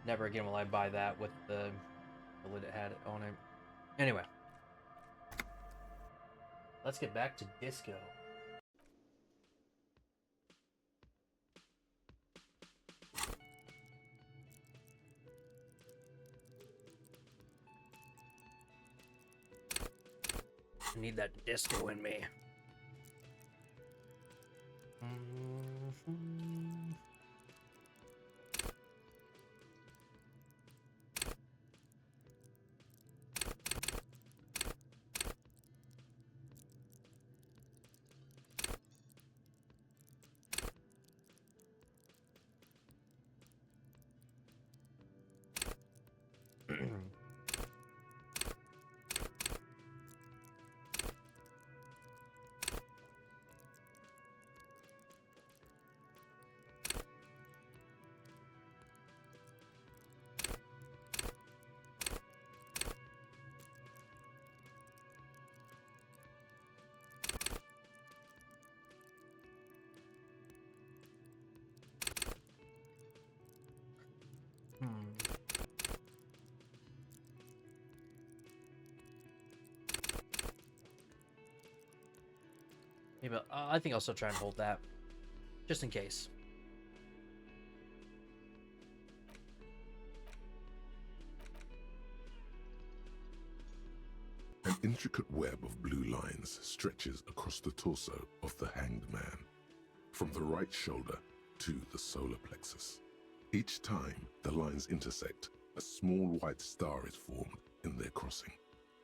Never again will I buy that with the lid it had on it. Anyway, let's get back to disco. I need that disco in me. Maybe I think I'll still try and hold that, just in case. An intricate web of blue lines stretches across the torso of the hanged man, from the right shoulder to the solar plexus. Each time the lines intersect, a small white star is formed in their crossing.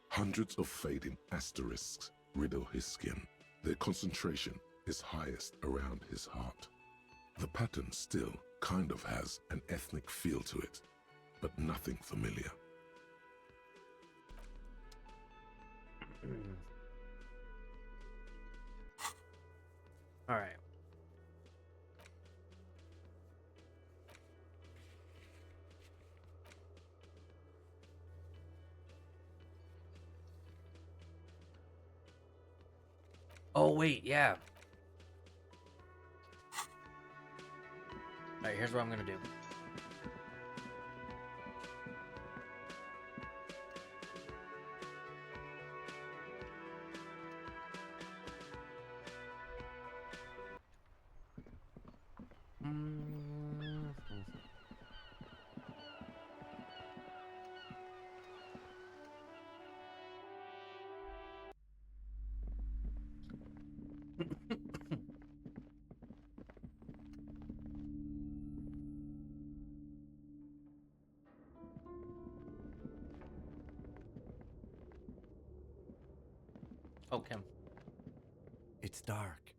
Hundreds of fading asterisks riddle his skin. Their concentration is highest around his heart. The pattern still kind of has an ethnic feel to it, but nothing familiar. All right. Oh, wait, yeah. All right, here's what I'm going to do. Oh, Kim. It's dark,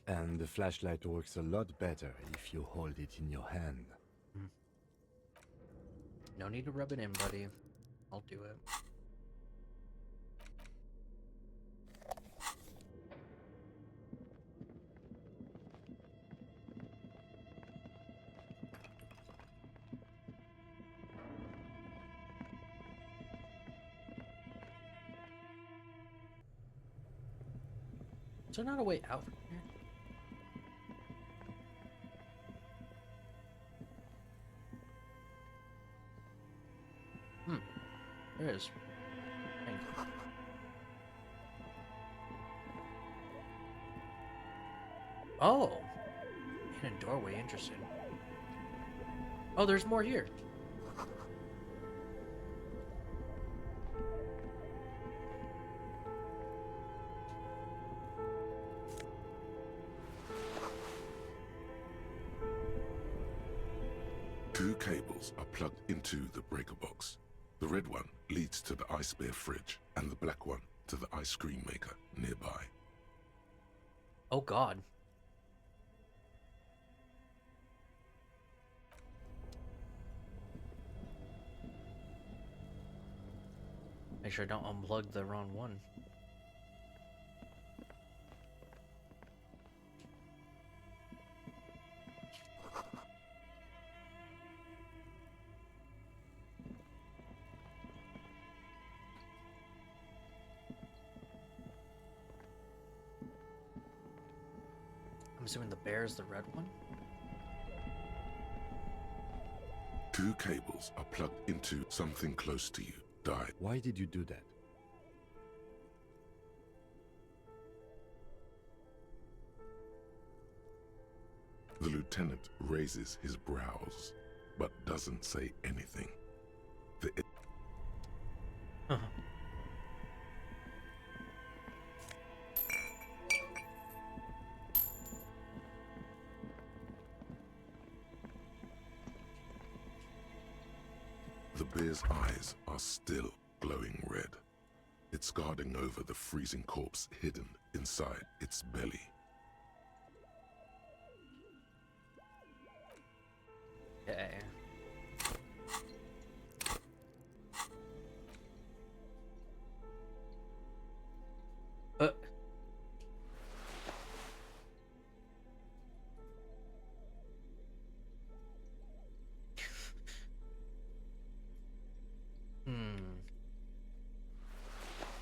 and the flashlight works a lot better if you hold it in your hand. No need to rub it in, buddy. I'll do it. Is there not a way out from here? There is. Thank you. Oh! Hidden doorway, interesting. Oh, there's more here. Two cables are plugged into the breaker box. The red one leads to the ice bear fridge, and the black one to the ice cream maker nearby. Oh, God. Make sure I don't unplug the wrong one. I'm assuming the bear is the red one? 2 cables are plugged into something close to you. Die. Why did you do that? The lieutenant raises his brows, but doesn't say anything. The bear's eyes are still glowing red. It's guarding over the freezing corpse hidden inside its belly. Okay. Uh.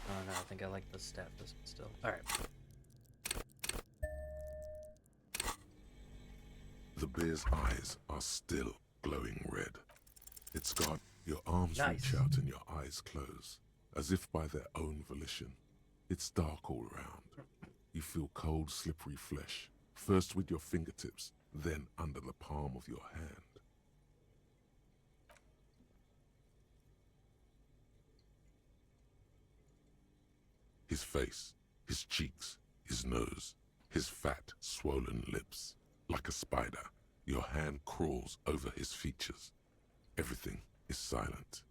Oh no, I think I like the staff this still. Alright. The bear's eyes are still glowing red. It's got your arms reach out and your eyes close, as if by their own volition. It's dark all around. You feel cold, slippery flesh, first with your fingertips, then under the palm of your hand. His face, his cheeks, his nose, his fat, swollen lips. Like a spider, your hand crawls over his features. Everything is silent.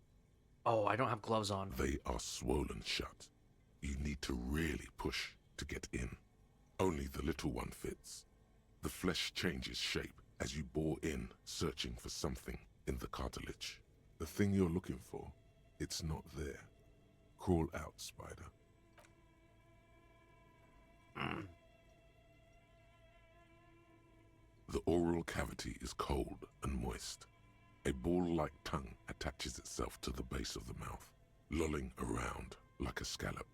Oh, I don't have gloves on. They are swollen shut. You need to really push to get in. Only the little one fits. The flesh changes shape as you bore in, searching for something in the cartilage. The thing you're looking for, it's not there. Crawl out, spider. The oral cavity is cold and moist. A ball-like tongue attaches itself to the base of the mouth, lolling around like a scallop.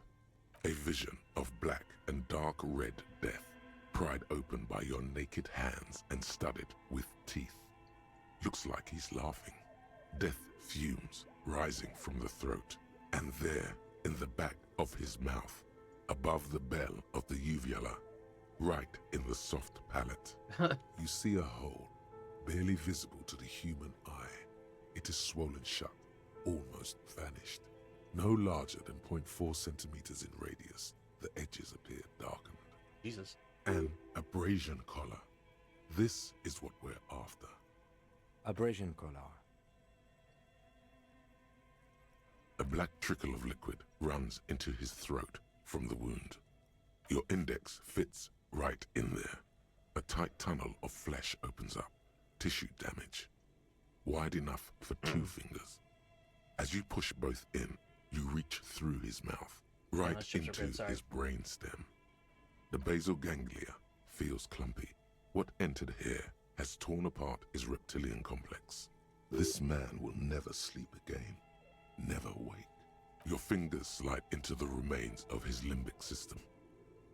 A vision of black and dark red death, pried open by your naked hands and studded with teeth. Looks like he's laughing. Death fumes rising from the throat, and there, in the back of his mouth, above the bell of the uvula, right in the soft palate, you see a hole, barely visible to the human eye. It is swollen shut, almost vanished. No larger than 0.4 centimeters in radius, the edges appear darkened. Jesus. An abrasion collar. This is what we're after. Abrasion collar. A black trickle of liquid runs into his throat from the wound. Your index fits right in there. A tight tunnel of flesh opens up. Tissue damage. Wide enough for 2 fingers. As you push both in, you reach through his mouth, right into his brain stem. The basal ganglia feels clumpy. What entered here has torn apart his reptilian complex. This man will never sleep again. Never wake. Your fingers slide into the remains of his limbic system.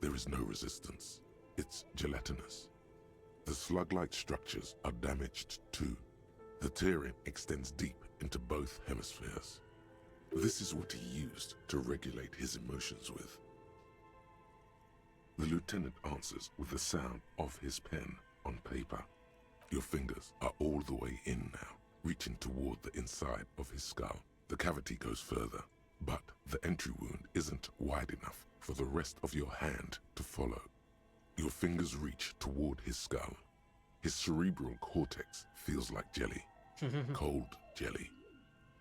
There is no resistance. It's gelatinous. The slug-like structures are damaged too. The tearing extends deep into both hemispheres. This is what he used to regulate his emotions with. The lieutenant answers with the sound of his pen on paper. Your fingers are all the way in now, reaching toward the inside of his skull. The cavity goes further, but the entry wound isn't wide enough for the rest of your hand to follow. Your fingers reach toward his skull. His cerebral cortex feels like jelly. Cold jelly.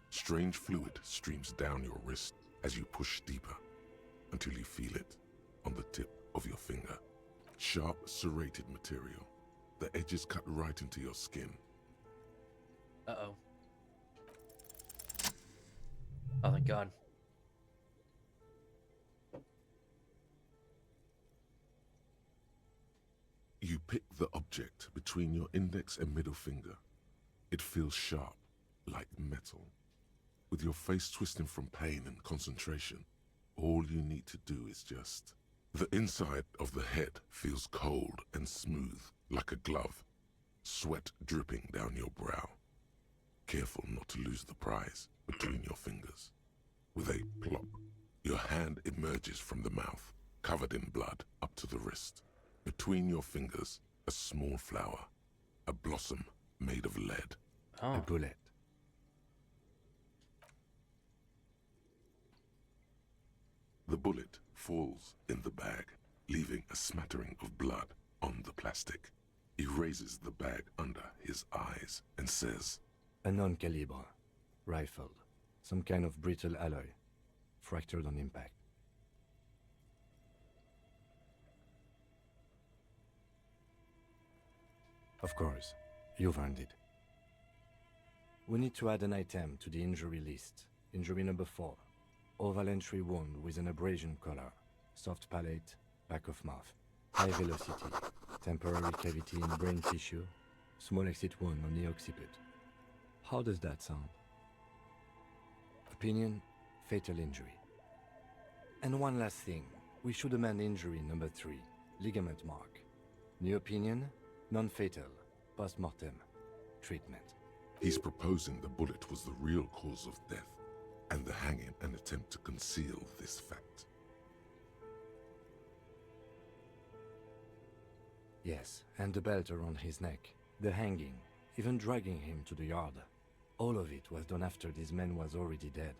Strange fluid streams down your wrist as you push deeper until you feel it on the tip of your finger. Sharp, serrated material. The edges cut right into your skin. Uh-oh. Oh, thank God. You pick the object between your index and middle finger. It feels sharp, like metal. With your face twisting from pain and concentration, all you need to do is just... The inside of the head feels cold and smooth, like a glove. Sweat dripping down your brow. careful not to lose the prize between your fingers. With a plop, your hand emerges from the mouth, covered in blood up to the wrist. Between your fingers, a small flower, a blossom made of lead. Oh. A bullet. The bullet falls in the bag, leaving a smattering of blood on the plastic. He raises the bag under his eyes and says, A non-caliber. Rifled. Some kind of brittle alloy. Fractured on impact. Of course, you've earned it. We need to add an item to the injury list. Injury number 4. Oval entry wound with an abrasion color. Soft palate, back of mouth. High velocity. Temporary cavity in brain tissue. Small exit wound on the occiput. How does that sound? Opinion, fatal injury. And one last thing. We should amend injury number 3. Ligament mark. New opinion, non-fatal. Post-mortem. Treatment. he's proposing the bullet was the real cause of death, and the hanging an attempt to conceal this fact. Yes, and the belt around his neck, the hanging, even dragging him to the yard. All of it was done after this man was already dead.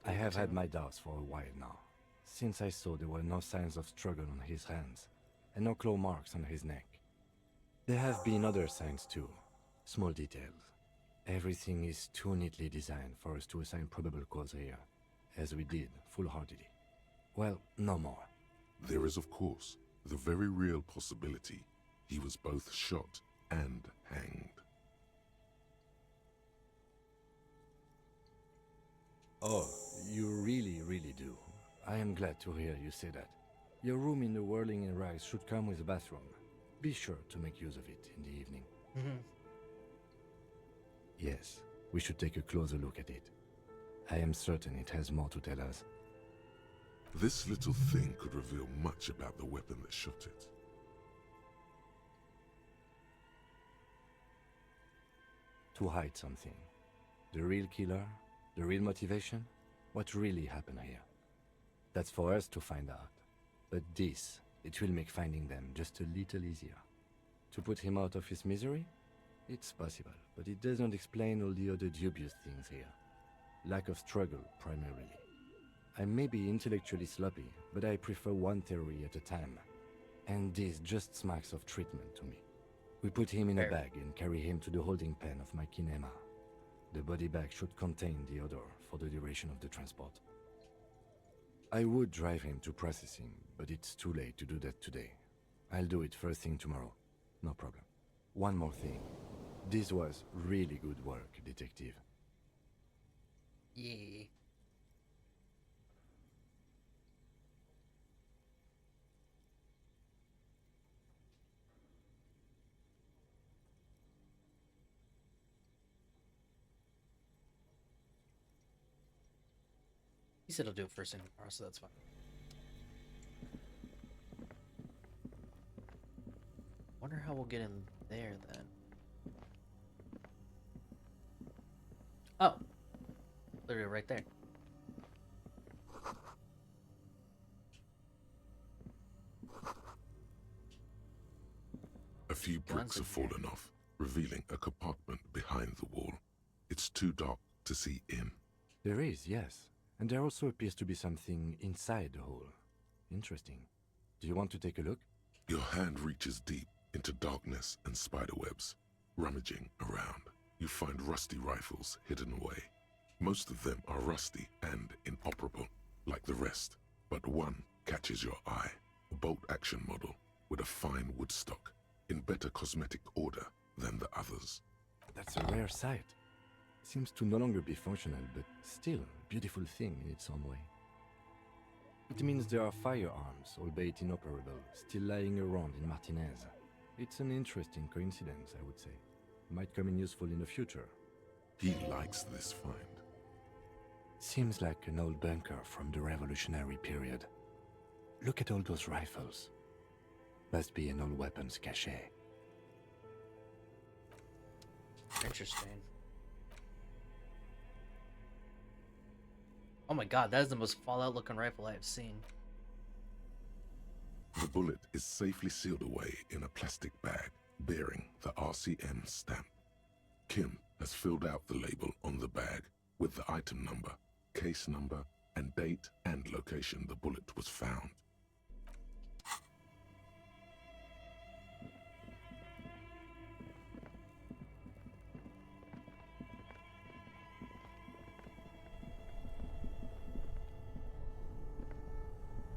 I have had my doubts for a while now, since I saw there were no signs of struggle on his hands, and no claw marks on his neck. There have been other signs too, small details. Everything is too neatly designed for us to assign probable cause here, as we did, full-heartedly. Well, no more. There is, of course, the very real possibility he was both shot and hanged. Oh, you really do. I am glad to hear you say that. Your room in the Whirling in Rags should come with a bathroom. Be sure to make use of it in the evening. Yes, we should take a closer look at it. I am certain it has more to tell us. This little thing could reveal much about the weapon that shot it. To hide something. The real killer? The real motivation? What really happened here? That's for us to find out. But this, it will make finding them just a little easier. To put him out of his misery? It's possible, but it doesn't explain all the other dubious things here. Lack of struggle, primarily. I may be intellectually sloppy, but I prefer one theory at a time. And this just smacks of treatment to me. We put him in a bag and carry him to the holding pen of my kinema. The body bag should contain the odor for the duration of the transport. I would drive him to processing, but it's too late to do that today. I'll do it first thing tomorrow. No problem. One more thing. This was really good work, detective. Yeah. He said he'll do it first thing tomorrow, so that's fine. Wonder how we'll get in there then. Oh, literally right there. A few bricks have fallen off, revealing a compartment behind the wall. It's too dark to see in. There is, yes. And there also appears to be something inside the hole. Interesting. Do you want to take a look? Your hand reaches deep into darkness and spiderwebs. Rummaging around, you find rusty rifles hidden away. Most of them are rusty and inoperable, like the rest, but one catches your eye. A bolt-action model with a fine wood stock, in better cosmetic order than the others. That's a rare sight. Seems to no longer be functional, but still a beautiful thing in its own way. It means there are firearms, albeit inoperable, still lying around in Martinez. It's an interesting coincidence, I would say. Might come in useful in the future. He likes this find. Seems like an old bunker from the revolutionary period. Look at all those rifles. Must be an old weapons cache. Interesting. Oh my god, that is the most Fallout looking rifle I have seen. The bullet is safely sealed away in a plastic bag bearing the RCM stamp. Kim has filled out the label on the bag with the item number, case number, and date and location the bullet was found.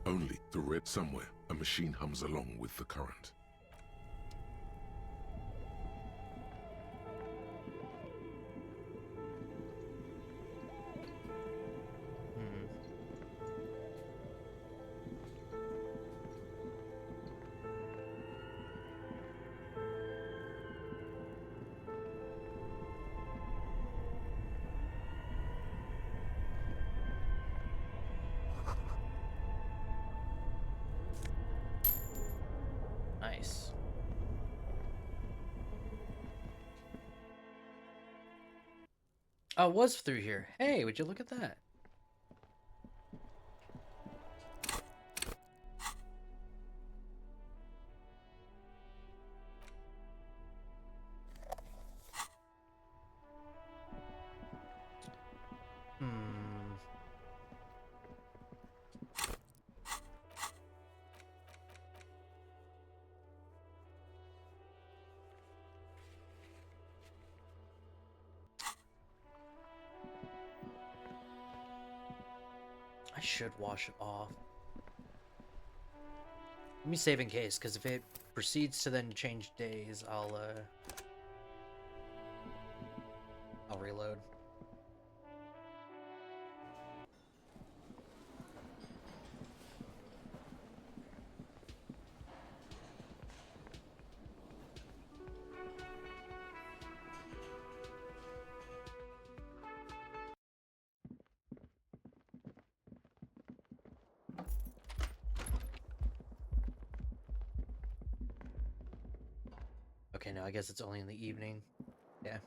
Only the red somewhere, a machine hums along with the current. Nice. Oh, it was through here. Hey, would you look at that? I should wash it off. Let me save in case, because if it proceeds to then change days, I'll reload. Okay, now I guess it's only in the evening. Yeah.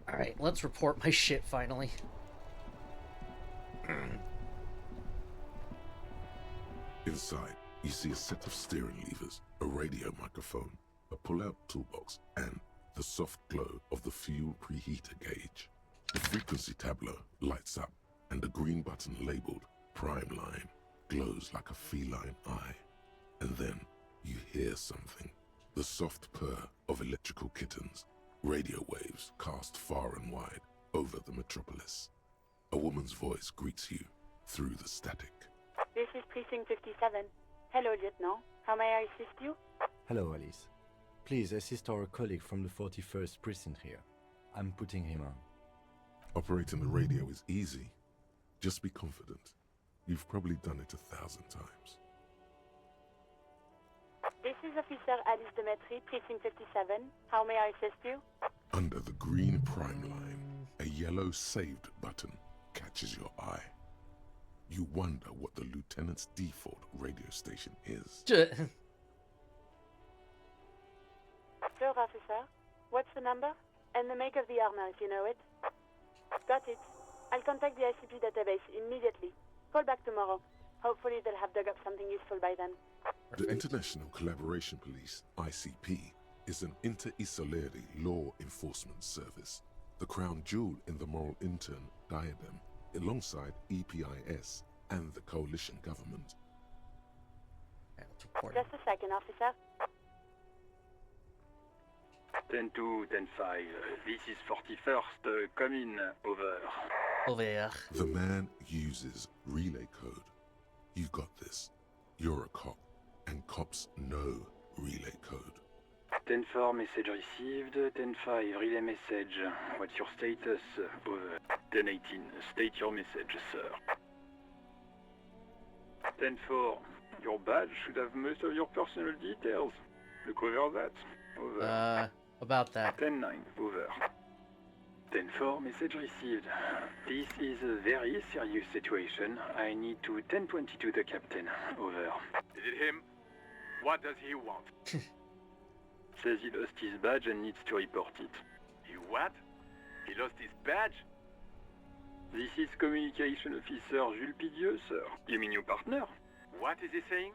Alright, let's report my shit finally. Inside, you see a set of steering levers, a radio microphone, a pull-out toolbox, and the soft glow of the fuel preheater gauge. The frequency tableau lights up, and a green button labeled Prime Line glows like a feline eye. And then you hear something. The soft purr of electrical kittens, radio waves cast far and wide over the metropolis. A woman's voice greets you through the static. This is Precinct 57. Hello, Lieutenant. How may I assist you? Hello, Alice. Please assist our colleague from the 41st precinct here. I'm putting him on. Operating the radio is easy. Just be confident. You've probably done it 1,000 times. This is Officer Alice Demetri, Precinct 57. How may I assist you? Under the green Prime Line, a yellow saved button catches your eye. You wonder what the lieutenant's default radio station is. Sure, officer. What's the number? And the make of the armor, if you know it. Got it. I'll contact the ICP database immediately. Call back tomorrow. Hopefully they'll have dug up something useful by then. The International Collaboration Police, ICP, is an inter-Isolari law enforcement service, the crown jewel in the moral intern diadem, alongside EPIS and the coalition government. Just a second, officer. 10-2, 10-5. This is 41st. Come in. Over. Over. The man uses relay code. You've got this. You're a cop, and cops know relay code. 10-4, message received. 10-5, relay message. What's your status? Over. 10-18, state your message, sir. 10-4, Your badge should have most of your personal details. Look over that. Over. About that. 10-9, over. 10-4, message received. This is a very serious situation. I need to 1022 the captain. Over. Is it him? What does he want? Says he lost his badge and needs to report it. He what? He lost his badge? This is Communication Officer Jules Pidieux, sir. You mean your partner? What is he saying?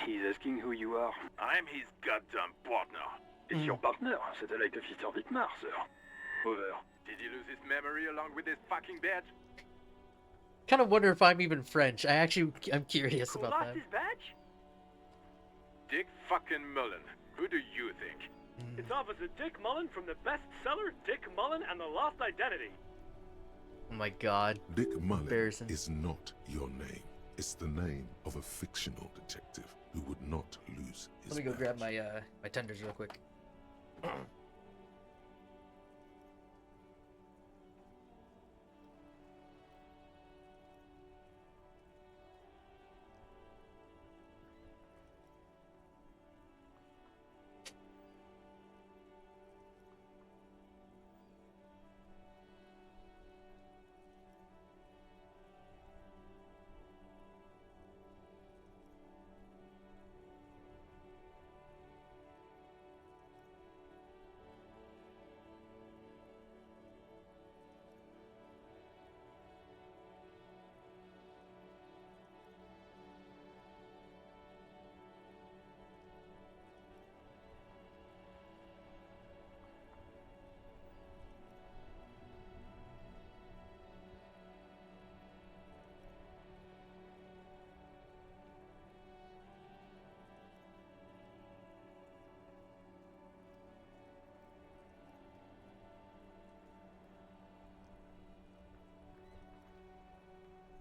He's asking who you are. I'm his goddamn partner. It's your partner, Satellite Officer Vitmar, sir. Over. Did he lose his memory along with his fucking badge? Kind of wonder if I'm even French. I'm curious Who about lost that. his badge? Dick fucking Mullen. Who do you think? It's Officer Dick Mullen from the bestseller Dick Mullen and the Lost Identity. Oh my god. Dick Mullen Embarrassing. is not your name. It's the name of a fictional detective who would not lose his Let me go grab badge. my tenders real quick.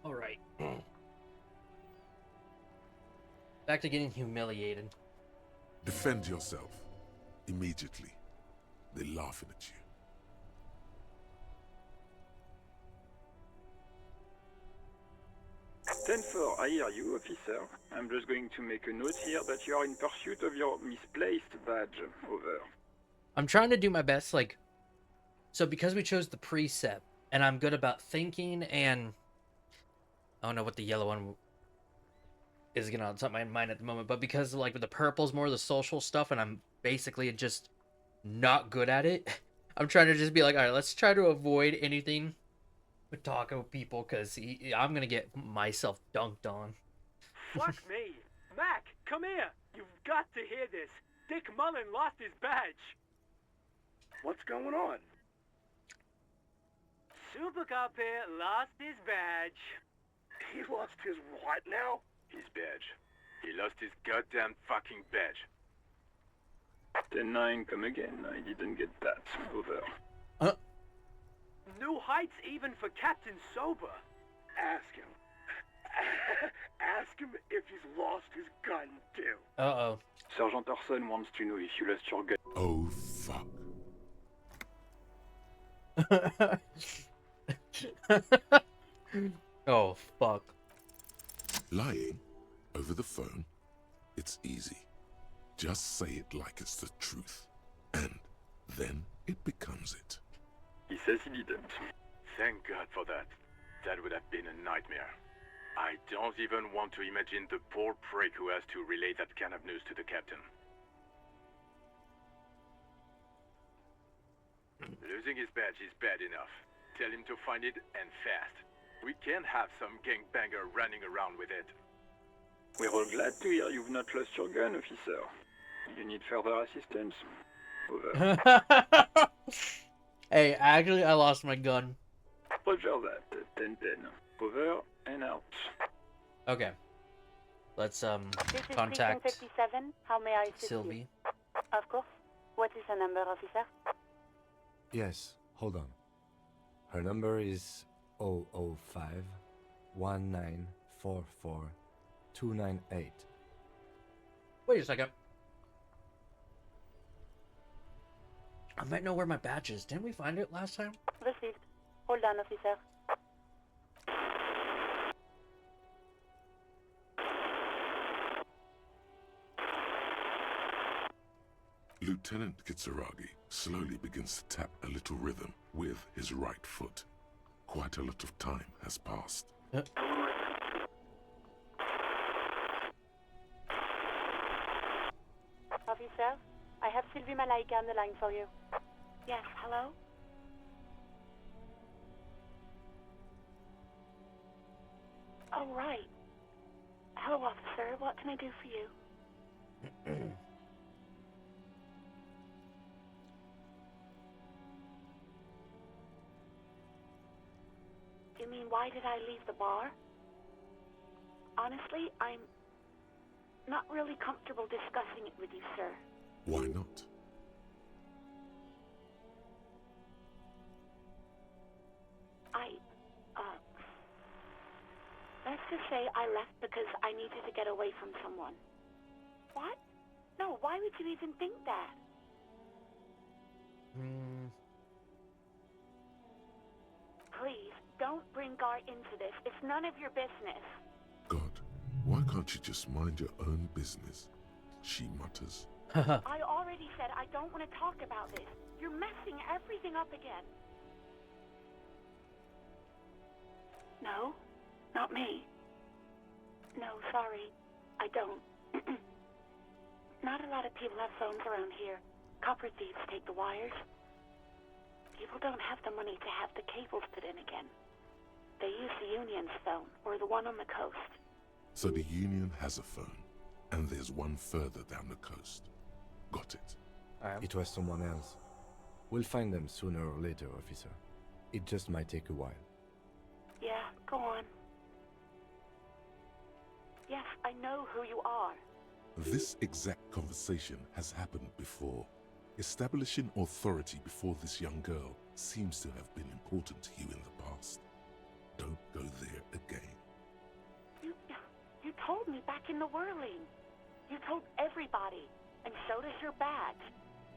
All right. Back to getting humiliated. Defend yourself. Immediately. They're laughing at you. Ten-4, I hear you, officer. I'm just going to make a note here that you are in pursuit of your misplaced badge. Over. I'm trying to do my best, like, so because we chose the precept, and I'm good about thinking, and I don't know what the yellow one is gonna on top of my mind at the moment, but because like the purple's more the social stuff, and I'm basically just not good at it, I'm trying to just be like, all right, let's try to avoid anything with talking with people, because I'm gonna get myself dunked on. Fuck me. Mac, come here. You've got to hear this. Dick Mullen lost his badge. What's going on? Super Cop here lost his badge. He lost his what now? His badge. He lost his goddamn fucking badge. 10-9, come again. I didn't get that. Over. New heights even for Captain Sober. Ask him. Ask him if he's lost his gun too. Uh-oh. Sergeant Orson wants to know if you lost your gun. Oh, fuck. Oh, fuck. Lying over the phone, it's easy. Just say it like it's the truth. And then it becomes it. He says he didn't. Thank God for that. That would have been a nightmare. I don't even want to imagine the poor prick who has to relay that kind of news to the captain. Losing his badge is bad enough. Tell him to find it, and fast. We can't have some gangbanger running around with it. We're all glad to hear you've not lost your gun, officer. You need further assistance. Over. Hey, actually, I lost my gun. Roger that. 10-10. Over and out. Okay. Let's, This is contact Precinct 57. How may I assist Sylvie. you? Of course. What is her number, officer? Yes, hold on. Her number is 005 1944 298. Wait a second. I might know where my badge is. Didn't we find it last time? Received. Hold on, officer. Lieutenant Kitsuragi slowly begins to tap a little rhythm with his right foot. Quite a lot of time has passed. Officer, I have Sylvie Malaika on the line for you. Yes, hello? Oh, right. Hello, officer. What can I do for you? You mean, why did I leave the bar? Honestly, I'm not really comfortable discussing it with you, sir. Why not? Let's just say I left because I needed to get away from someone. What? No, why would you even think that? Please, don't bring Gar into this. It's none of your business. God, why can't you just mind your own business? She mutters. I already said I don't want to talk about this. You're messing everything up again. No, not me. No, sorry. I don't. Not a lot of people have phones around here. Copper thieves take the wires. People don't have the money to have the cables put in again. They use the Union's phone, or the one on the coast. So the Union has a phone, and there's one further down the coast. Got it. It was someone else. We'll find them sooner or later, officer. It just might take a while. Yeah, go on. Yes, I know who you are. This exact conversation has happened before. Establishing authority before this young girl seems to have been important to you in the past. Don't go there again. You told me back in the whirling. You told everybody, and so does your badge.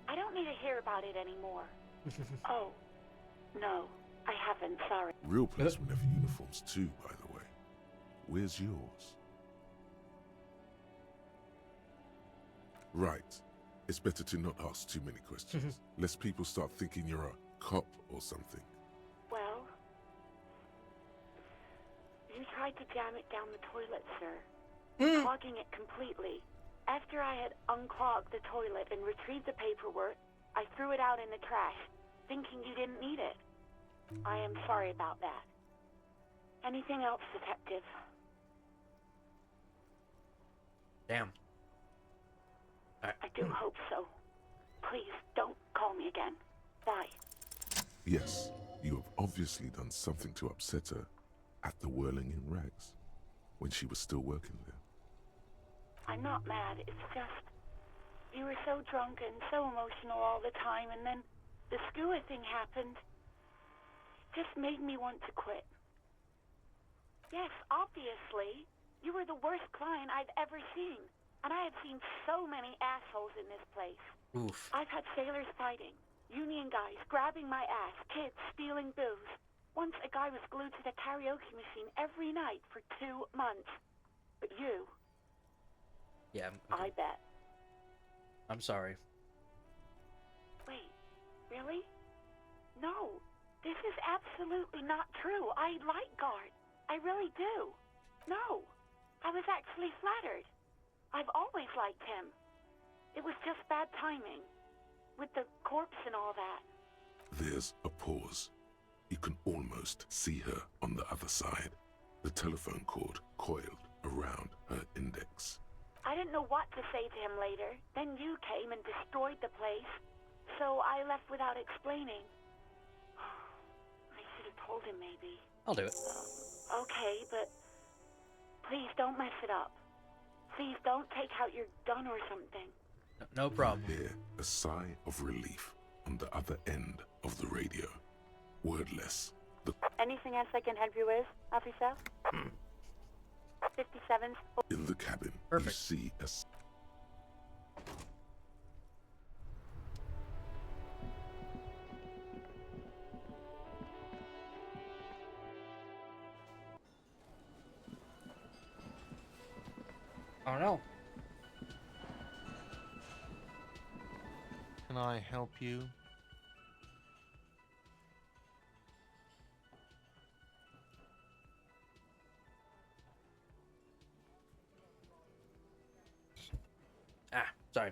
I don't need to hear about it anymore. Oh, no, I haven't, sorry. Real policemen have uniforms too, by the way. Where's yours? Right. It's better to not ask too many questions, lest people start thinking you're a cop or something. Well, you tried to jam it down the toilet, sir. Clogging it completely. After I had unclogged the toilet and retrieved the paperwork, I threw it out in the trash, thinking you didn't need it. I am sorry about that. Anything else, Detective? Damn. I do hope so. Please, don't call me again. Bye. Yes, you have obviously done something to upset her at the Whirling in Rags, when she was still working there. I'm not mad, it's just... You were so drunk and so emotional all the time, and then the skua thing happened. It just made me want to quit. Yes, obviously. You were the worst client I've ever seen. And I have seen so many assholes in this place. Oof. I've had sailors fighting, union guys grabbing my ass, kids stealing booze. Once a guy was glued to the karaoke machine every night for 2 months. But you... Yeah. I bet. I'm sorry. Wait, really? No, this is absolutely not true. I like Guard. I really do. No, I was actually flattered. I've always liked him. It was just bad timing. With the corpse and all that. There's a pause. You can almost see her on the other side. The telephone cord coiled around her index. I didn't know what to say to him later. Then you came and destroyed the place. So I left without explaining. I should have told him maybe. I'll do it. Okay, but please don't mess it up. Please don't take out your gun or something. No problem. Hear a sigh of relief on the other end of the radio. Wordless. Anything else I can help you with, officer? 57. In the cabin, Perfect. you see a... Oh no. can I help you? Ah, sorry.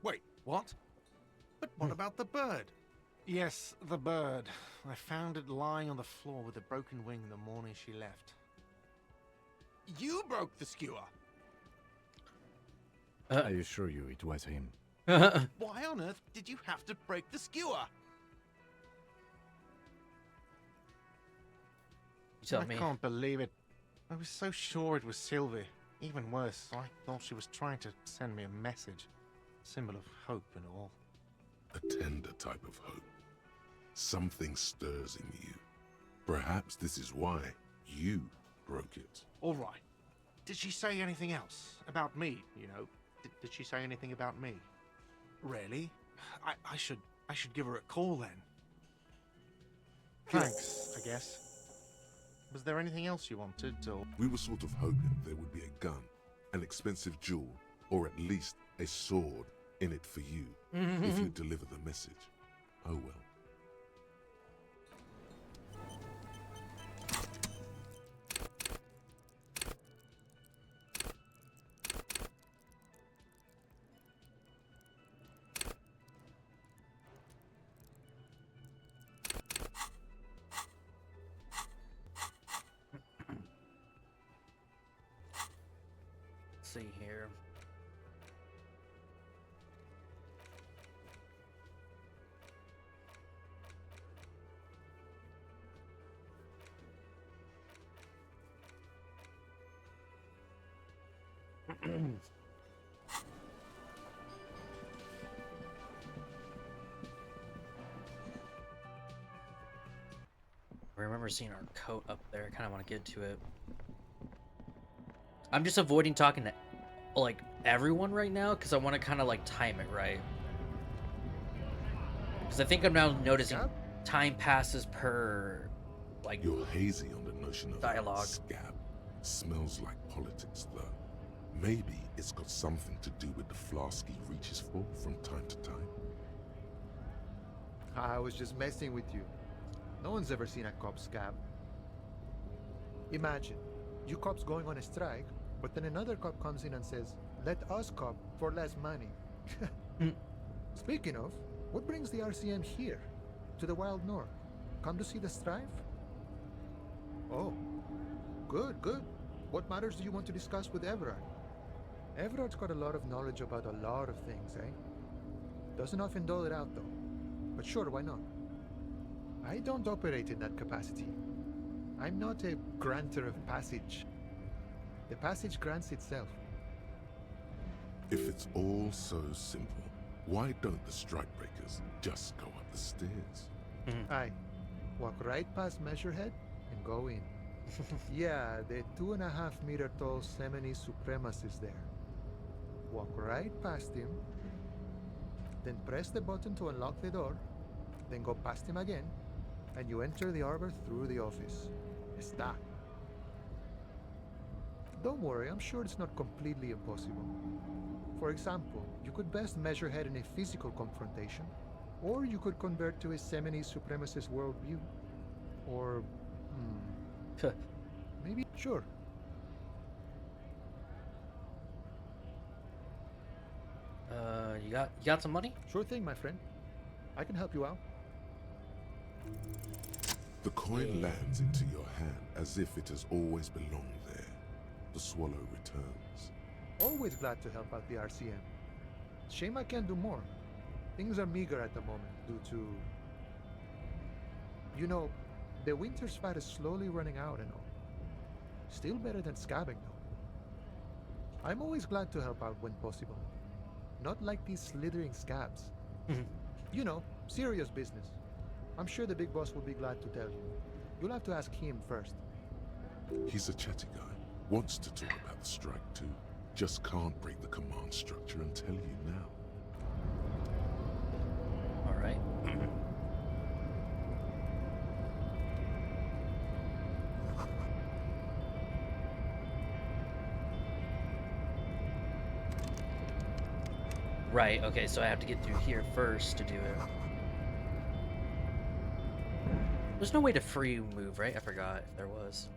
Wait, what? But what about the bird? Yes, the bird. I found it lying on the floor with a broken wing the morning she left. You broke the skewer! I assure you it was him. Why on earth did you have to break the skewer? You tell I me. can't believe it. I was so sure it was Sylvie. Even worse, I thought she was trying to send me a message. Symbol of hope and all. A tender type of hope. Something stirs in you. Perhaps this is why you broke it. All right. Did she say anything else? About me, you know? Did she say anything about me? Really? I should give her a call then. Thanks, I guess. Was there anything else you wanted, or...? We were sort of hoping there would be a gun, an expensive jewel, or at least a sword in it for you, if you deliver the message. Oh well. Let's see here. I remember seeing our coat up there. I kind of want to get to it. I'm just avoiding talking to like everyone right now because I want to kind of like time it right. Because I think I'm now noticing time passes per like You're hazy on the notion of dialogue. Scab. Smells like politics, though. Maybe it's got something to do with the flask he reaches for from time to time. I was just messing with you. No one's ever seen a cop scab. Imagine, you cops going on a strike, but then another cop comes in and says, "Let us cop for less money." Speaking of, what brings the RCM here? To the Wild North? Come to see the strife? Oh, good, good. What matters do you want to discuss with Everard? Everard's got a lot of knowledge about a lot of things, eh? Doesn't often dole it out, though. But sure, why not? I don't operate in that capacity. I'm not a granter of passage. The passage grants itself. If it's all so simple, why don't the strikebreakers just go up the stairs? Aye. Walk right past Measurehead and go in. Yeah, the 2.5-meter tall Semini Supremacist there. Walk right past him, then press the button to unlock the door, then go past him again, and you enter the arbor through the office. Está. Don't worry, I'm sure it's not completely impossible. For example, you could best measure head in a physical confrontation, or you could convert to a Semini supremacist worldview. Or, maybe, sure. You got some money? Sure thing, my friend. I can help you out. The coin lands into your hand as if it has always belonged there. The swallow returns. Always glad to help out the RCM. Shame I can't do more. Things are meager at the moment due to... You know, the winter's fat is slowly running out and all. Still better than scabbing though. I'm always glad to help out when possible. Not like these slithering scabs. You know, serious business. I'm sure the big boss will be glad to tell you. You'll have to ask him first. He's a chatty guy. Wants to talk about the strike too. Just can't break the command structure and tell you now. All right. Right, okay, so I have to get through here first to do it. There's no way to free move, right? I forgot if there was.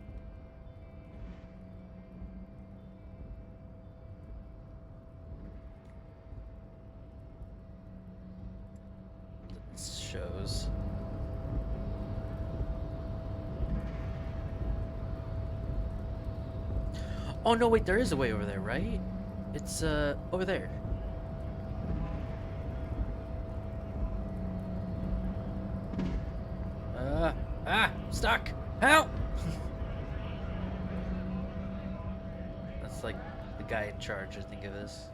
It shows. Oh no, wait, there is a way over there, right? It's over there. Stuck! Help! That's like the guy in charge, I think of this.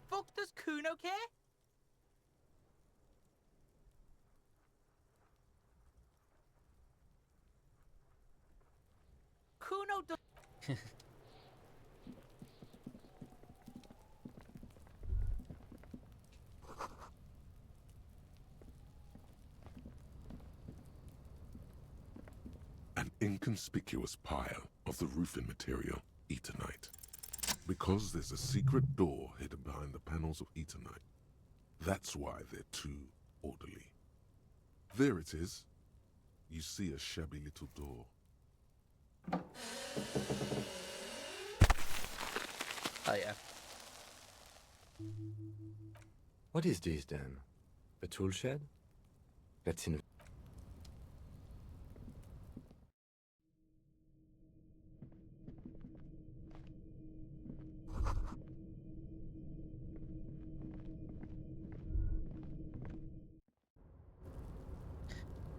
Fuck, does Kuno care? Kuno does. An inconspicuous pile of the roofing material, Eternite. Because there's a secret door hidden behind the panels of Eternite. That's why they're too orderly. There it is. You see a shabby little door. Oh yeah. What is this then? A tool shed? That's in.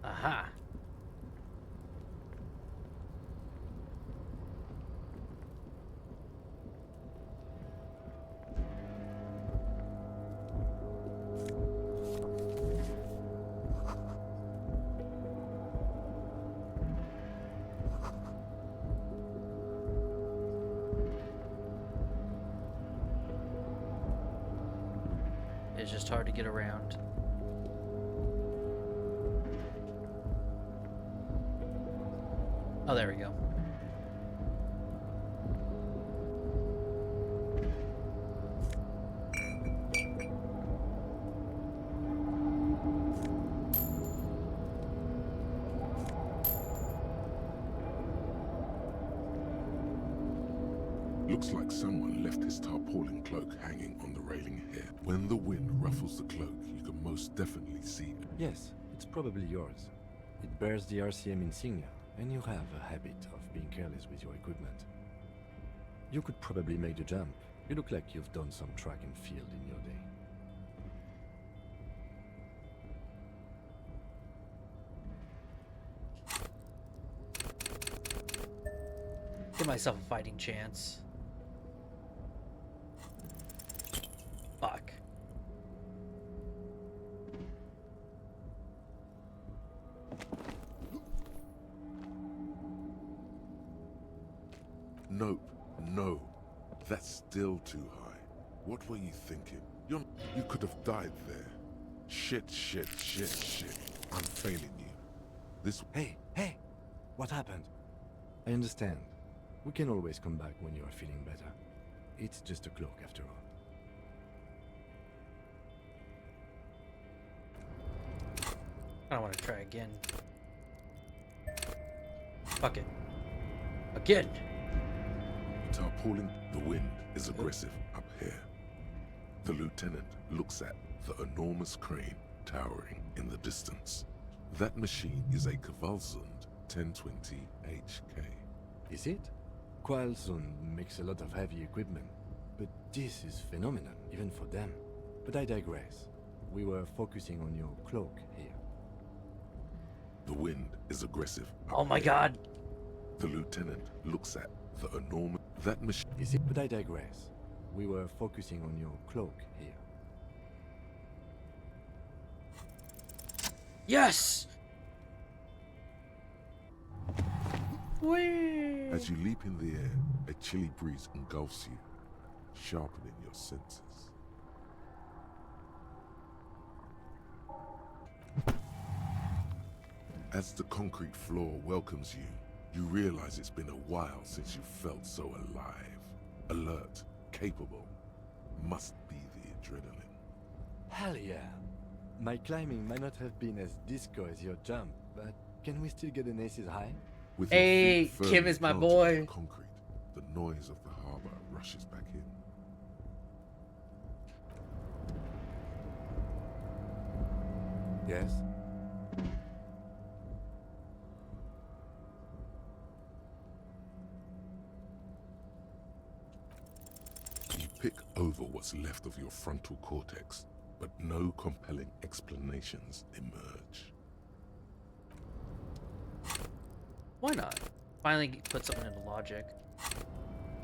Aha. It's just hard to get around. Oh, there we go. Looks like someone left his tarpaulin cloak hanging on the railing here. When the wind ruffles the cloak, you can most definitely see it. Yes, it's probably yours. It bears the RCM insignia, and you have a habit of being careless with your equipment. You could probably make the jump. You look like you've done some track and field in your day. Give myself a fighting chance. Fuck. Nope, no. That's still too high. What were you thinking? You could have died there. Shit. I'm failing you. This... Hey! What happened? I understand. We can always come back when you are feeling better. It's just a cloak after all. I don't want to try again. Fuck it. Again! Tarpaulin, the wind is aggressive up here. The lieutenant looks at the enormous crane towering in the distance. That machine is a Kvalsund 1020 HK. Is it? Kvalsund makes a lot of heavy equipment, but this is phenomenal, even for them. But I digress. We were focusing on your cloak here. The wind is aggressive up Oh my here. god! The lieutenant looks at the enormous... That machine... Is it? But I digress. We were focusing on your cloak here. Yes! Whee! As you leap in the air, a chilly breeze engulfs you, sharpening your senses. As the concrete floor welcomes you, you realize it's been a while since you felt so alive, alert, capable. Must be the adrenaline. Hell yeah. My climbing might not have been as disco as your jump, but can we still get an ace's high? With Hey, your feet Kim firmly is my planted on boy. the concrete, the noise of the harbor rushes back in. Yes? You pick over what's left of your frontal cortex, but no compelling explanations emerge. Why not? Finally put something into logic.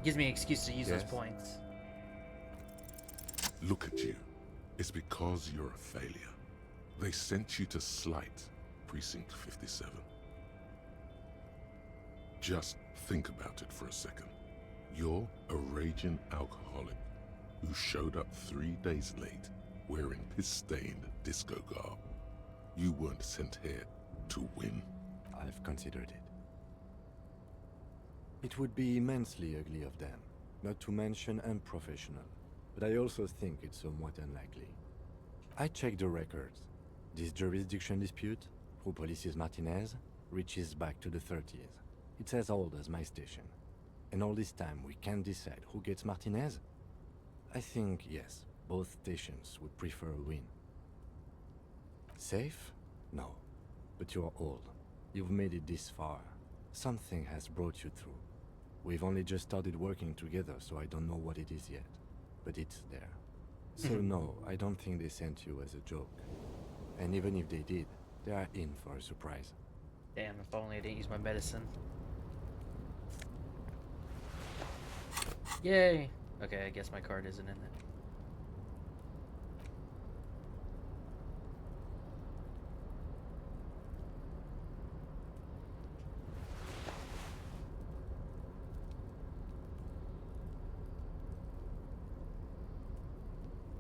Gives me an excuse to use those Yes. points. Look at you. It's because you're a failure. They sent you to Slight, Precinct 57. Just think about it for a second. You're a raging alcoholic who showed up 3 days late wearing piss-stained disco garb. You weren't sent here to win. I've considered it. It would be immensely ugly of them, not to mention unprofessional, but I also think it's somewhat unlikely. I checked the records. This jurisdiction dispute, who polices Martinez, reaches back to the 30s. It's as old as my station. And all this time we can't decide who gets Martinez? I think, yes, both stations would prefer a win. Safe? No. But you're old. You've made it this far. Something has brought you through. We've only just started working together, so I don't know what it is yet. But it's there. So no, I don't think they sent you as a joke. And even if they did, they are in for a surprise. Damn, if only I didn't use my medicine. Yay! Okay, I guess my card isn't in it.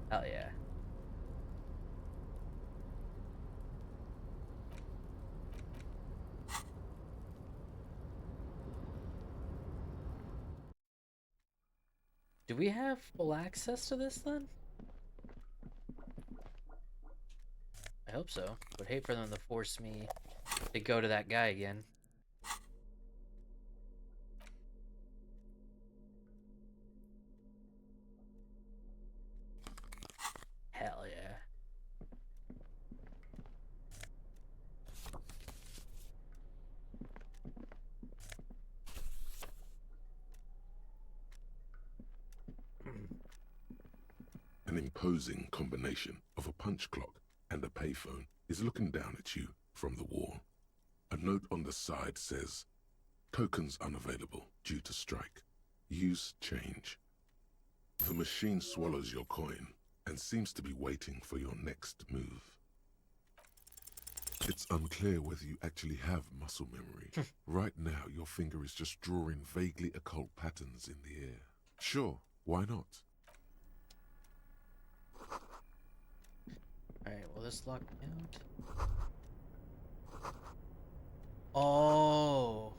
Hell yeah. Do we have full access to this then? I hope so. Would hate for them to force me to go to that guy again. Hell yeah. An imposing combination of a punch clock and a payphone is looking down at you from the wall. A note on the side says, "Tokens unavailable due to strike. Use change." The machine swallows your coin and seems to be waiting for your next move. It's unclear whether you actually have muscle memory. Right now, your finger is just drawing vaguely occult patterns in the air. Sure, why not? Alright, will this lock me out? Oh.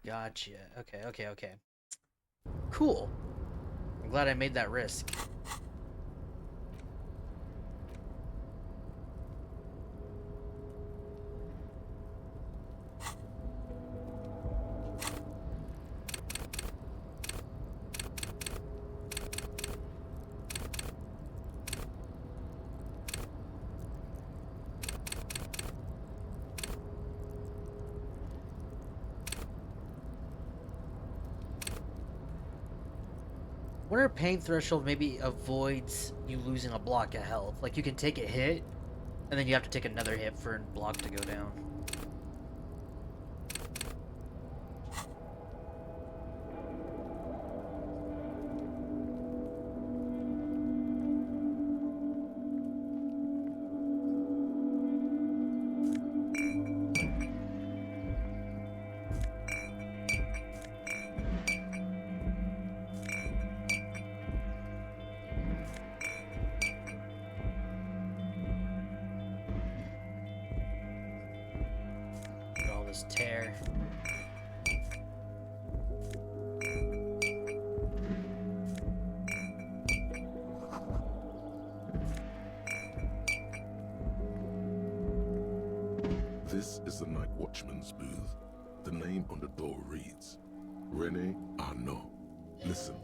Gotcha. Okay. Cool. I'm glad I made that risk. Wonder if pain threshold maybe avoids you losing a block of health. Like you can take a hit, and then you have to take another hit for a block to go down. this tear. This is the night watchman's booth. The name on the door reads, René Arnaud. Listen,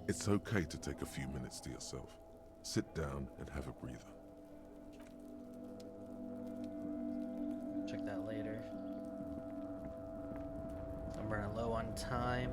it's okay to take a few minutes to yourself. Sit down and have a breather. Check that later. I'm running low on time.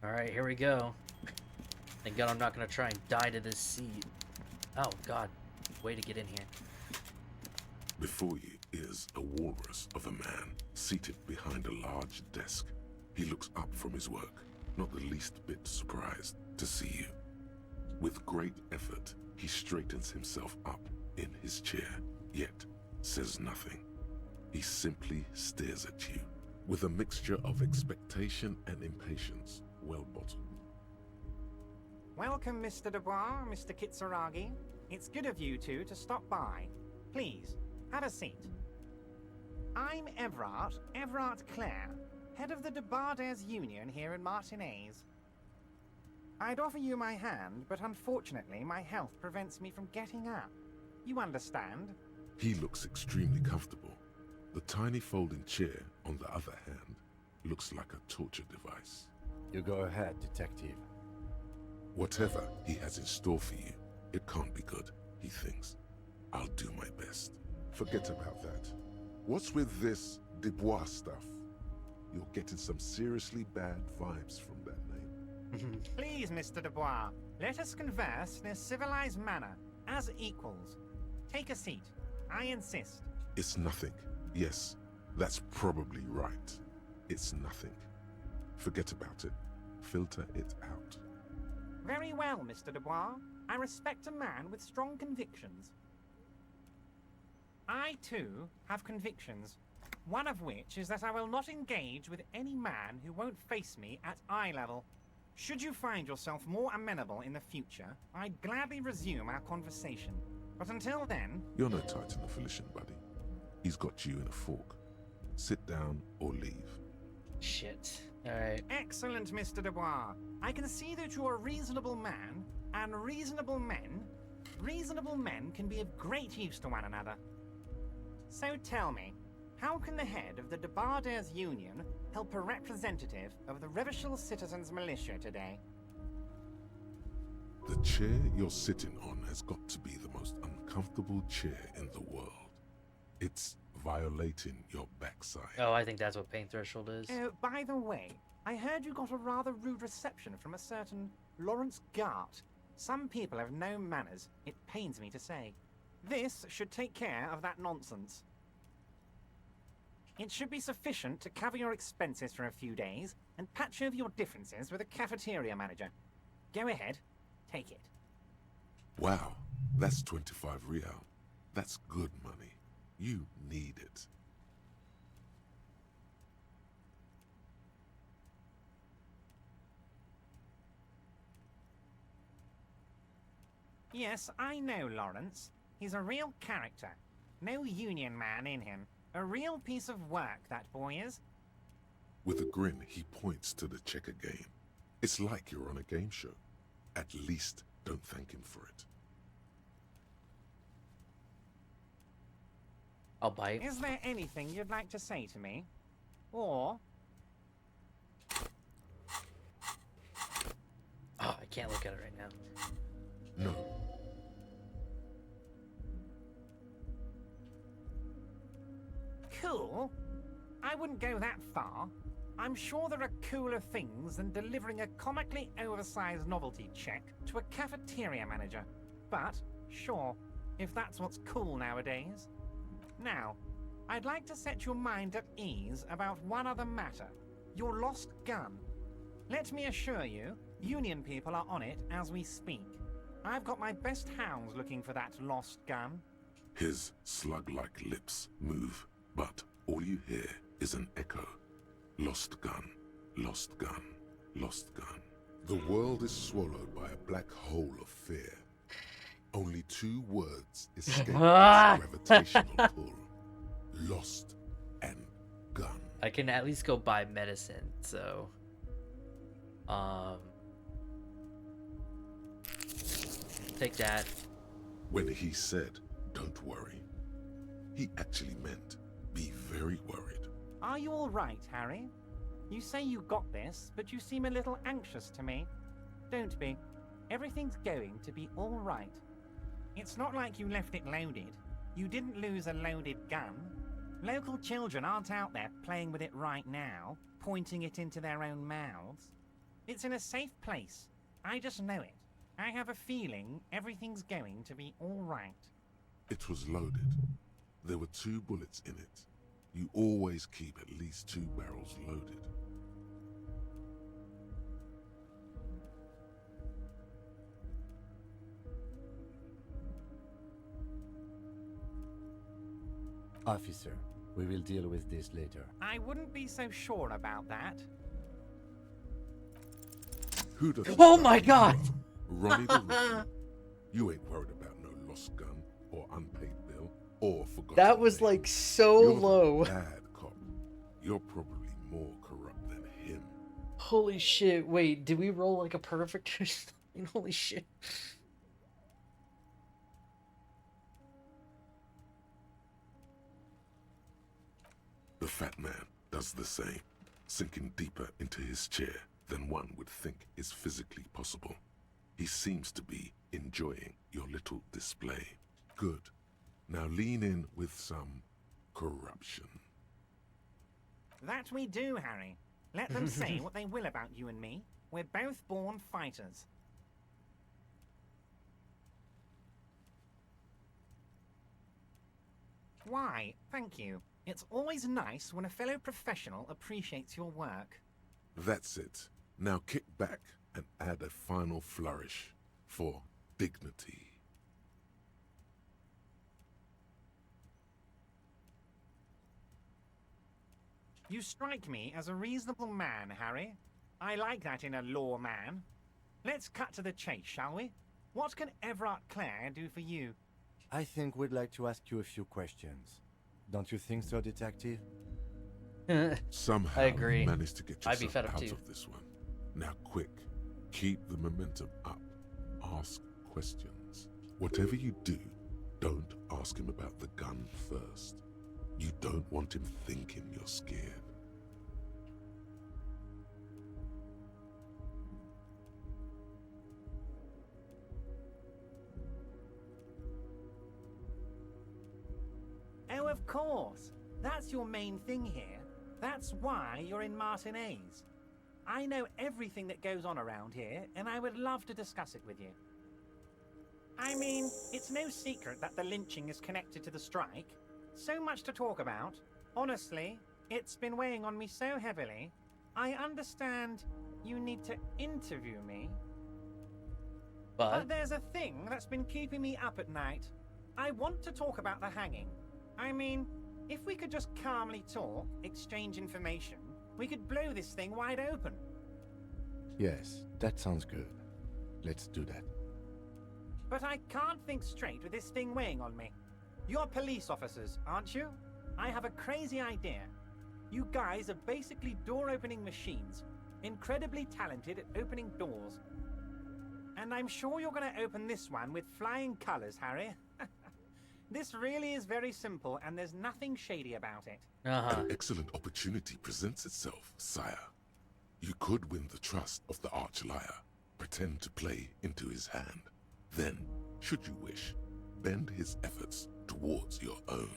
Alright, here we go. Thank God I'm not gonna try and die to this seat. Oh God, way to get in here. Before you is a walrus of a man seated behind a large desk. He looks up from his work, not the least bit surprised to see you. With great effort, he straightens himself up in his chair, yet says nothing. He simply stares at you with a mixture of expectation and impatience, well bottled. Welcome, Mr. Dubois, Mr. Kitsuragi. It's good of you two to stop by. Please, have a seat. I'm Everard Clare, head of the Debarders Union here in Martinez. I'd offer you my hand, but unfortunately my health prevents me from getting up. You understand? He looks extremely comfortable. The tiny folding chair, on the other hand, looks like a torture device. You go ahead, detective. Whatever he has in store for you, it can't be good, he thinks. I'll do my best. Forget about that. What's with this Dubois stuff? You're getting some seriously bad vibes from that name. Please, Mr. Dubois, let us converse in a civilized manner, as equals. Take a seat. I insist. It's nothing. Yes, that's probably right. It's nothing. Forget about it. Filter it out. Very well, Mr. Dubois. I respect a man with strong convictions. I, too, have convictions. One of which is that I will not engage with any man who won't face me at eye level. Should you find yourself more amenable in the future, I'd gladly resume our conversation. But until then... You're no Titan of Elysium, buddy. He's got you in a fork. Sit down or leave. Shit. Alright. Excellent, Mr. Dubois. I can see that you're a reasonable man, and reasonable men can be of great use to one another. So tell me, how can the head of the Debarders Union help a representative of the Revachol Citizens Militia today? The chair you're sitting on has got to be the most uncomfortable chair in the world. It's violating your backside. Oh, I think that's what pain threshold is. By the way, I heard you got a rather rude reception from a certain Lawrence Gart. Some people have no manners, it pains me to say. This should take care of that nonsense. It should be sufficient to cover your expenses for a few days and patch over your differences with a cafeteria manager. Go ahead, take it. Wow, that's 25 real. That's good money. You need it. Yes, I know Lawrence. He's a real character. No union man in him. A real piece of work, that boy is. With a grin, he points to the checker game. It's like you're on a game show. At least don't thank him for it. I'll bite. Is there anything you'd like to say to me? Or... Oh, I can't look at it right now. No. Cool? I wouldn't go that far. I'm sure there are cooler things than delivering a comically oversized novelty check to a cafeteria manager. But, sure, if that's what's cool nowadays. Now, I'd like to set your mind at ease about one other matter. Your lost gun. Let me assure you, Union people are on it as we speak. I've got my best hounds looking for that lost gun. His slug-like lips move, but all you hear is an echo. Lost gun, lost gun, lost gun. The world is swallowed by a black hole of fear. Only 2 words escape its gravitational pull. Lost and gun. I can at least go buy medicine, so take that. When he said, "Don't worry," he actually meant, be very worried. Are you all right, Harry? You say you got this, but you seem a little anxious to me. Don't be. Everything's going to be all right. It's not like you left it loaded. You didn't lose a loaded gun. Local children aren't out there playing with it right now, pointing it into their own mouths. It's in a safe place. I just know it. I have a feeling everything's going to be all right. It was loaded. There were 2 bullets in it. You always keep at least 2 barrels loaded. Officer, we will deal with this later. I wouldn't be so sure about that. Who'd have Oh my god! Ronnie the Rookie. You ain't worried about no lost gun, or unpaid bill, or forgotten That was name. like so You're low. the bad cop. You're probably more corrupt than him. Holy shit, wait, did we roll like a perfect or something? Holy shit. The fat man does the same, sinking deeper into his chair than one would think is physically possible. He seems to be enjoying your little display. Good. Now lean in with some corruption. That we do, Harry. Let them say what they will about you and me. We're both born fighters. Why, thank you. It's always nice when a fellow professional appreciates your work. That's it. Now kick back and add a final flourish for dignity. You strike me as a reasonable man, Harry. I like that in a lawman. Let's cut to the chase, shall we? What can Everard Clare do for you? I think we'd like to ask you a few questions. Don't you think so, Detective? Somehow I agree. you managed to get I'd be yourself fed up out too. of this one. Now quick, keep the momentum up. Ask questions. Whatever you do, don't ask him about the gun first. You don't want him thinking you're scared. Oh, of course. That's your main thing here. That's why you're in Martinez. I know everything that goes on around here, and I would love to discuss it with you. I mean, it's no secret that the lynching is connected to the strike. So much to talk about. Honestly, it's been weighing on me so heavily. I understand you need to interview me. But there's a thing that's been keeping me up at night. I want to talk about the hanging. I mean, if we could just calmly talk, exchange information, we could blow this thing wide open. Yes, that sounds good. Let's do that. But I can't think straight with this thing weighing on me. You're police officers, aren't you? I have a crazy idea. You guys are basically door-opening machines, incredibly talented at opening doors. And I'm sure you're going to open this one with flying colors, Harry. This really is very simple, and there's nothing shady about it. An excellent opportunity presents itself, sire. You could win the trust of the arch-liar, pretend to play into his hand. Then, should you wish, bend his efforts towards your own.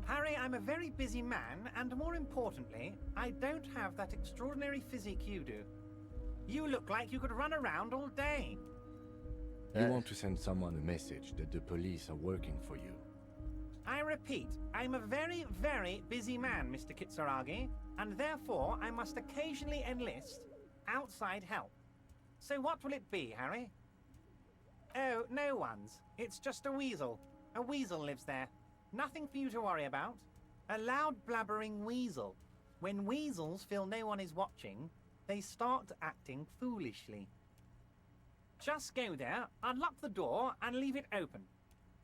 Harry, I'm a very busy man, and more importantly, I don't have that extraordinary physique you do. You look like you could run around all day. You want to send someone a message that the police are working for you. I repeat, I'm a very, very busy man, Mr. Kitsuragi, and therefore I must occasionally enlist outside help. So what will it be, Harry? Oh, no one's. It's just a weasel. A weasel lives there. Nothing for you to worry about. A loud blabbering weasel. When weasels feel no one is watching, they start acting foolishly. Just go there, unlock the door, and leave it open.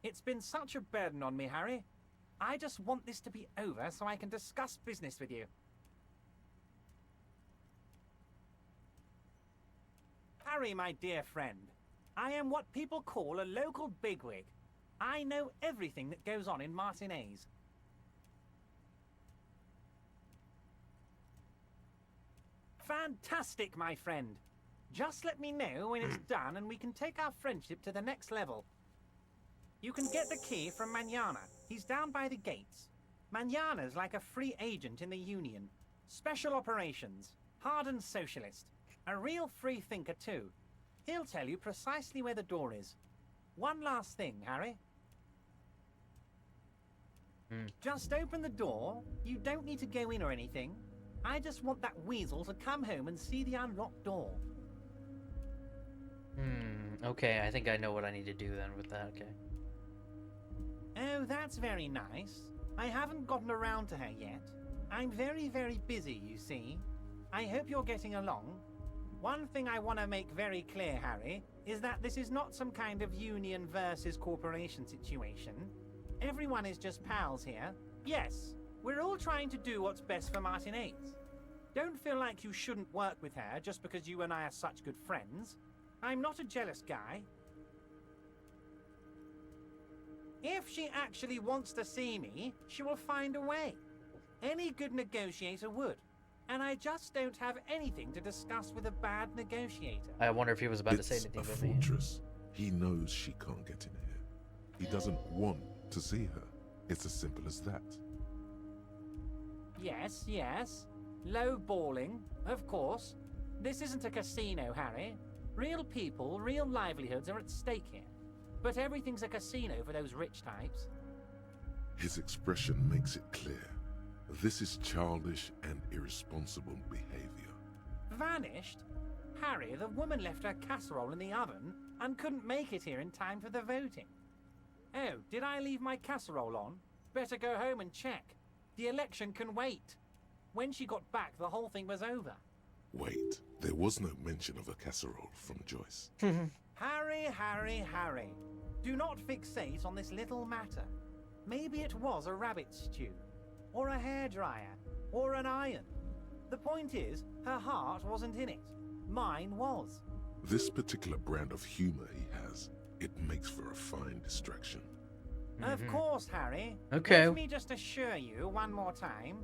It's been such a burden on me, Harry. I just want this to be over so I can discuss business with you. Harry, my dear friend, I am what people call a local bigwig. I know everything that goes on in Martinez. Fantastic, my friend. Just let me know when it's done and we can take our friendship to the next level. You can get the key from Manana. He's down by the gates. Manana's like a free agent in the Union. Special operations. Hardened socialist. A real free thinker too. He'll tell you precisely where the door is. One last thing, Harry. Just open the door. You don't need to go in or anything. I just want that weasel to come home and see the unlocked door. Okay, I think I know what I need to do then with that, okay. Oh, that's very nice. I haven't gotten around to her yet. I'm very, very busy, you see. I hope you're getting along. One thing I want to make very clear, Harry, is that this is not some kind of union versus corporation situation. Everyone is just pals here. Yes, we're all trying to do what's best for Martinez. Don't feel like you shouldn't work with her just because you and I are such good friends. I'm not a jealous guy. If she actually wants to see me, she will find a way. Any good negotiator would. And I just don't have anything to discuss with a bad negotiator. I wonder if he was about to say It's anything a with me. fortress. He knows she can't get in here. He doesn't want to see her. It's as simple as that. Yes, yes. Low balling, of course. This isn't a casino, Harry. Real people, real livelihoods are at stake here. But everything's a casino for those rich types. His expression makes it clear. This is childish and irresponsible behavior. Vanished? Harry, the woman left her casserole in the oven and couldn't make it here in time for the voting. Oh, did I leave my casserole on? Better go home and check. The election can wait. When she got back, the whole thing was over. Wait, there was no mention of a casserole from Joyce. Harry, Harry, Harry. Do not fixate on this little matter. Maybe it was a rabbit stew, or a hairdryer, or an iron. The point is, her heart wasn't in it. Mine was. This particular brand of humor he has, it makes for a fine distraction. Of course, Harry. Okay. Let me just assure you one more time.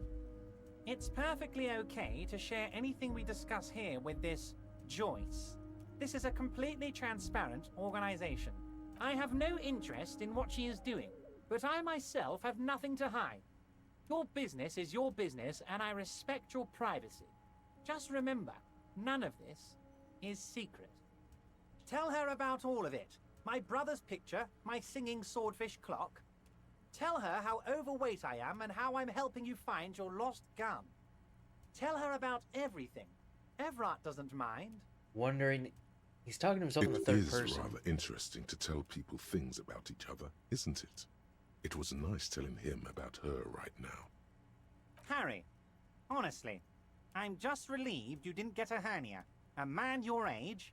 It's perfectly okay to share anything we discuss here with this Joyce. This is a completely transparent organization. I have no interest in what she is doing, but I myself have nothing to hide. Your business is your business, and I respect your privacy. Just remember, none of this is secret. Tell her about all of it. My brother's picture, my singing swordfish clock. Tell her how overweight I am and how I'm helping you find your lost gun. Tell her about everything. Everard doesn't mind. Wondering, he's talking to himself in the third It is person. rather interesting to tell people things about each other, isn't it? It was nice telling him about her right now. Harry, honestly, I'm just relieved you didn't get a hernia. A man your age...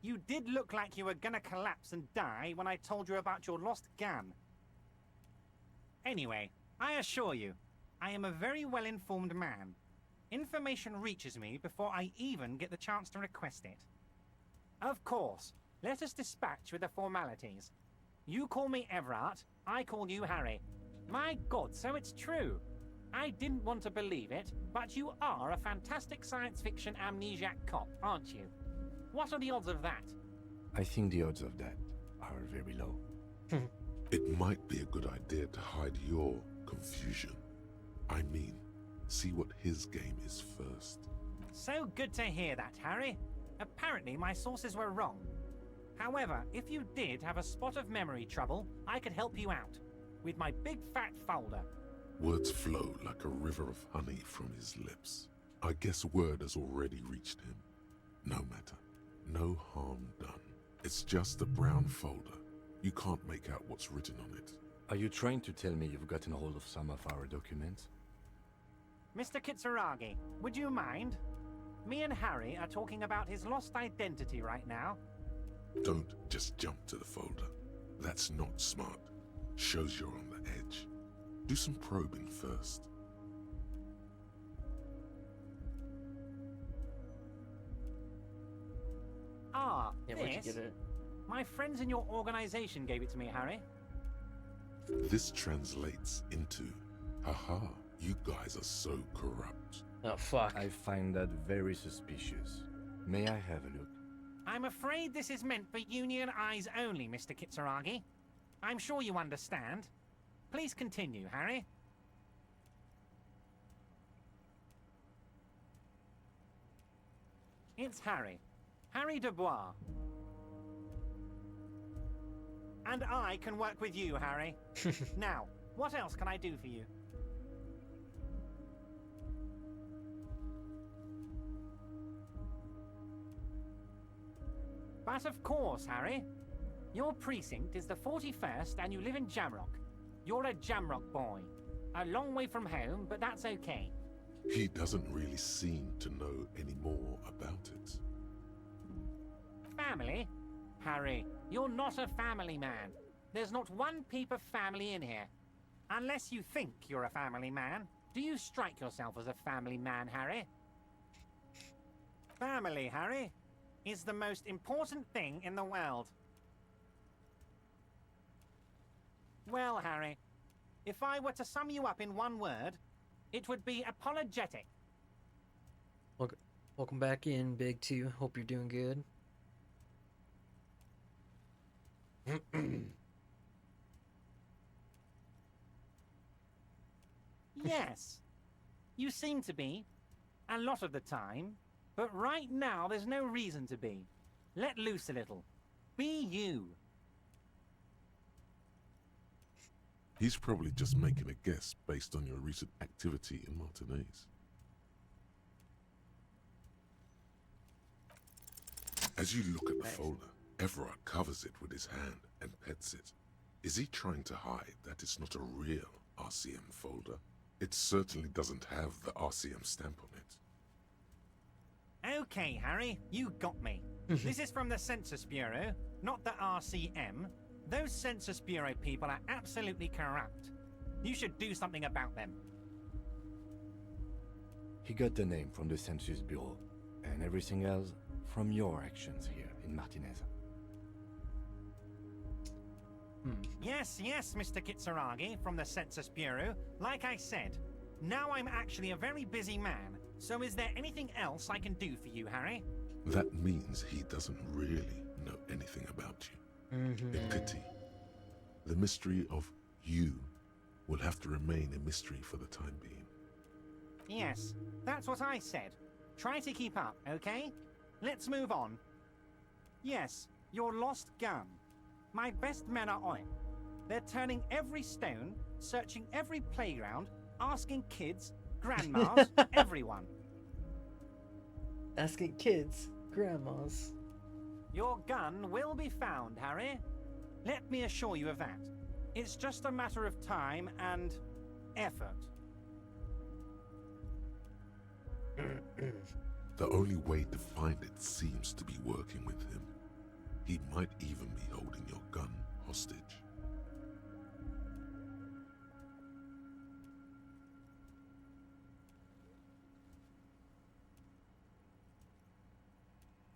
You did look like you were gonna collapse and die when I told you about your lost gun. Anyway, I assure you, I am a very well-informed man. Information reaches me before I even get the chance to request it. Of course, let us dispatch with the formalities. You call me Everard, I call you Harry. My God, so it's true. I didn't want to believe it, but you are a fantastic science fiction amnesiac cop, aren't you? What are the odds of that? I think the odds of that are very low. It might be a good idea to hide your confusion. I mean, see what his game is first. So good to hear that, Harry. Apparently my sources were wrong. However, if you did have a spot of memory trouble, I could help you out. With my big fat folder. Words flow like a river of honey from his lips. I guess word has already reached him. No matter. No harm done. It's just a brown folder. You can't make out what's written on it. Are you trying to tell me you've gotten hold of some of our documents? Mr. Kitsuragi, would you mind? Me and Harry are talking about his lost identity right now. Don't just jump to the folder. That's not smart. Shows you're on the edge. Do some probing first. Ah, Yeah, where'd you this? get it? My friends in your organization gave it to me, Harry. This translates into, haha, you guys are so corrupt. Oh, fuck. I find that very suspicious. May I have a look? I'm afraid this is meant for Union eyes only, Mr. Kitsuragi. I'm sure you understand. Please continue, Harry. It's Harry. Harry Dubois. And I can work with you, Harry. Now, what else can I do for you? But of course, Harry. Your precinct is the 41st and you live in Jamrock. You're a Jamrock boy. A long way from home, but that's okay. He doesn't really seem to know any more about it. Family? Harry, you're not a family man. There's not one peep of family in here. Unless you think you're a family man. Do you strike yourself as a family man, Harry? Family, Harry, is the most important thing in the world. Well, Harry, if I were to sum you up in one word, it would be apologetic. Welcome back in, Big Two. Hope you're doing good. Yes, you seem to be. A lot of the time. But right now, there's no reason to be. Let loose a little. Be you. He's probably just making a guess based on your recent activity in Martinez. As you look at the folder, Everard covers it with his hand and pets it. Is he trying to hide that it's not a real RCM folder? It certainly doesn't have the RCM stamp on it. Okay, Harry, you got me. This is from the Census Bureau, not the RCM. Those Census Bureau people are absolutely corrupt. You should do something about them. He got the name from the Census Bureau, and everything else from your actions here in Martinez. Yes, Mr. Kitsuragi from the Census Bureau. Like I said, now I'm actually a very busy man. So is there anything else I can do for you, Harry? That means he doesn't really know anything about you. A pity. The mystery of you will have to remain a mystery for the time being. Yes, that's what I said. Try to keep up, okay? Let's move on. Yes, your lost gun. My best men are on it. They're turning every stone, searching every playground, asking kids, grandmas, everyone. Asking kids, grandmas. Your gun will be found, Harry. Let me assure you of that. It's just a matter of time and effort. The only way to find it seems to be working with him. He might even be holding your gun hostage.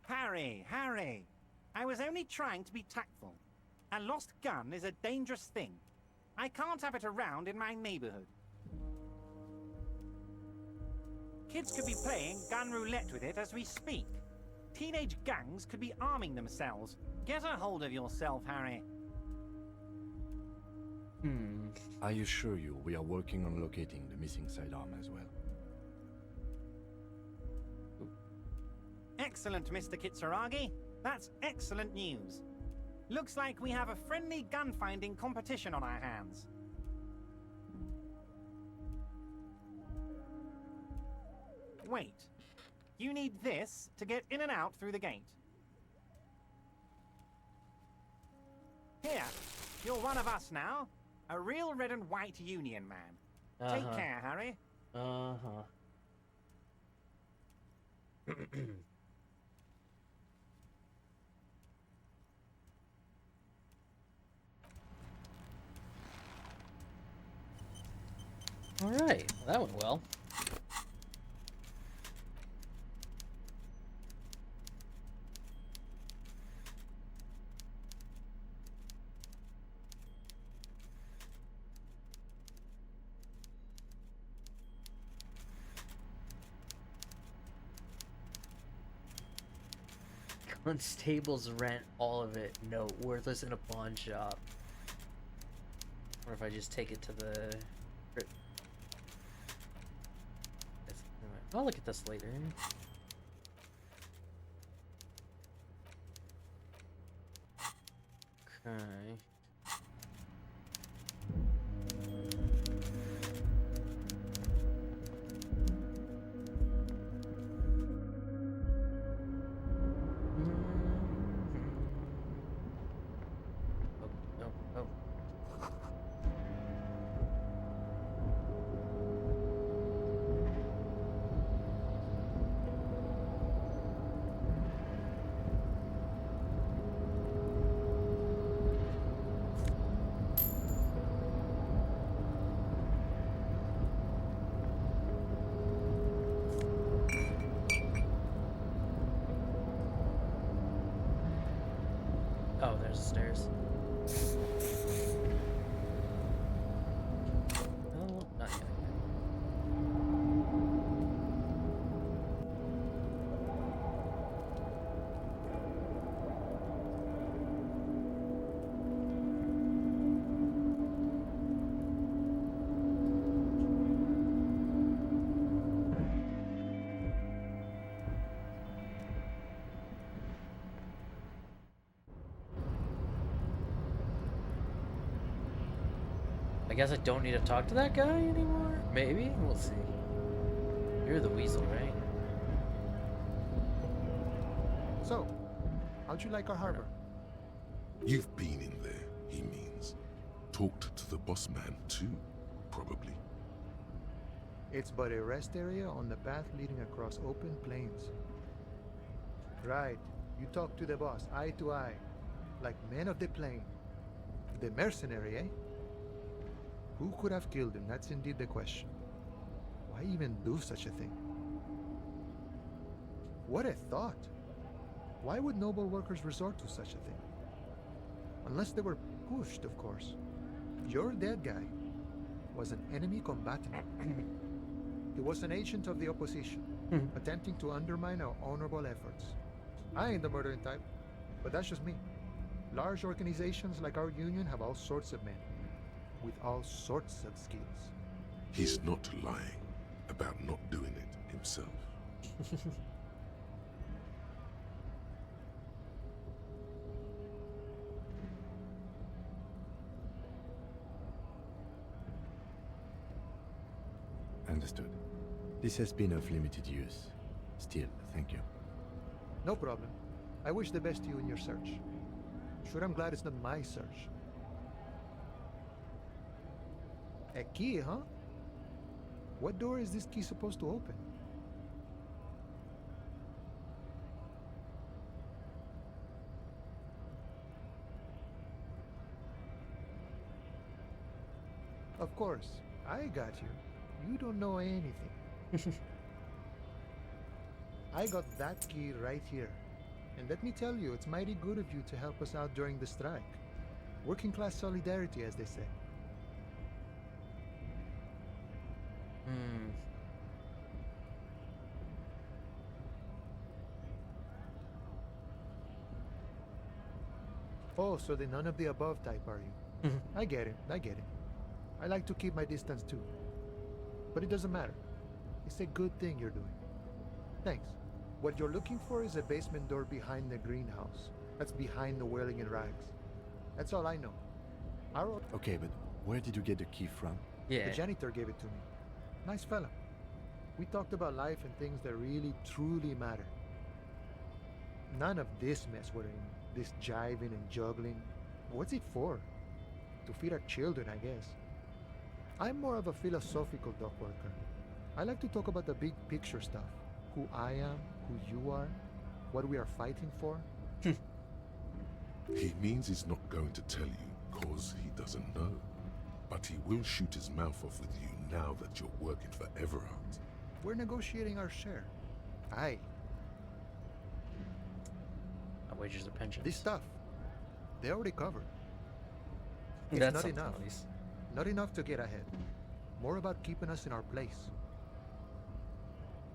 Harry! I was only trying to be tactful. A lost gun is a dangerous thing. I can't have it around in my neighborhood. Kids could be playing gun roulette with it as we speak. Teenage gangs could be arming themselves. Get a hold of yourself, Harry. I assure you, we are working on locating the missing sidearm as well. Excellent, Mr. Kitsuragi. That's excellent news. Looks like we have a friendly gun-finding competition on our hands. Wait. You need this to get in and out through the gate. Here, you're one of us now. A real red and white Union man. Take care, Harry. Alright, well, that went well. Constables rent all of it. No, worthless in a pawn shop. Or if I just take it to the... I'll look at this later. Okay. Oh, there's the stairs. Oh, not yet. I guess I don't need to talk to that guy anymore? Maybe? We'll see. You're the weasel, right? So, how'd you like our harbor? You've been in there, he means. Talked to the boss man too, probably. It's but a rest area on the path leading across open plains. Right. You talk to the boss, eye to eye. Like men of the plain. The mercenary, eh? Who could have killed him? That's indeed the question. Why even do such a thing? What a thought! Why would noble workers resort to such a thing? Unless they were pushed, of course. Your dead guy was an enemy combatant. He was an agent of the opposition, attempting to undermine our honorable efforts. I ain't the murdering type, but that's just me. Large organizations like our union have all sorts of men, with all sorts of skills. He's not lying about not doing it himself. Understood. This has been of limited use. Still, thank you. No problem. I wish the best to you in your search. Sure, I'm glad it's not my search. A key, huh? What door is this key supposed to open? Of course, I got you. You don't know anything. I got that key right here. And let me tell you, it's mighty good of you to help us out during the strike. Working class solidarity, as they say. Oh, so the none of the above type, are you? I get it. I get it. I like to keep my distance too. But it doesn't matter. It's a good thing you're doing. Thanks. What you're looking for is a basement door behind the greenhouse. That's behind the wailing in rags. That's all I know. Our Okay, but where did you get the key from? Yeah. The janitor gave it to me. Nice fella. We talked about life and things that really, truly matter. None of this mess we're in. This jiving and juggling. What's it for? To feed our children, I guess. I'm more of a philosophical dock worker. I like to talk about the big picture stuff. Who I am, who you are, what we are fighting for. He means he's not going to tell you cause he doesn't know. But he will shoot his mouth off with you now that you're working for Everard. We're negotiating our share. Aye. Our wages or pensions. This stuff, they already covered. It's That's not something enough. at least. Not enough to get ahead. More about keeping us in our place.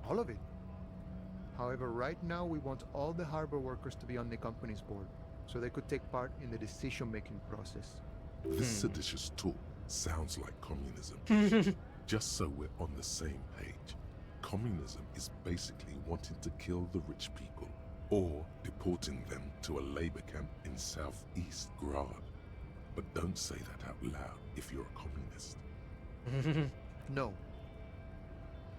All of it. However, right now we want all the harbor workers to be on the company's board, so they could take part in the decision-making process. This seditious talk sounds like communism. Just so we're on the same page, communism is basically wanting to kill the rich people or deporting them to a labor camp in southeast Grad. But don't say that out loud if you're a communist. No.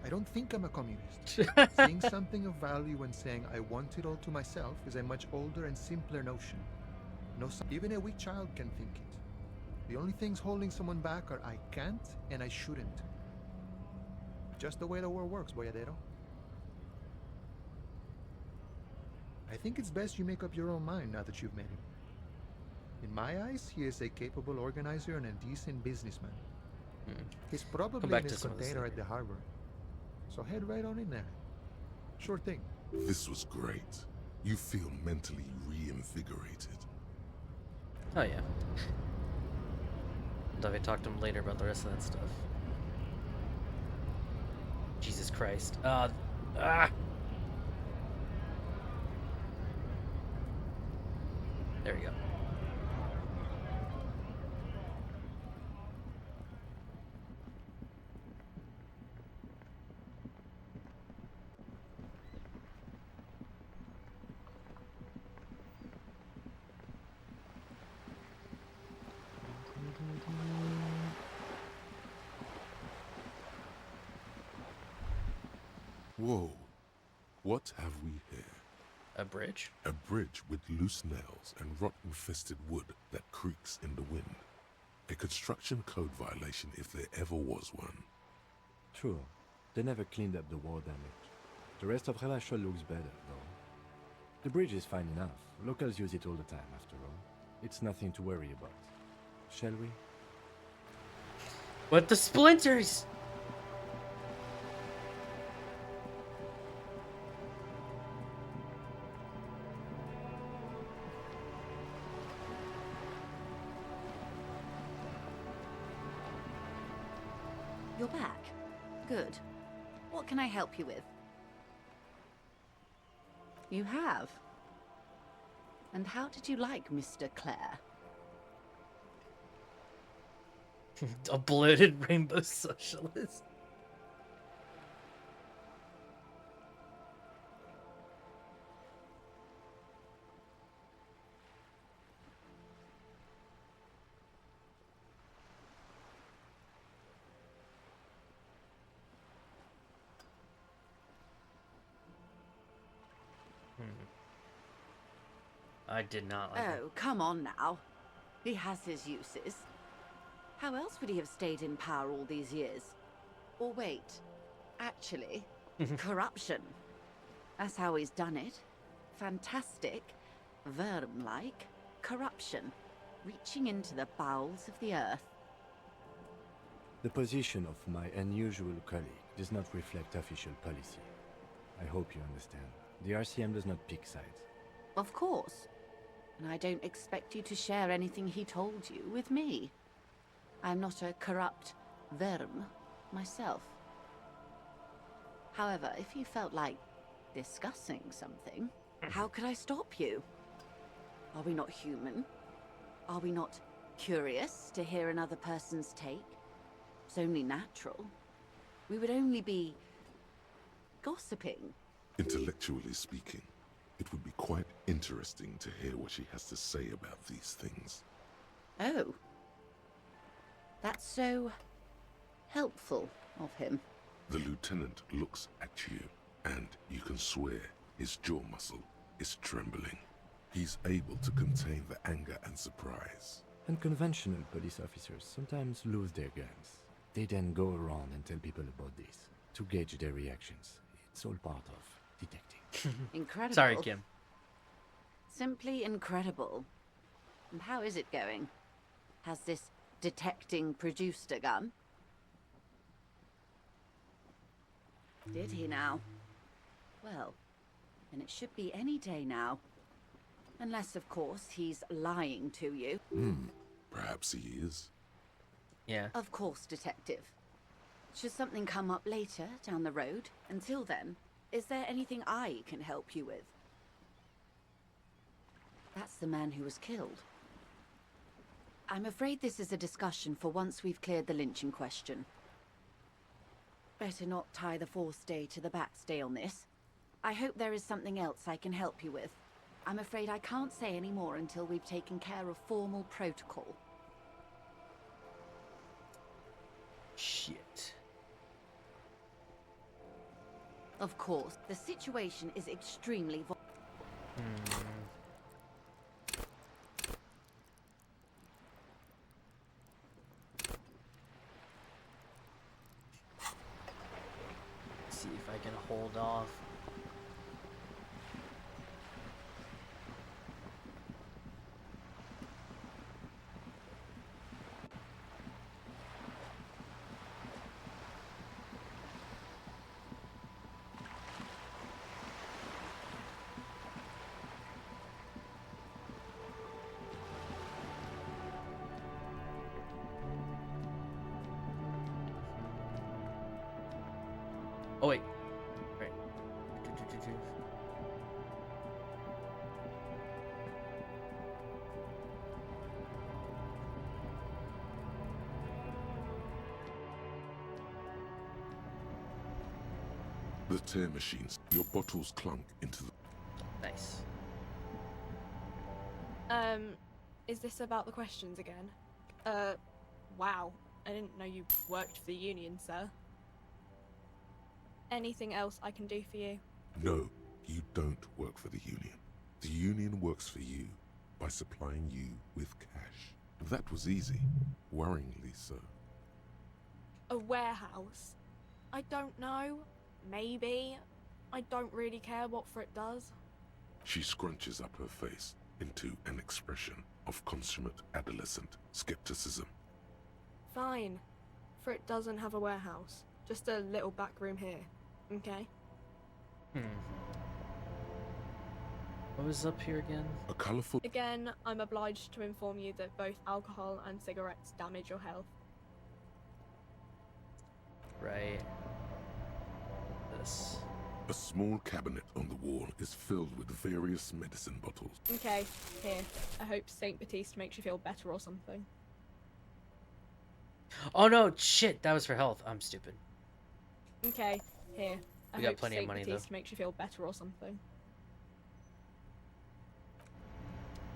I don't think I'm a communist. Seeing something of value and saying I want it all to myself is a much older and simpler notion. No, even a weak child can think it. The only things holding someone back are I can't and I shouldn't. Just the way the world works, boyadero. I think it's best you make up your own mind now that you've met him. In my eyes, he is a capable organizer and a decent businessman. He's probably back in to his some of this container at later. the harbor. So head right on in there. Sure thing. This was great. You feel mentally reinvigorated. Oh yeah. Definitely talk to him later about the rest of that stuff. Jesus Christ. There we go. Whoa. What have we here? A bridge? A bridge with loose nails and rot-infested wood that creaks in the wind. A construction code violation if there ever was one. True. They never cleaned up the war damage. The rest of Relachel looks better, though. The bridge is fine enough. Locals use it all the time, after all. It's nothing to worry about. Shall we? But the splinters! You're back. Good. What can I help you with? You have? And how did you like Mr. Clare? A bloated rainbow socialist. I did not like it. Oh, come on now. He has his uses. How else would he have stayed in power all these years? Or wait, actually, corruption. That's how he's done it. Fantastic, Verm-like corruption, reaching into the bowels of the earth. The position of my unusual colleague does not reflect official policy. I hope you understand. The RCM does not pick sides. Of course. And I don't expect you to share anything he told you with me. I'm not a corrupt Verm myself. However, if you felt like discussing something, how could I stop you? Are we not human? Are we not curious to hear another person's take. It's only natural. We would only be gossiping. Intellectually speaking, it would be quite interesting to hear what she has to say about these things. Oh. That's so helpful of him. The lieutenant looks at you, and you can swear his jaw muscle is trembling. He's able to contain the anger and surprise. Unconventional police officers sometimes lose their guns. They then go around and tell people about this to gauge their reactions. It's all part of detecting. Incredible. Sorry, Kim. Simply incredible. And how is it going? Has this detecting produced a gun? Did he now? Well, then it should be any day now. Unless, of course, he's lying to you. Perhaps he is. Yeah. Of course, Detective. Should something come up later, down the road, until then, is there anything I can help you with? That's the man who was killed. I'm afraid this is a discussion for once we've cleared the lynching question. Better not tie the fourth day to the Bat's Day on this. I hope there is something else I can help you with. I'm afraid I can't say any more until we've taken care of formal protocol. Shit. Of course, the situation is extremely See if I can hold off. Oh wait. Right. The tear machines, your bottles clunk into the... Nice. Is this about the questions again? Wow. I didn't know you worked for the Union, sir. Anything else I can do for you? No, you don't work for the Union. The Union works for you by supplying you with cash. That was easy. Worryingly so. A warehouse? I don't know. Maybe. I don't really care what for it does. She scrunches up her face into an expression of consummate adolescent skepticism. Fine. For it doesn't have a warehouse. Just a little back room here. Okay? What was up here again? A colourful... Again, I'm obliged to inform you that both alcohol and cigarettes damage your health. Right. This. A small cabinet on the wall is filled with various medicine bottles. Okay, here. I hope Saint Baptiste makes you feel better or something. Oh no, shit, that was for health. I'm stupid. Okay, here. I We got hope plenty of Saint money, Baptiste though. makes you feel better or something.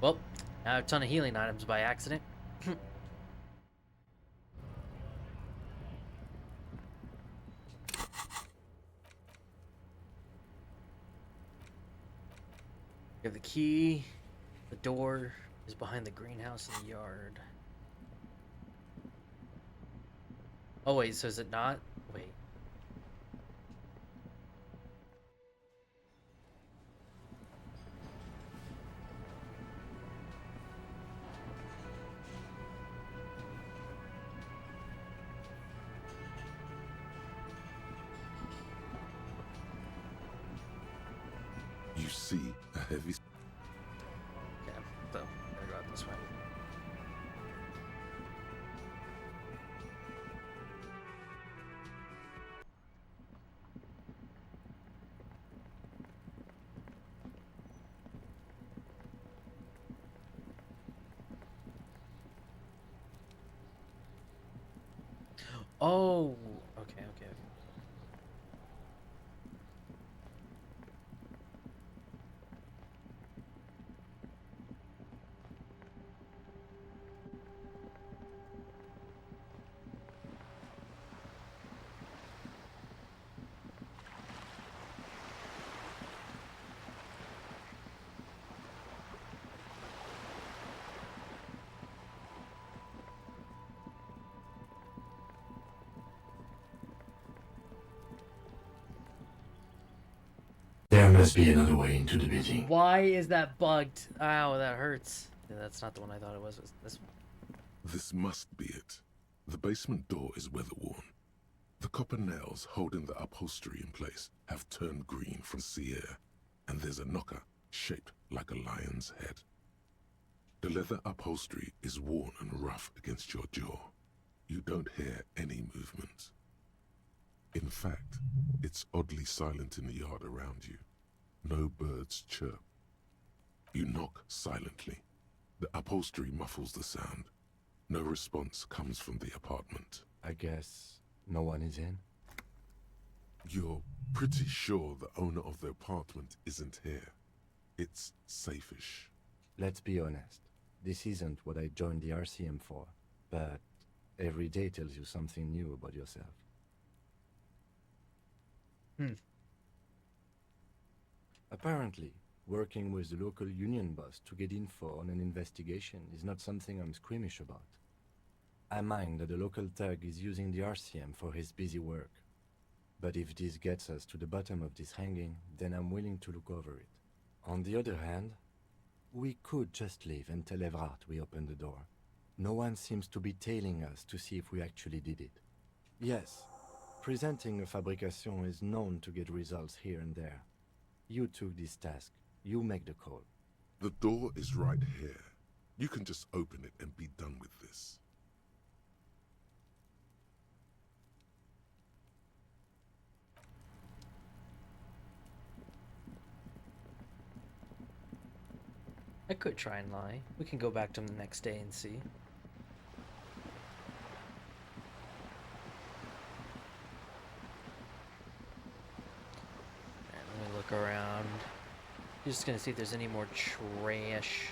Well, I have a ton of healing items by accident. You have the key. The door is behind the greenhouse in the yard. Oh wait, so is it not? Wait. You see a heavy... Okay, so I'm gonna go out this way. Oh, okay, okay, okay. There must be another way into the building. Why is that bugged? Ow, that hurts. Yeah, that's not the one I thought it was. It was this one. This must be it. The basement door is weather-worn. The copper nails holding the upholstery in place have turned green from sea air, and there's a knocker shaped like a lion's head. The leather upholstery is worn and rough against your jaw. You don't hear any movement. In fact, it's oddly silent in the yard around you. No birds chirp. You knock silently. The upholstery muffles the sound. No response comes from the apartment. I guess no one is in? You're pretty sure the owner of the apartment isn't here. It's safe-ish. Let's be honest. This isn't what I joined the RCM for, but every day tells you something new about yourself. Apparently, working with the local union boss to get info on an investigation is not something I'm squeamish about. I mind that the local thug is using the RCM for his busy work. But if this gets us to the bottom of this hanging, then I'm willing to look over it. On the other hand, we could just leave and tell Evrard we opened the door. No one seems to be tailing us to see if we actually did it. Yes, presenting a fabrication is known to get results here and there. You took this task. You make the call. The door is right here. You can just open it and be done with this. I could try and lie. We can go back to him the next day and see. And let me look around. Just gonna see if there's any more trash.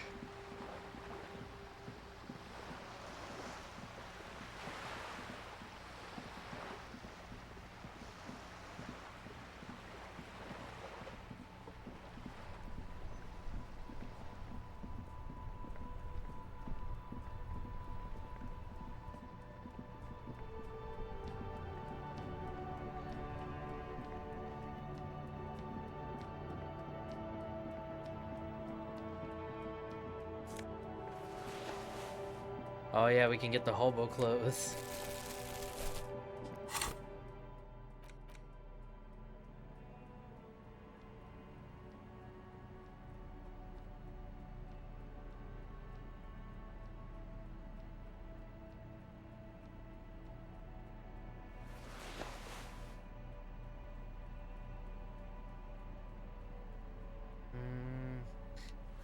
Oh yeah, we can get the hobo clothes.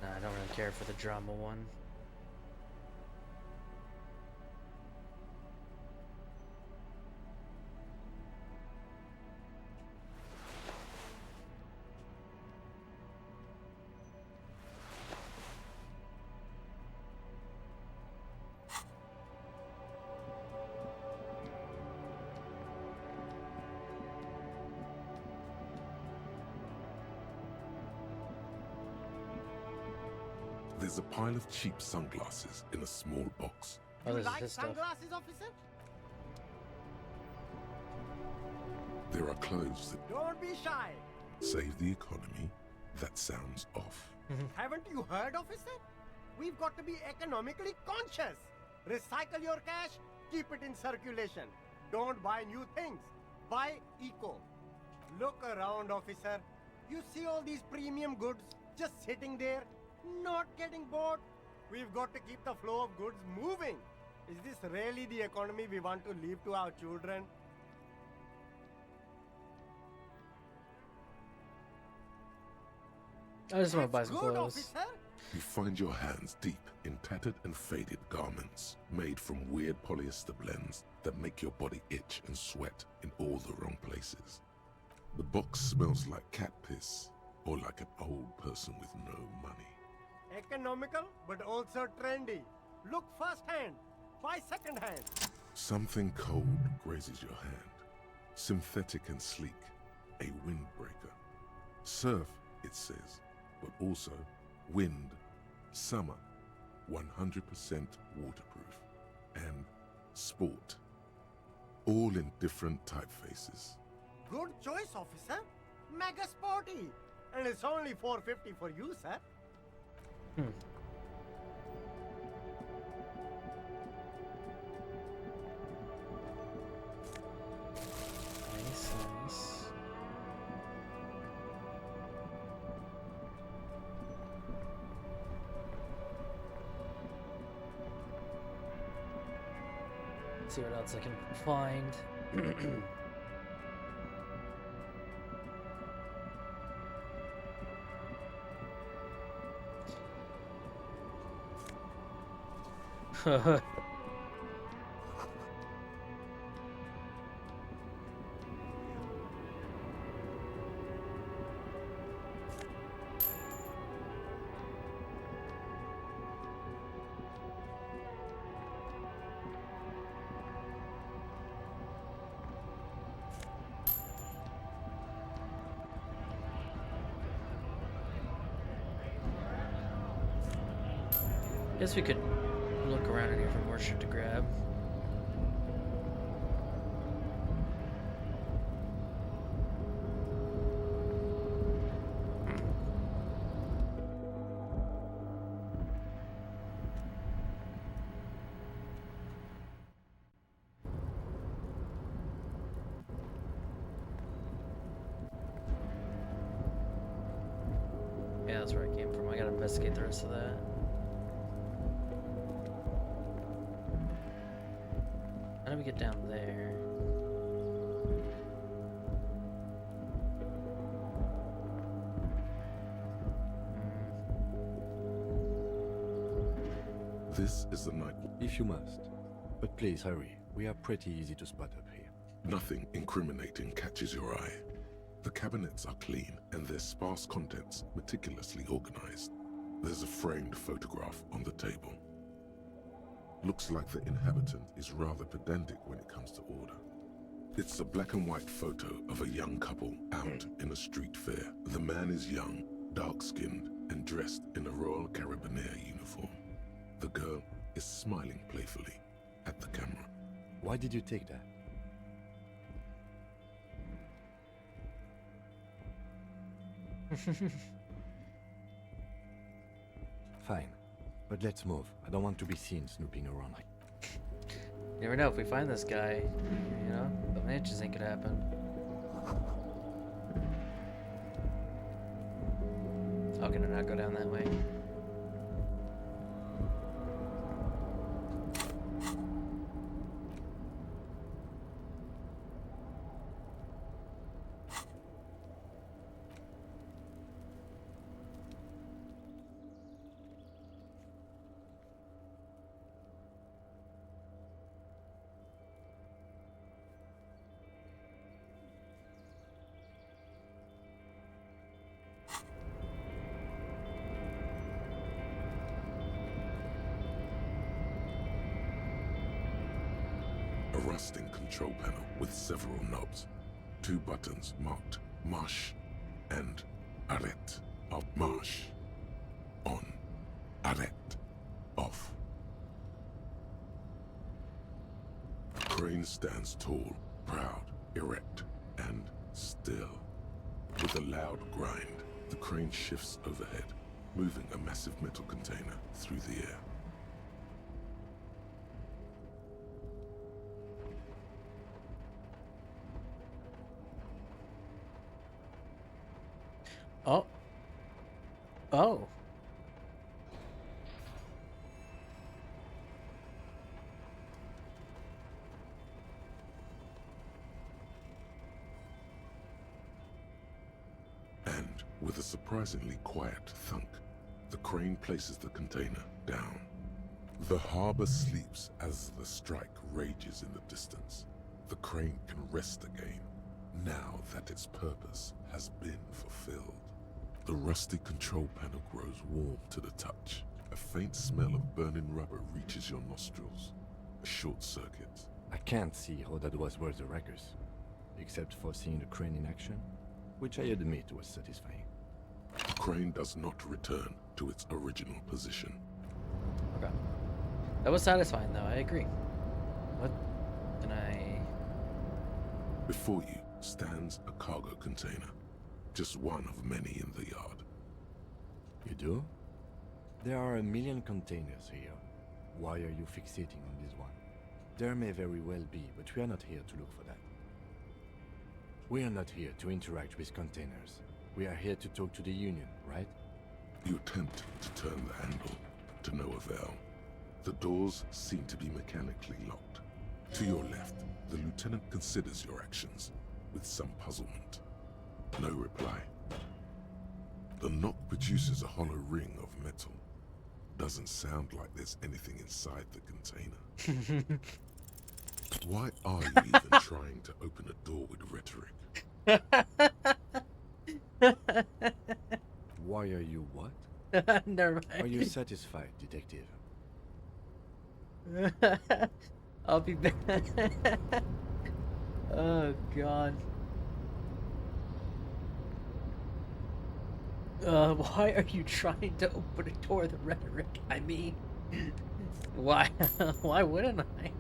Nah, I don't really care for the drama one. There's a pile of cheap sunglasses in a small box. Oh, You this is like his stuff. sunglasses, officer? There are clothes that Don't be shy. save the economy. That sounds off. Haven't you heard, officer? We've got to be economically conscious. Recycle your cash, keep it in circulation. Don't buy new things. Buy eco. Look around, officer. You see all these premium goods just sitting there, not getting bought? We've got to keep the flow of goods moving. Is this really the economy we want to leave to our children? I just want to buy That's some good, clothes. officer. You find your hands deep in tattered and faded garments made from weird polyester blends that make your body itch and sweat in all the wrong places. The box smells like cat piss or like an old person with no money. Economical, but also trendy. Look firsthand, buy secondhand. Something cold grazes your hand. Synthetic and sleek, a windbreaker. Surf, it says, but also wind, summer, 100% waterproof, and sport. All in different typefaces. Good choice, officer. Mega sporty. And it's only $4.50 for you, sir. Nice, nice. See what else I can find. Guess we could look around in here for more shit to grab. Yeah, that's where I came from. I gotta investigate the rest of that. How do we get down there? This is the night. If you must. But please hurry. We are pretty easy to spot up here. Nothing incriminating catches your eye. The cabinets are clean and their sparse contents meticulously organized. There's a framed photograph on the table. Looks like the inhabitant is rather pedantic when it comes to order. It's a black and white photo of a young couple out in a street fair. The man is young, dark-skinned, and dressed in a Royal Carabinieri uniform. The girl is smiling playfully at the camera. Why did you take that? Fine. But let's move. I don't want to be seen snooping around. You never know, if we find this guy, you know, the interesting could happen. How can I not go down that way? A rusting control panel with several knobs. 2 buttons marked Marche and Arrête. Of Marche. On. Arrête. Off. The crane stands tall, proud, erect, and still. With a loud grind, the crane shifts overhead, moving a massive metal container through the air. Oh. Oh. And with a surprisingly quiet thunk, The crane places the container down. The harbor sleeps as the strike rages in the distance. The crane can rest again, now that its purpose has been fulfilled. The rusty control panel grows warm to the touch. A faint smell of burning rubber reaches your nostrils. A short circuit. I can't see how that was worth the wreckers, except for seeing the crane in action, which I admit was satisfying. The crane does not return to its original position. Okay. That was satisfying, though. I agree. What can I... Before you stands a cargo container. Just one of many in the yard. You do? There are a million containers here. Why are you fixating on this one? There may very well be, but we are not here to look for that. We are not here to interact with containers. We are here to talk to the Union, right? You attempt to turn the handle, to no avail. The doors seem to be mechanically locked. To your left, the lieutenant considers your actions with some puzzlement. No reply. The knock produces a hollow ring of metal. Doesn't sound like there's anything inside the container. Why are you even trying to open a door with rhetoric? Why are you what? Never mind. Are you satisfied, detective? I'll be back. Oh, God. Why are you trying to open a door with rhetoric? I mean, why? Why wouldn't I?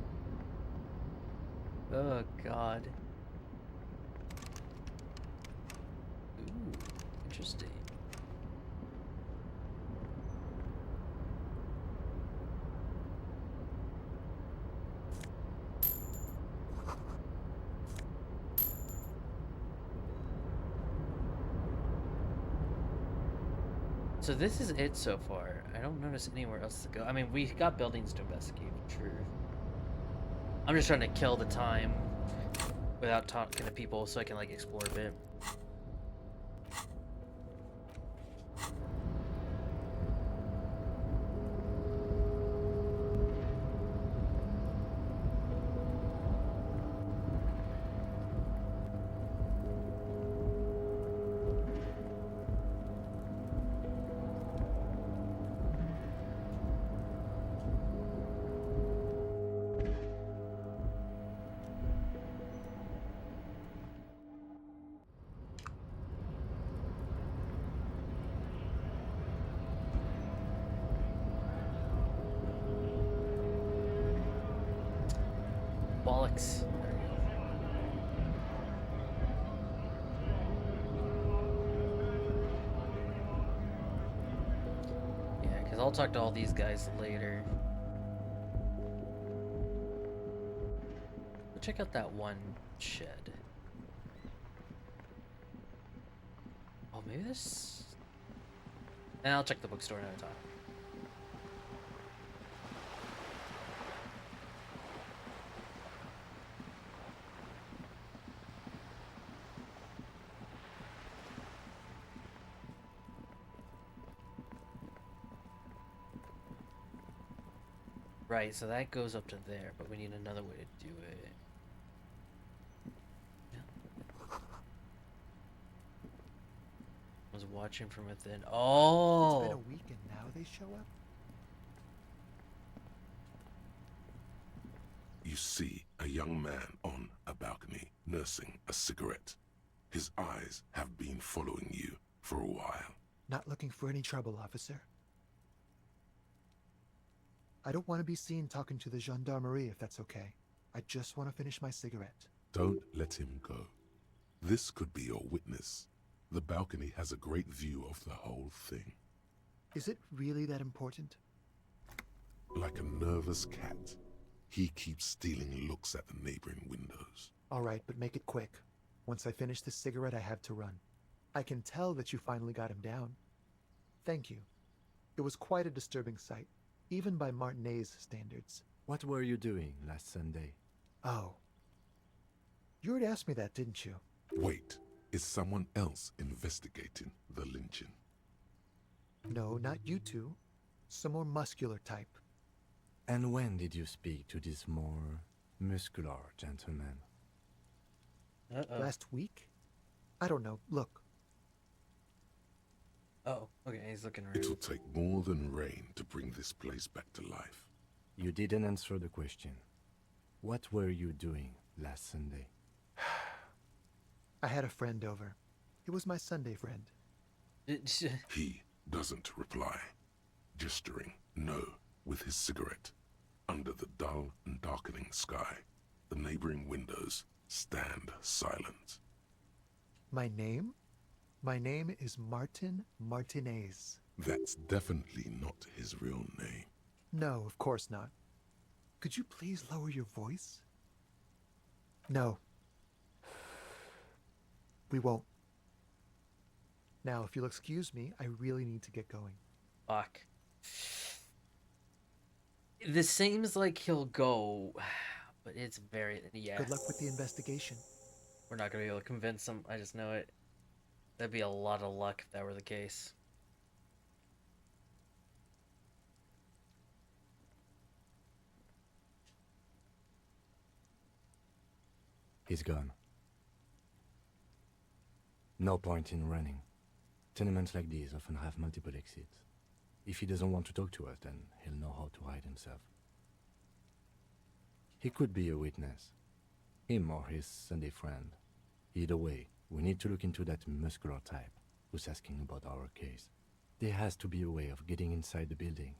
Oh, God. Ooh, interesting. So this is it so far. I don't notice anywhere else to go. I mean, we got buildings to investigate, true. I'm just trying to kill the time without talking to people so I can, like, explore a bit. Bollocks. Yeah, because I'll talk to all these guys later. Go check out that one shed. Oh, maybe this... And I'll check the bookstore another time. Right, so that goes up to there, but we need another way to do it. Yeah. Was watching from within. Oh! It's been a week and now they show up? You see a young man on a balcony nursing a cigarette. His eyes have been following you for a while. Not looking for any trouble, officer. I don't want to be seen talking to the gendarmerie if that's okay. I just want to finish my cigarette. Don't let him go. This could be your witness. The balcony has a great view of the whole thing. Is it really that important? Like a nervous cat, he keeps stealing looks at the neighboring windows. All right, but make it quick. Once I finish this cigarette, I have to run. I can tell that you finally got him down. Thank you. It was quite a disturbing sight, even by Martinet's standards. What were you doing last Sunday? Oh. You already asked me that, didn't you? Wait, is someone else investigating the lynching? No, not you two. Some more muscular type. And when did you speak to this more muscular gentleman? Uh-oh. Last week? I don't know. Look. Oh, okay, he's looking It'll rude. take more than rain to bring this place back to life. You didn't answer the question. What were you doing last Sunday? I had a friend over. He was my Sunday friend. He doesn't reply, gesturing no with his cigarette. Under the dull and darkening sky, the neighboring windows stand silent. My name? My name is Martin Martinez. That's definitely not his real name. No, of course not. Could you please lower your voice? No. We won't. Now, if you'll excuse me, I really need to get going. Fuck. This seems like he'll go, but it's very, yeah. Good luck with the investigation. We're not gonna be able to convince him. I just know it. That'd be a lot of luck if that were the case. He's gone. No point in running. Tenements like these often have multiple exits. If he doesn't want to talk to us, then he'll know how to hide himself. He could be a witness. Him or his Sunday friend. Either way, we need to look into that muscular type who's asking about our case. There has to be a way of getting inside the building.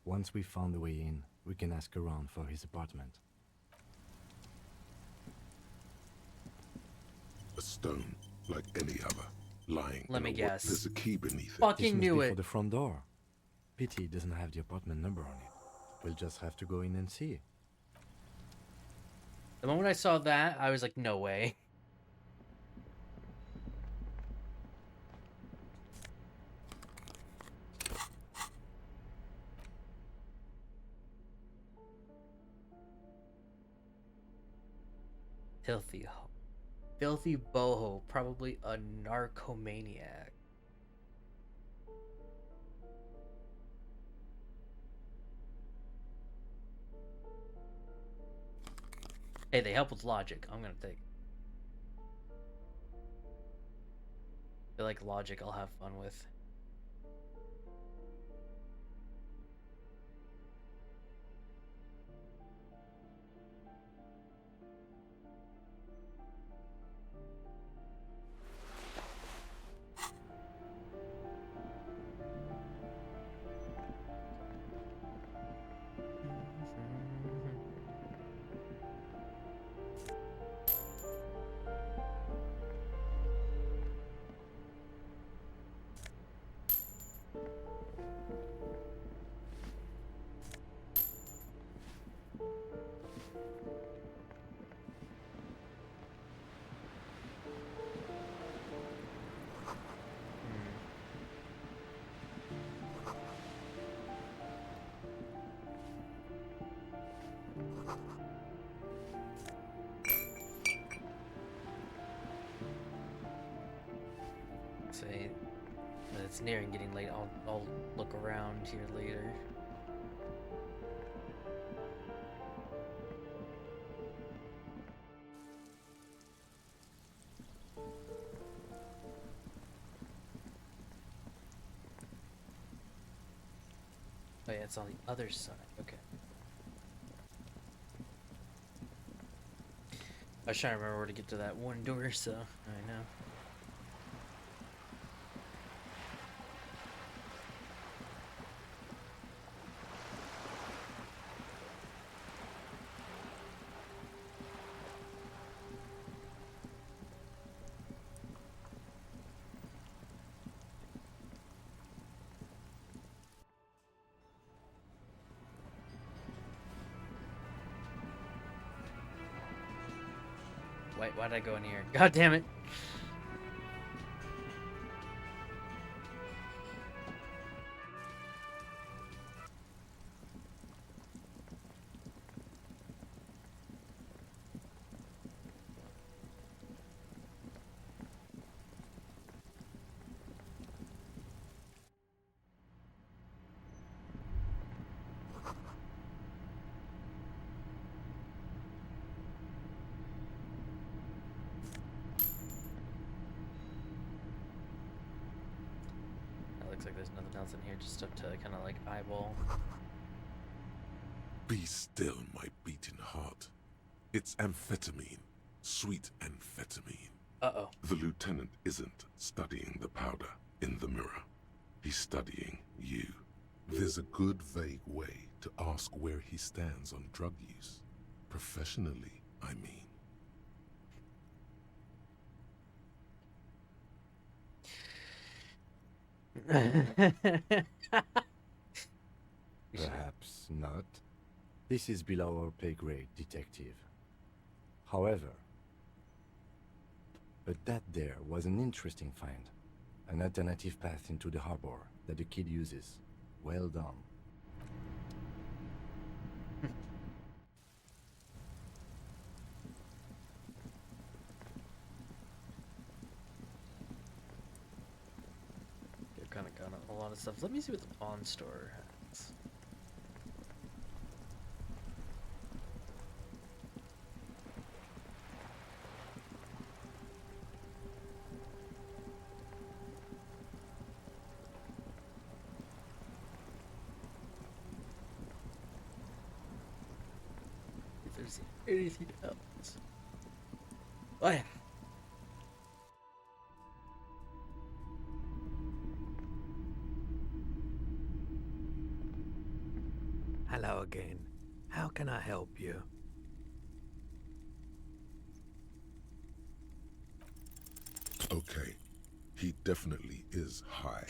Once we've found the way in, we can ask around for his apartment. A stone, like any other, lying. Let me guess. There's a key beneath it. Fucking This knew must be it. for the front door. Pity it doesn't have the apartment number on it. We'll just have to go in and see. The moment I saw that, I was like, no way. Filthy boho, probably a narcomaniac. Hey, they help with logic. I'm gonna take. I feel like logic I'll have fun with. Say that it's nearing getting late. I'll look around here later. Oh yeah, it's on the other side. Okay. I was trying to remember where to get to that one door, so I know. Wait, why did I go in here? God damn it. looks like there's nothing else in here, just stuff to kind of like eyeball. Be still, my beating heart. It's amphetamine. Sweet amphetamine. Uh-oh. The lieutenant isn't studying the powder in the mirror. He's studying you. There's a good, vague way to ask where he stands on drug use. Professionally, I mean. Perhaps not. This is below our pay grade, detective. However, but that there was an interesting find. An alternative path into the harbor that the kid uses. Well done. They've kind of got a lot of stuff. Let me see what the pawn store has. If there's anything else. Oh yeah. Hello again. How can I help you? Okay, he definitely is high.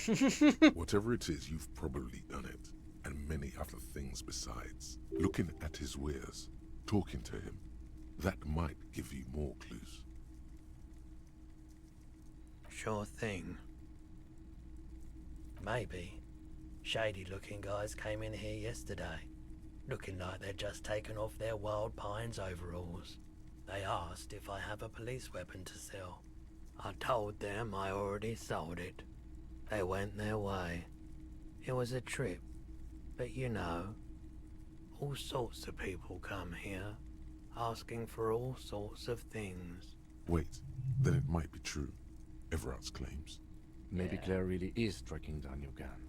Whatever it is, you've probably done it, and many other things besides. Looking at his wares, talking to him, that might give you more clues. Sure thing. Maybe. Shady looking guys came in here yesterday, looking like they'd just taken off their Wild Pines overalls. They asked if I have a police weapon to sell. I told them I already sold it. They went their way. It was a trip, but you know, all sorts of people come here, asking for all sorts of things. Wait, then it might be true. Everard's claims. Maybe Claire really is tracking down your gun.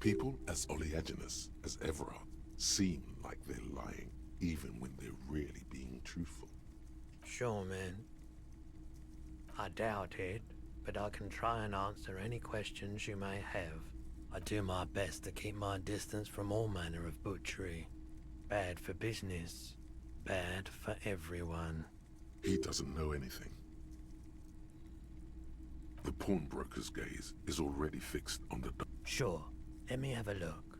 People as oleaginous as Everard seem like they're lying, even when they're really being truthful. Sure, man. I doubt it, but I can try and answer any questions you may have. I do my best to keep my distance from all manner of butchery. Bad for business, bad for everyone. He doesn't know anything. The pawnbroker's gaze is already fixed on the... Sure, let me have a look.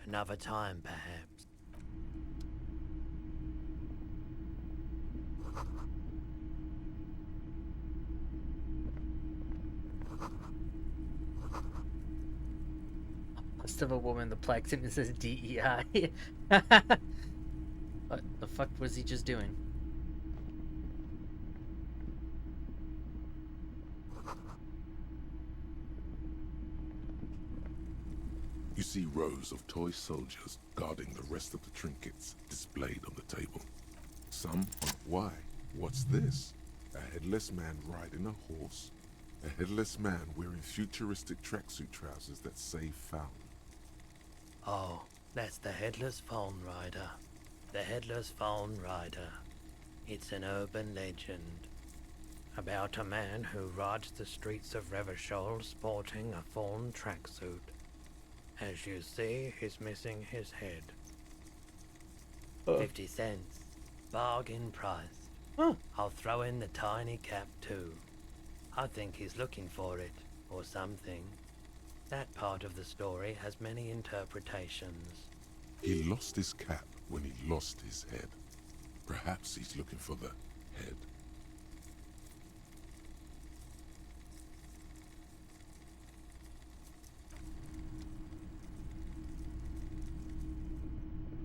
Another time, perhaps. Bust of a woman, the plaque and it says DEI. What the fuck was he just doing? You see rows of toy soldiers guarding the rest of the trinkets displayed on the table. Some on why? What's this? A headless man riding a horse. A headless man wearing futuristic tracksuit trousers that say found. Oh, that's the Headless Phone Rider. The Headless Phone Rider. It's an urban legend about a man who rides the streets of Revachol sporting a fawn tracksuit. As you see, he's missing his head. 50 cents. Bargain price. I'll throw in the tiny cap too. I think he's looking for it, or something. That part of the story has many interpretations. He lost his cap when he lost his head. Perhaps he's looking for the head.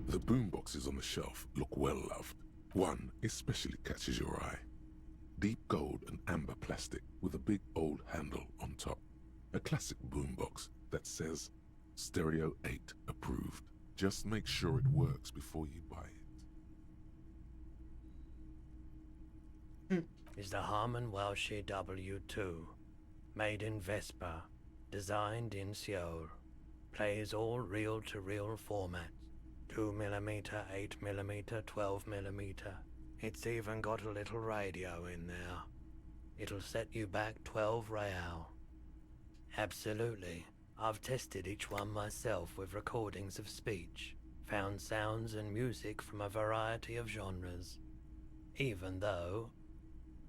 The boomboxes on the shelf look well loved. One especially catches your eye. Deep gold and amber plastic with a big old handle on top. A classic boombox that says Stereo 8 approved. Just make sure it works before you buy it. is the Harman Welsh W2, made in Vespa, designed in Seoul. Plays all reel-to-reel formats, 2mm, 8mm, 12mm. It's even got a little radio in there. It'll set you back 12 real. Absolutely. I've tested each one myself with recordings of speech, found sounds and music from a variety of genres. Even though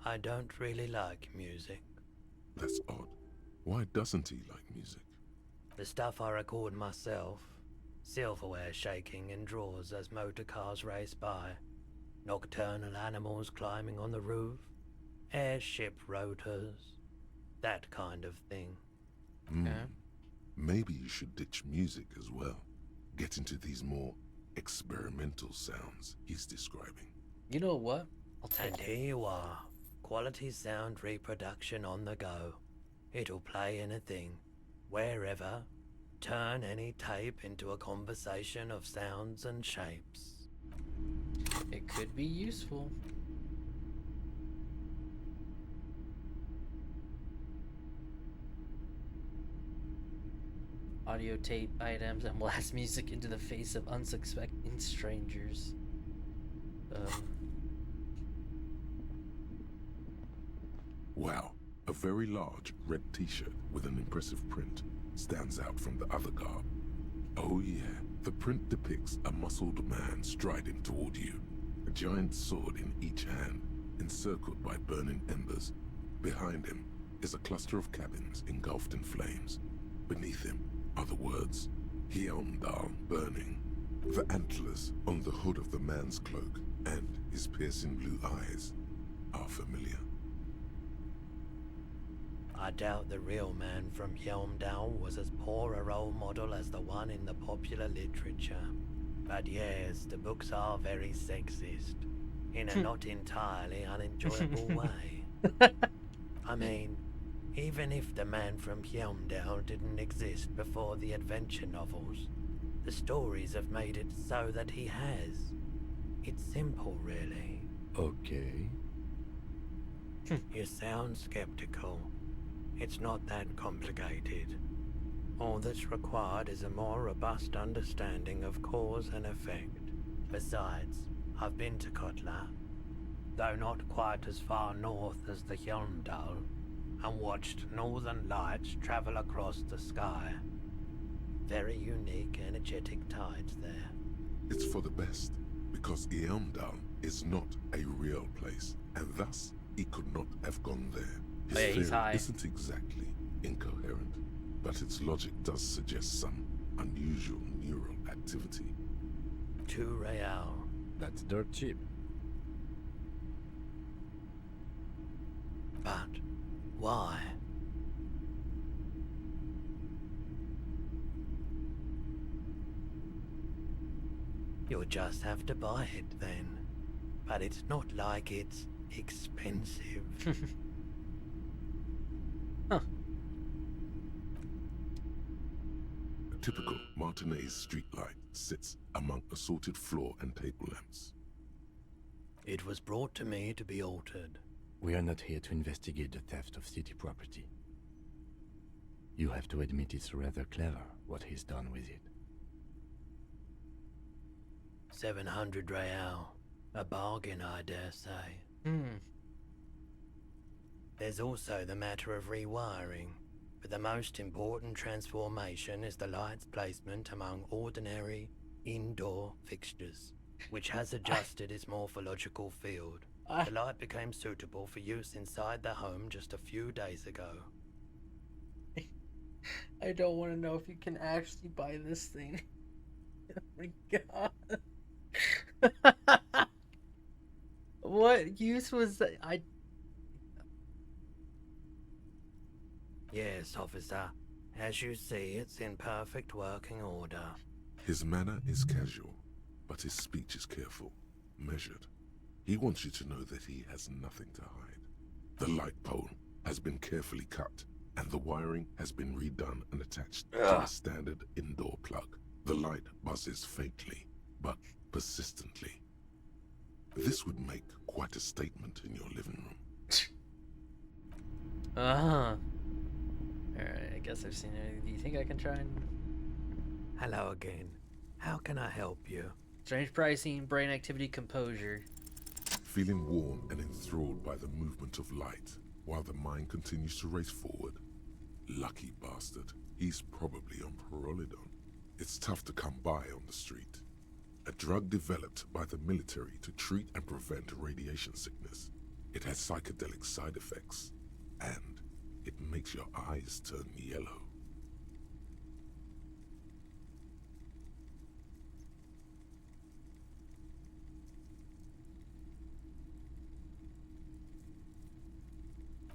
I don't really like music. That's odd. Why doesn't he like music? The stuff I record myself, silverware shaking in drawers as motor cars race by, nocturnal animals climbing on the roof, airship rotors, that kind of thing. Maybe you should ditch music as well. Get into these more experimental sounds he's describing. You know what? I'll take And it. here you are, quality sound reproduction on the go. It'll play anything, wherever, turn any tape into a conversation of sounds and shapes. It could be useful. Audio tape items and blast music into the face of unsuspecting strangers. Wow, a very large red t-shirt with an impressive print stands out from the other garb. Oh yeah, the print depicts a muscled man striding toward you, a giant sword in each hand, encircled by burning embers. Behind him is a cluster of cabins engulfed in flames. Beneath him are the words, Hyundai burning. The antlers on the hood of the man's cloak and his piercing blue eyes are familiar. I doubt the real man from Hyundai was as poor a role model as the one in the popular literature. But yes, the books are very sexist, in a not entirely unenjoyable way. I mean, even if the man from Hyundai didn't exist before the adventure novels, the stories have made it so that he has. It's simple, really. Okay. You sound skeptical. It's not that complicated. All that's required is a more robust understanding of cause and effect. Besides, I've been to Kotla, though not quite as far north as the Hyundai, and watched northern lights travel across the sky. Very unique, energetic tides there. It's for the best, because Eamdal is not a real place, and thus he could not have gone there. His Oh yeah, he's theory high. isn't exactly incoherent, but its logic does suggest some unusual neural activity. 2 real. That's dirt cheap. But why? You'll just have to buy it then. But it's not like it's expensive. A typical Martinez streetlight sits among assorted floor and table lamps. It was brought to me to be altered. We are not here to investigate the theft of city property. You have to admit it's rather clever what he's done with it. 700 real. A bargain, I dare say. There's also the matter of rewiring, but the most important transformation is the light's placement among ordinary indoor fixtures, which has adjusted its morphological field. The light became suitable for use inside the home just a few days ago. I don't want to know if you can actually buy this thing. Oh my god. What use was that? Yes, officer. As you see, it's in perfect working order. His manner is casual, but his speech is careful, measured. He wants you to know that he has nothing to hide. The light pole has been carefully cut, and the wiring has been redone and attached to a standard indoor plug. The light buzzes faintly, but persistently. This would make quite a statement in your living room. Alright, I guess I've seen it. Do you think I can try and... Hello again. How can I help you? Strange pricing, brain activity, composure. Feeling warm and enthralled by the movement of light, while the mind continues to race forward. Lucky bastard. He's probably on Parolidon. It's tough to come by on the street. A drug developed by the military to treat and prevent radiation sickness. It has psychedelic side effects, and it makes your eyes turn yellow.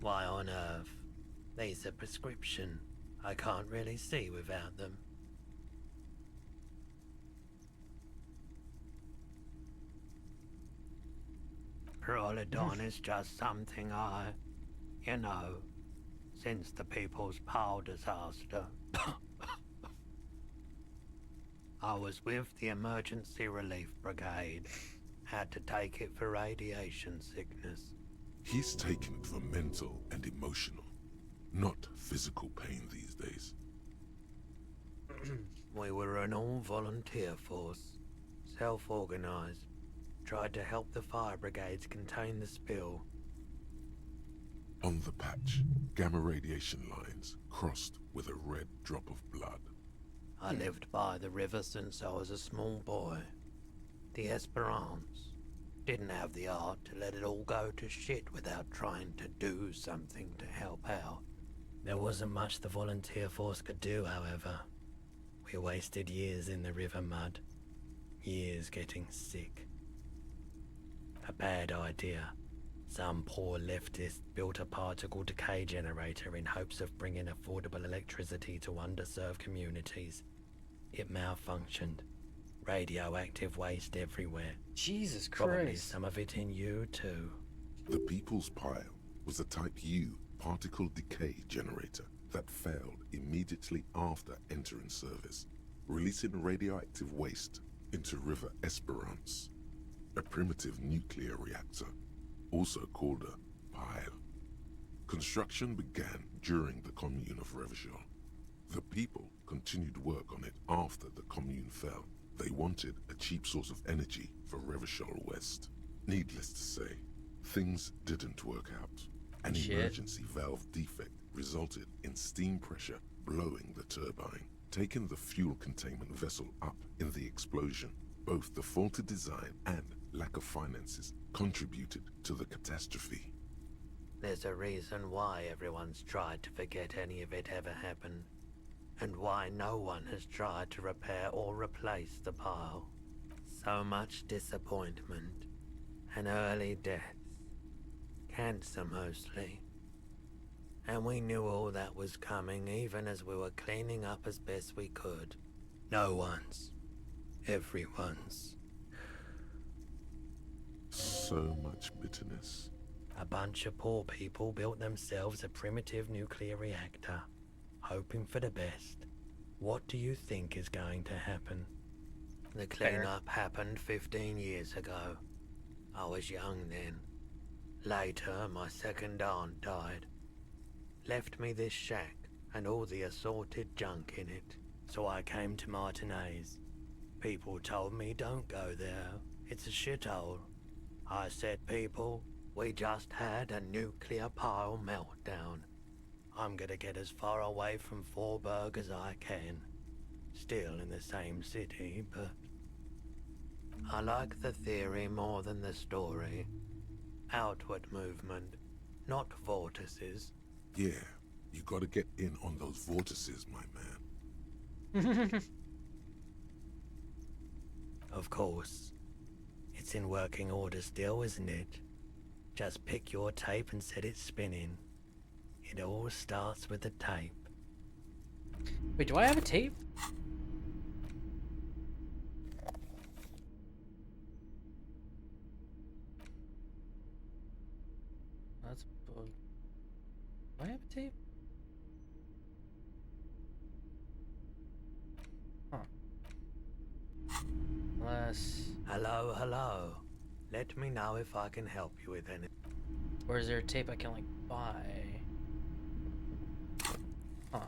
Why on earth? These are prescription. I can't really see without them. Parolidon is just something you know, since the People's Power disaster. I was with the Emergency Relief Brigade. Had to take it for radiation sickness. He's taken it for mental and emotional, not physical pain these days. We were an all-volunteer force, self-organized. Tried to help the fire brigades contain the spill. On the patch, gamma radiation lines crossed with a red drop of blood. I lived by the river since I was a small boy. The Esperance. Didn't have the art to let it all go to shit without trying to do something to help out. There wasn't much the volunteer force could do, however. We wasted years in the river mud. Years getting sick. A bad idea. Some poor leftist built a particle decay generator in hopes of bringing affordable electricity to underserved communities. It malfunctioned. Radioactive waste everywhere. Jesus Probably Christ. some of it in you too. The People's Pile was a Type U particle decay generator that failed immediately after entering service, releasing radioactive waste into River Esperance. A primitive nuclear reactor, also called a pile. Construction began during the Commune of Revachol. The people continued work on it after the Commune fell. They wanted a cheap source of energy for Revachol West. Needless to say, things didn't work out. An emergency valve defect resulted in steam pressure blowing the turbine, taking the fuel containment vessel up in the explosion. Both the faulty design and lack of finances contributed to the catastrophe. There's a reason why everyone's tried to forget any of it ever happened, and why no one has tried to repair or replace the pile. So much disappointment, and early deaths. Cancer mostly. And we knew all that was coming even as we were cleaning up as best we could. No one's. Everyone's. So much bitterness. A bunch of poor people built themselves a primitive nuclear reactor, hoping for the best. What do you think is going to happen? The cleanup happened 15 years ago. I was young then. Later, my second aunt died. Left me this shack and all the assorted junk in it. So I came to Martinez. People told me don't go there. It's a shithole. I said, people, we just had a nuclear pile meltdown. I'm gonna get as far away from Forberg as I can. Still in the same city, but... I like the theory more than the story. Outward movement, not vortices. Yeah, you gotta get in on those vortices, my man. Of course. It's in working order still, isn't it? Just pick your tape and set it spinning. It all starts with the tape. Wait, do I have a tape? That's bug. Do I have a tape? Huh. Unless... Hello, hello. Let me know if I can help you with anything. Or is there a tape I can, like, buy? Huh.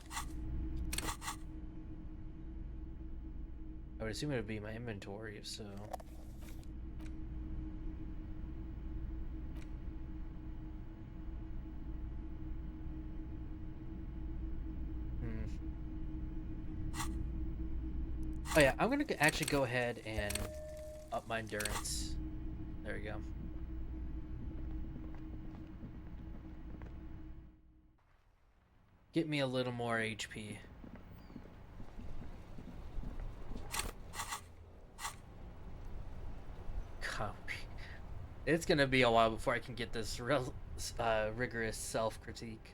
I would assume it would be my inventory, if so. Oh yeah, I'm gonna actually go ahead and up my endurance. There we go. Get me a little more HP. Copy. It's gonna be a while before I can get this real rigorous self-critique.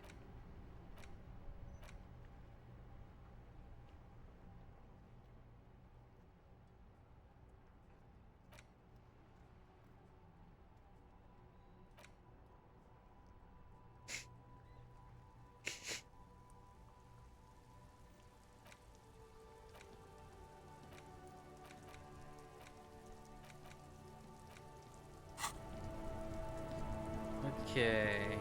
Okay.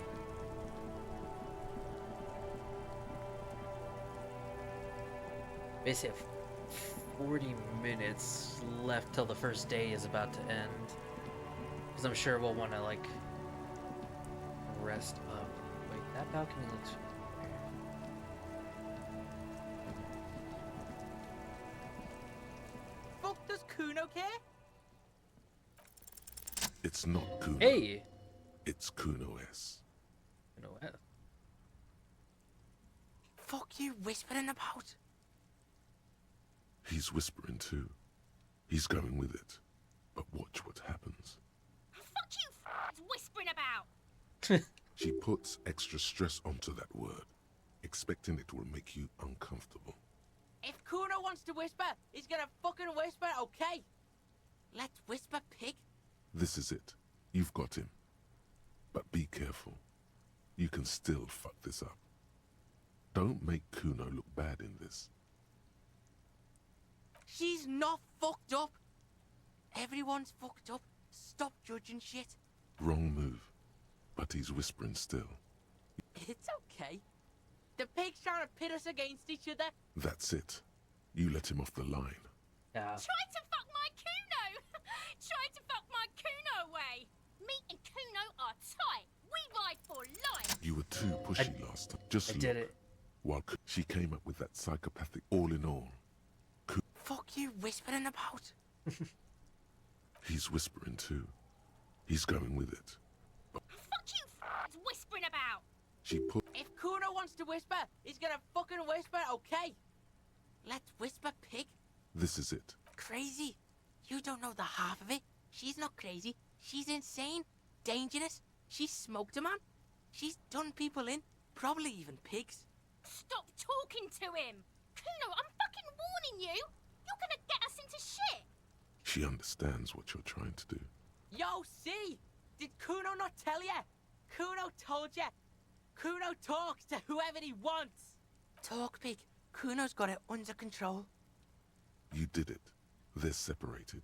Basically, have 40 minutes left till the first day is about to end. Because I'm sure we'll want to, like, rest up. Wait, that balcony looks... Fuck, does Kuno care? It's not Kuno. Hey! It's Kuno S. Kuno S. Fuck you whispering about? He's whispering too. He's going with it. But watch what happens. Fuck you whispering about? She puts extra stress onto that word, expecting it will make you uncomfortable. If Kuno wants to whisper, he's gonna fucking whisper, okay? Let's whisper, pig. This is it. You've got him. But be careful. You can still fuck this up. Don't make Kuno look bad in this. She's not fucked up. Everyone's fucked up. Stop judging shit. Wrong move. But he's whispering still. It's okay. The pig's trying to pit us against each other. That's it. You let him off the line. Yeah. Try to fuck my Kuno! Try to fuck my Kuno away! Me and Kuno are tight. We ride for life. You were too pushy last time. Just I look. did it. While she came up with that psychopathic all in all. Fuck you whispering about? He's whispering too. He's going with it. Fuck you whispering about? She put... If Kuno wants to whisper, he's gonna fucking whisper, okay? Let's whisper, pig. This is it. Crazy. You don't know the half of it. She's not crazy. She's insane. Dangerous. She's smoked a man. She's done people in. Probably even pigs. Stop talking to him! Kuno, I'm fucking warning you! You're gonna get us into shit! She understands what you're trying to do. Yo, see? Did Kuno not tell ya? Kuno told ya. Kuno talks to whoever he wants. Talk, pig. Kuno's got it under control. You did it. They're separated.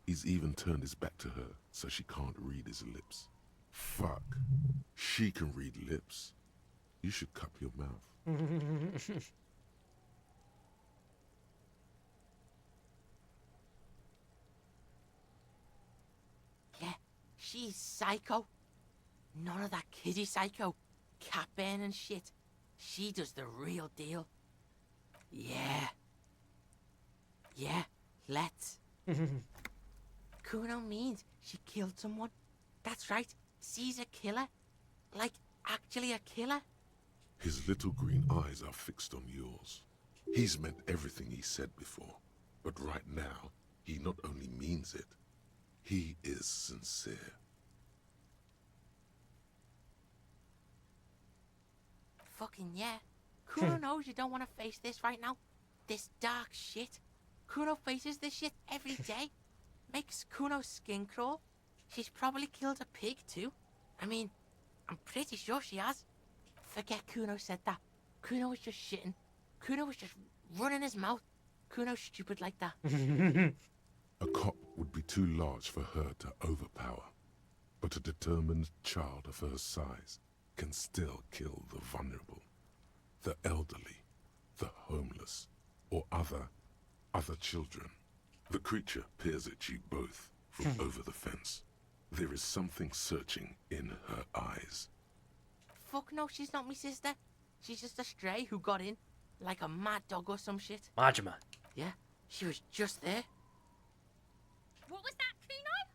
He's even turned his back to her, so she can't read his lips. Fuck. She can read lips. You should cup your mouth. Yeah, she's psycho. None of that kiddie psycho. Cat burn and shit. She does the real deal. Yeah. Yeah, let's. Kuno means she killed someone. That's right. She's a killer. Like, actually a killer. His little green eyes are fixed on yours. He's meant everything he said before. But right now, he not only means it, he is sincere. Fucking yeah. Kuno knows you don't want to face this right now. This dark shit. Kuno faces this shit every day. Makes Kuno's skin crawl. She's probably killed a pig too. I mean, I'm pretty sure she has. Forget Kuno said that. Kuno was just shitting. Kuno was just running his mouth. Kuno's stupid like that. A cop would be too large for her to overpower. But a determined child of her size can still kill the vulnerable, the elderly, the homeless, or other children. The creature peers at you both from over the fence. There is something searching in her eyes. Fuck no, she's not my sister. She's just a stray who got in, like a mad dog or some shit. Majima. Yeah, she was just there. What was that, Kuno?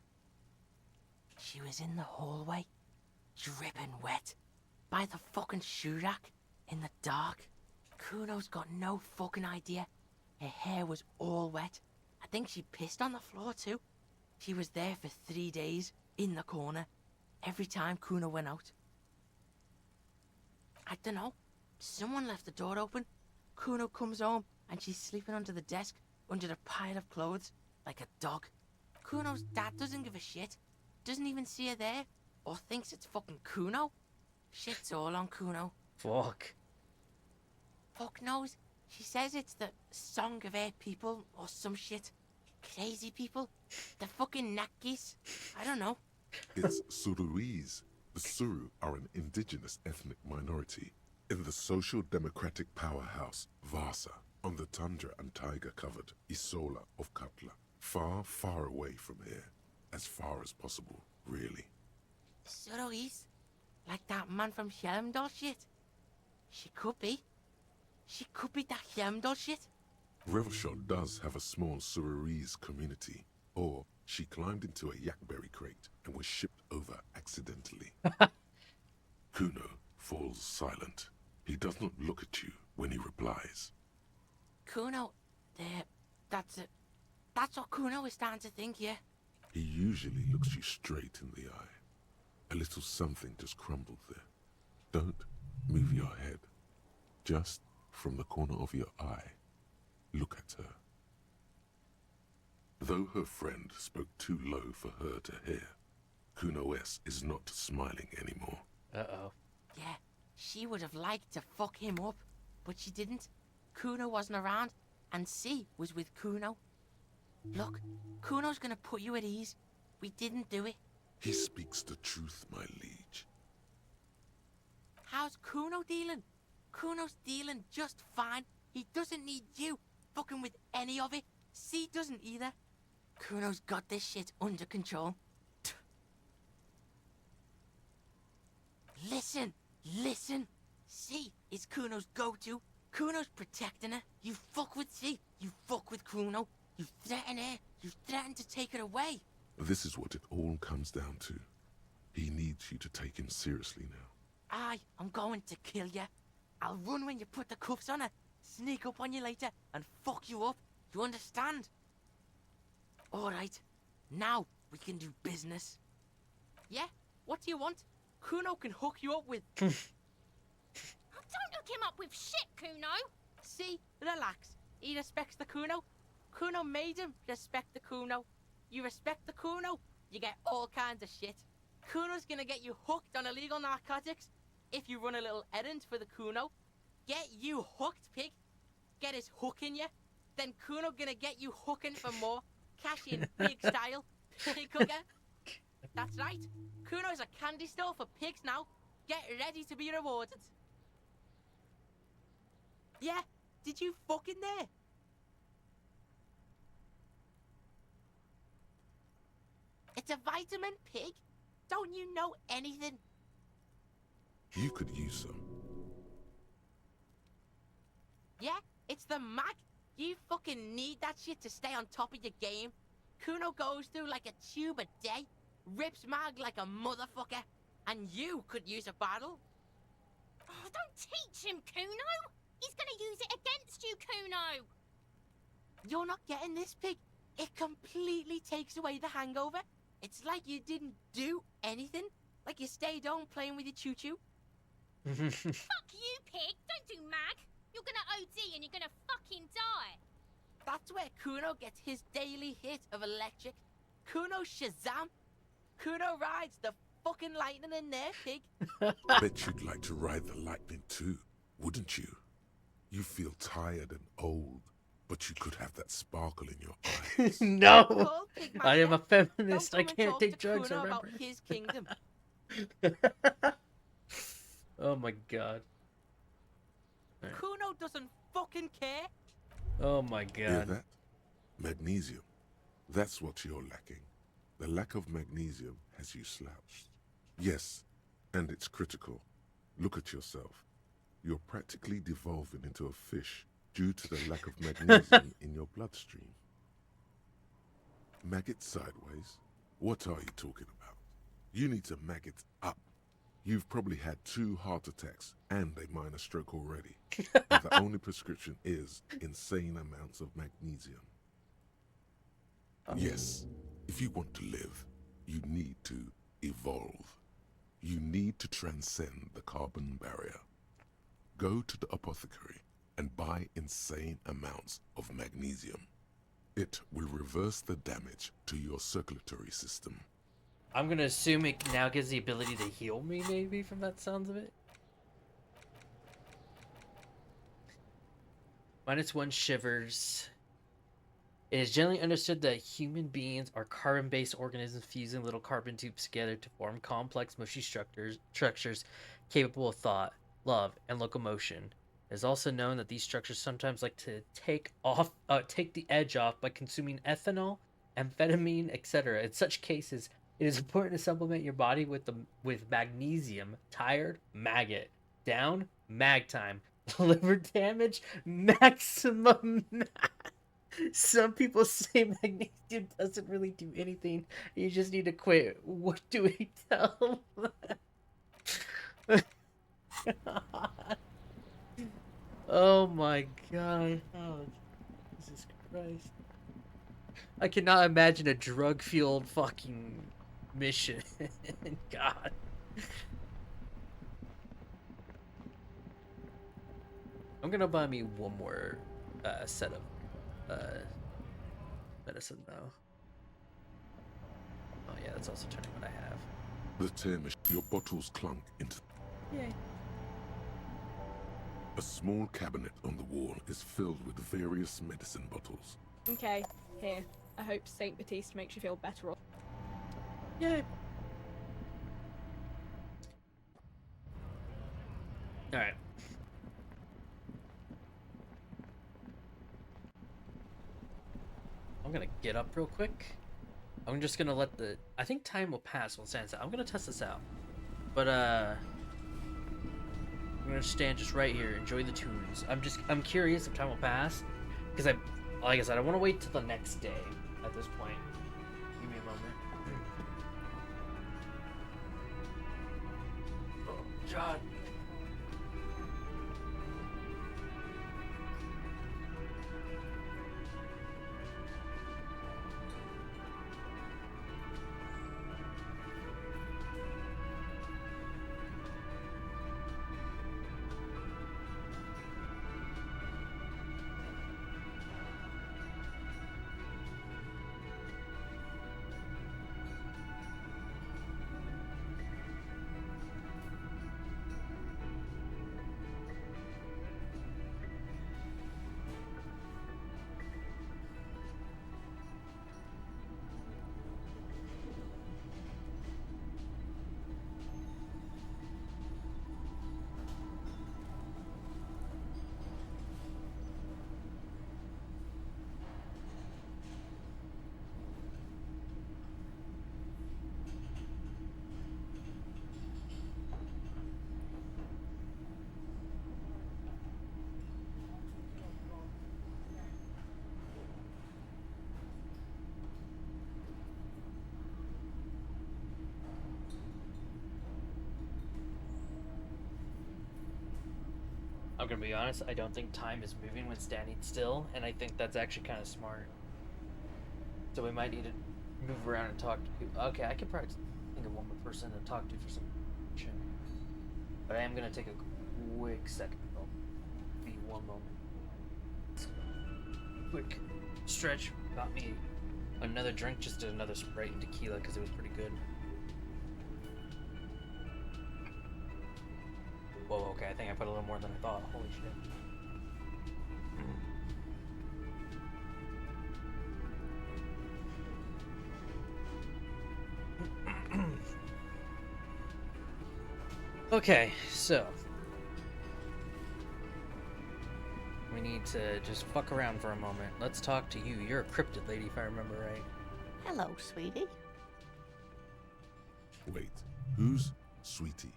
She was in the hallway, dripping wet, by the fucking shoe rack, in the dark. Kuno's got no fucking idea. Her hair was all wet. I think she pissed on the floor too. She was there for 3 days, in the corner, every time Kuno went out. I don't know. Someone left the door open. Kuno comes home and she's sleeping under the desk, under the pile of clothes, like a dog. Kuno's dad doesn't give a shit. Doesn't even see her there, or thinks it's fucking Kuno. Shit's all on Kuno. Fuck. Fuck knows. She says it's the song of her people, or some shit. Crazy people. The fucking Nakis. I don't know. It's Suruese. The Suru are an indigenous ethnic minority in the social democratic powerhouse Vasa on the tundra and tiger-covered Isola of Katla. Far, far away from here. As far as possible, really. Suruese? Like that man from Helmdall shit? She could be. She could be that Helmdall shit. Revelshot does have a small Suruese community, or she climbed into a yakberry crate and was shipped over accidentally. Kuno falls silent. He does not look at you when he replies. Kuno, that's it. That's what Kuno is starting to think, yeah. He usually looks you straight in the eye. A little something just crumbled there. Don't move your head. Just from the corner of your eye, look at her. Though her friend spoke too low for her to hear, Kuno S is not smiling anymore. Uh-oh. Yeah, she would have liked to fuck him up, but she didn't. Kuno wasn't around, and C was with Kuno. Look, Kuno's gonna put you at ease. We didn't do it. He speaks the truth, my liege. How's Kuno dealing? Kuno's dealing just fine. He doesn't need you fucking with any of it. C doesn't either. Kuno's got this shit under control. Listen, listen. C is Kuno's go-to. Kuno's protecting her. You fuck with C, you fuck with Kuno. You threaten her, you threaten to take her away. This is what it all comes down to. He needs you to take him seriously now. I'm going to kill you. I'll run when you put the cuffs on her, sneak up on you later, and fuck you up. You understand? Alright, now we can do business. Yeah? What do you want? Kuno can hook you up with... Don't hook him up with shit, Kuno! See? Relax. He respects the Kuno. Kuno made him respect the Kuno. You respect the Kuno, you get all kinds of shit. Kuno's gonna get you hooked on illegal narcotics if you run a little errand for the Kuno. Get you hooked, pig. Get his hook in you. Then Kuno gonna get you hooking for more. Cash in, pig style. Pig hooker. That's right. Kuno's a candy store for pigs now. Get ready to be rewarded. Yeah, did you fucking there? It's a vitamin, pig. Don't you know anything? You could use some. Yeah, it's the mag. You fucking need that shit to stay on top of your game. Kuno goes through like a tube a day, rips mag like a motherfucker, and you could use a bottle. Oh, don't teach him, Kuno! He's gonna use it against you, Kuno! You're not getting this, pig. It completely takes away the hangover. It's like you didn't do anything. Like you stayed home playing with your choo-choo. Fuck you, pig! Don't do mag! You're gonna OD and you're gonna fucking die! That's where Kuno gets his daily hit of electric. Kuno Shazam! Kuno rides the fucking lightning in there, pig. Bet you'd like to ride the lightning too, wouldn't you? You feel tired and old, but you could have that sparkle in your eyes. No! I am a feminist. I can't take drugs, Kuno remember? about his kingdom. Oh my god. Kuno doesn't fucking care. Oh my Hear god. that? Magnesium. That's what you're lacking. The lack of magnesium has you slouched. Yes, and it's critical. Look at yourself. You're practically devolving into a fish due to the lack of magnesium in your bloodstream. Maggot sideways? What are you talking about? You need to maggot up. You've probably had 2 heart attacks and a minor stroke already. And the only prescription is insane amounts of magnesium. Yes, if you want to live, you need to evolve. You need to transcend the carbon barrier. Go to the apothecary and buy insane amounts of magnesium. It will reverse the damage to your circulatory system. I'm gonna assume it now gives the ability to heal me, maybe, from that sounds of it. -1 shivers. It is generally understood that human beings are carbon-based organisms fusing little carbon tubes together to form complex, mushy structures capable of thought, love, and locomotion. It is also known that these structures sometimes like to take the edge off by consuming ethanol, amphetamine, etc. In such cases, it is important to supplement your body with magnesium. Tired, maggot. Down, mag time. Liver damage, maximum. Some people say magnesium doesn't really do anything. You just need to quit. What do we tell them? Oh my god. Oh, Jesus Christ. I cannot imagine a drug-fueled fucking mission. God. I'm gonna buy me one more set of medicine though. Oh yeah, that's also turning what I have. The term is your bottles clunk into... Yay. A small cabinet on the wall is filled with various medicine bottles. Okay, here. I hope Saint Baptiste makes you feel better. Yay. Alright. I'm gonna get up real quick. I'm just gonna let the... I think time will pass when it stands out. I'm gonna test this out. But, I'm gonna stand just right here, enjoy the tunes. I'm curious if time will pass. Because like I said, I want to wait till the next day at this point. Give me a moment. Oh, God. I'm gonna be honest, I don't think time is moving when standing still, and I think that's actually kind of smart. So we might need to move around and talk to people. Okay, I could probably think of one more person to talk to for some shit. But I am gonna take a quick second. I'll be 1 moment. Quick stretch. Got me another drink, just did another Sprite and tequila because it was pretty good. Whoa, okay, I think I put a little more than I thought. Holy shit. Okay, so. we need to just fuck around for a moment. Let's talk to you. You're a cryptid lady, if I remember right. Hello, sweetie. Wait, who's Sweetie?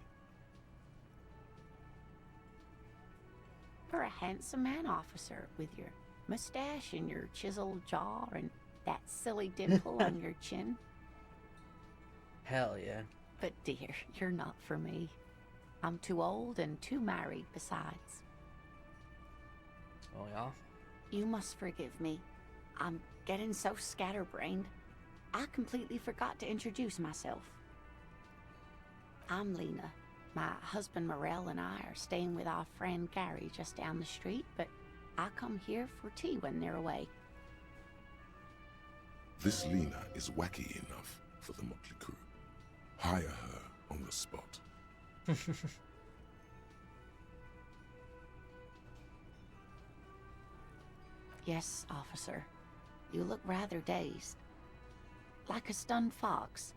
You're a handsome man, officer, with your mustache and your chiseled jaw and that silly dimple on your chin. Hell yeah. But dear, you're not for me. I'm too old and too married besides. Oh yeah? You must forgive me. I'm getting so scatterbrained. I completely forgot to introduce myself. I'm Lena. My husband Morel and I are staying with our friend Gary just down the street, but I come here for tea when they're away. This Lena is wacky enough for the Motley Crew. Hire her on the spot. Yes, officer. You look rather dazed. Like a stunned fox.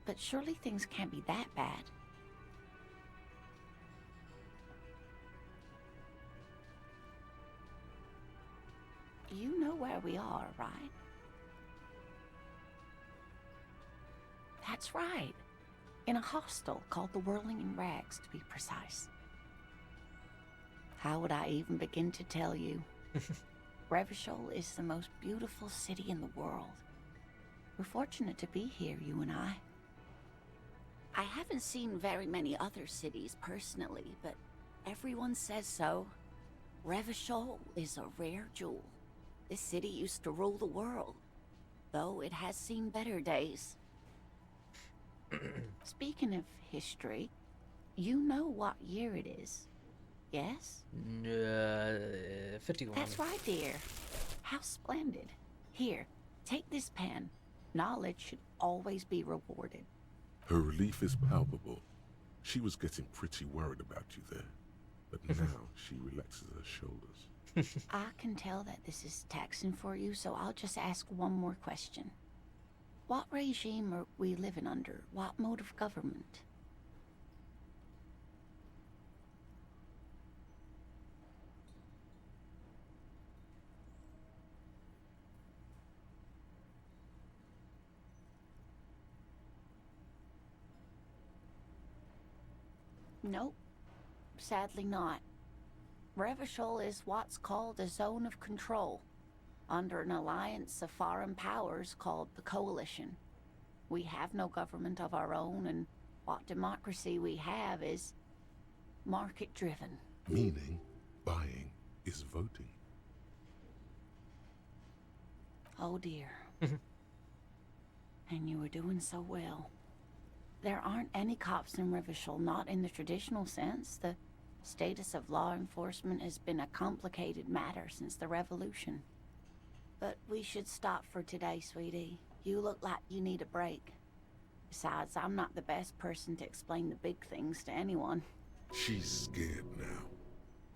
But surely things can't be that bad. You know where we are, right? That's right. In a hostel called the Whirling in Rags, to be precise. How would I even begin to tell you? Revachol is the most beautiful city in the world. We're fortunate to be here, you and I. I haven't seen very many other cities personally, but everyone says so. Revachol is a rare jewel. This city used to rule the world, though it has seen better days. Speaking of history, you know what year it is, yes? 51. That's right, dear. How splendid. Here, take this pen. Knowledge should always be rewarded. Her relief is palpable. She was getting pretty worried about you there, but now she relaxes her shoulders. I can tell that this is taxing for you, so I'll just ask one more question. What regime are we living under? What mode of government? Nope. Sadly not. Revachol is what's called a zone of control, under an alliance of foreign powers called the Coalition. We have no government of our own, and what democracy we have is market-driven. Meaning, buying is voting. Oh dear. And you were doing so well. There aren't any cops in Revachol, not in the traditional sense. The status of law enforcement has been a complicated matter since the revolution. But we should stop for today, sweetie. You look like you need a break. Besides, I'm not the best person to explain the big things to anyone. She's scared now.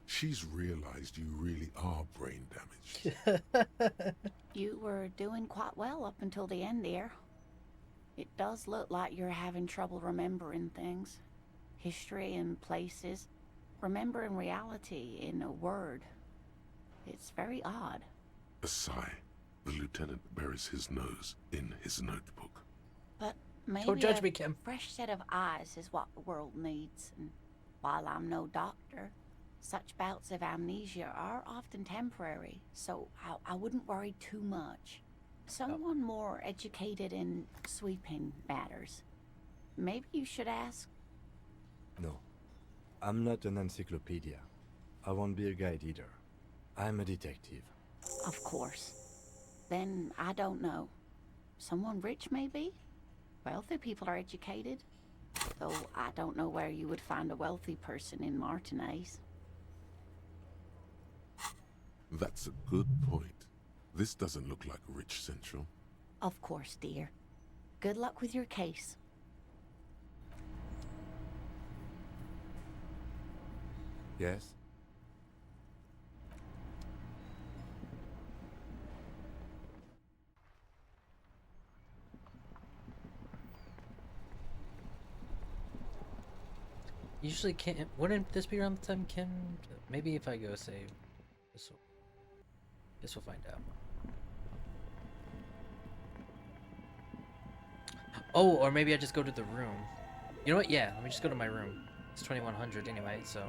She's realized you really are brain damaged. You were doing quite well up until the end there. It does look like you're having trouble remembering things. History and places. Remembering reality in a word. It's very odd. A sigh. The lieutenant buries his nose in his notebook. But maybe Don't judge me, Kim. fresh set of eyes is what the world needs. And while I'm no doctor, such bouts of amnesia are often temporary, so I wouldn't worry too much. Someone more educated in sweeping matters. Maybe you should ask. No. I'm not an encyclopedia. I won't be a guide either. I'm a detective. Of course. Then I don't know. Someone rich, maybe? Wealthy people are educated. Though I don't know where you would find a wealthy person in Martinez. That's a good point. This doesn't look like Rich Central. Of course, dear. Good luck with your case. Yes? Usually can't. Wouldn't this be around the time Kim? Maybe if I go save Guess we'll find out. Oh, or maybe I just go to the room. You know what? Yeah, let me just go to my room. It's 2100 anyway, so.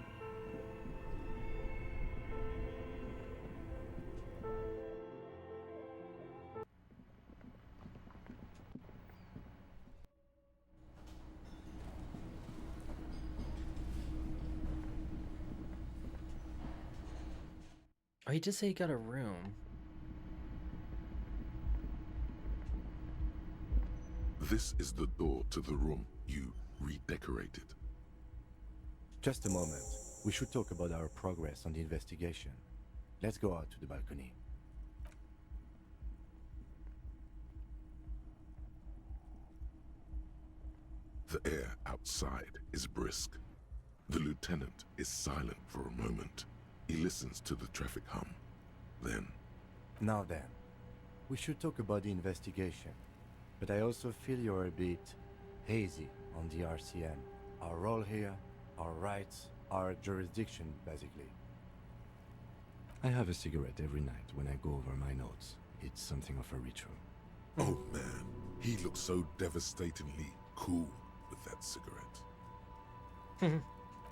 Oh, he did say he got a room. This is the door to the room you redecorated. Just a moment. We should talk about our progress on the investigation. Let's go out to the balcony. The air outside is brisk. The lieutenant is silent for a moment. He listens to the traffic hum. Then... Now then, we should talk about the investigation. But I also feel you're a bit hazy on the RCM. Our role here, our rights, our jurisdiction, basically. I have a cigarette every night when I go over my notes. It's something of a ritual. Oh man, he looks so devastatingly cool with that cigarette.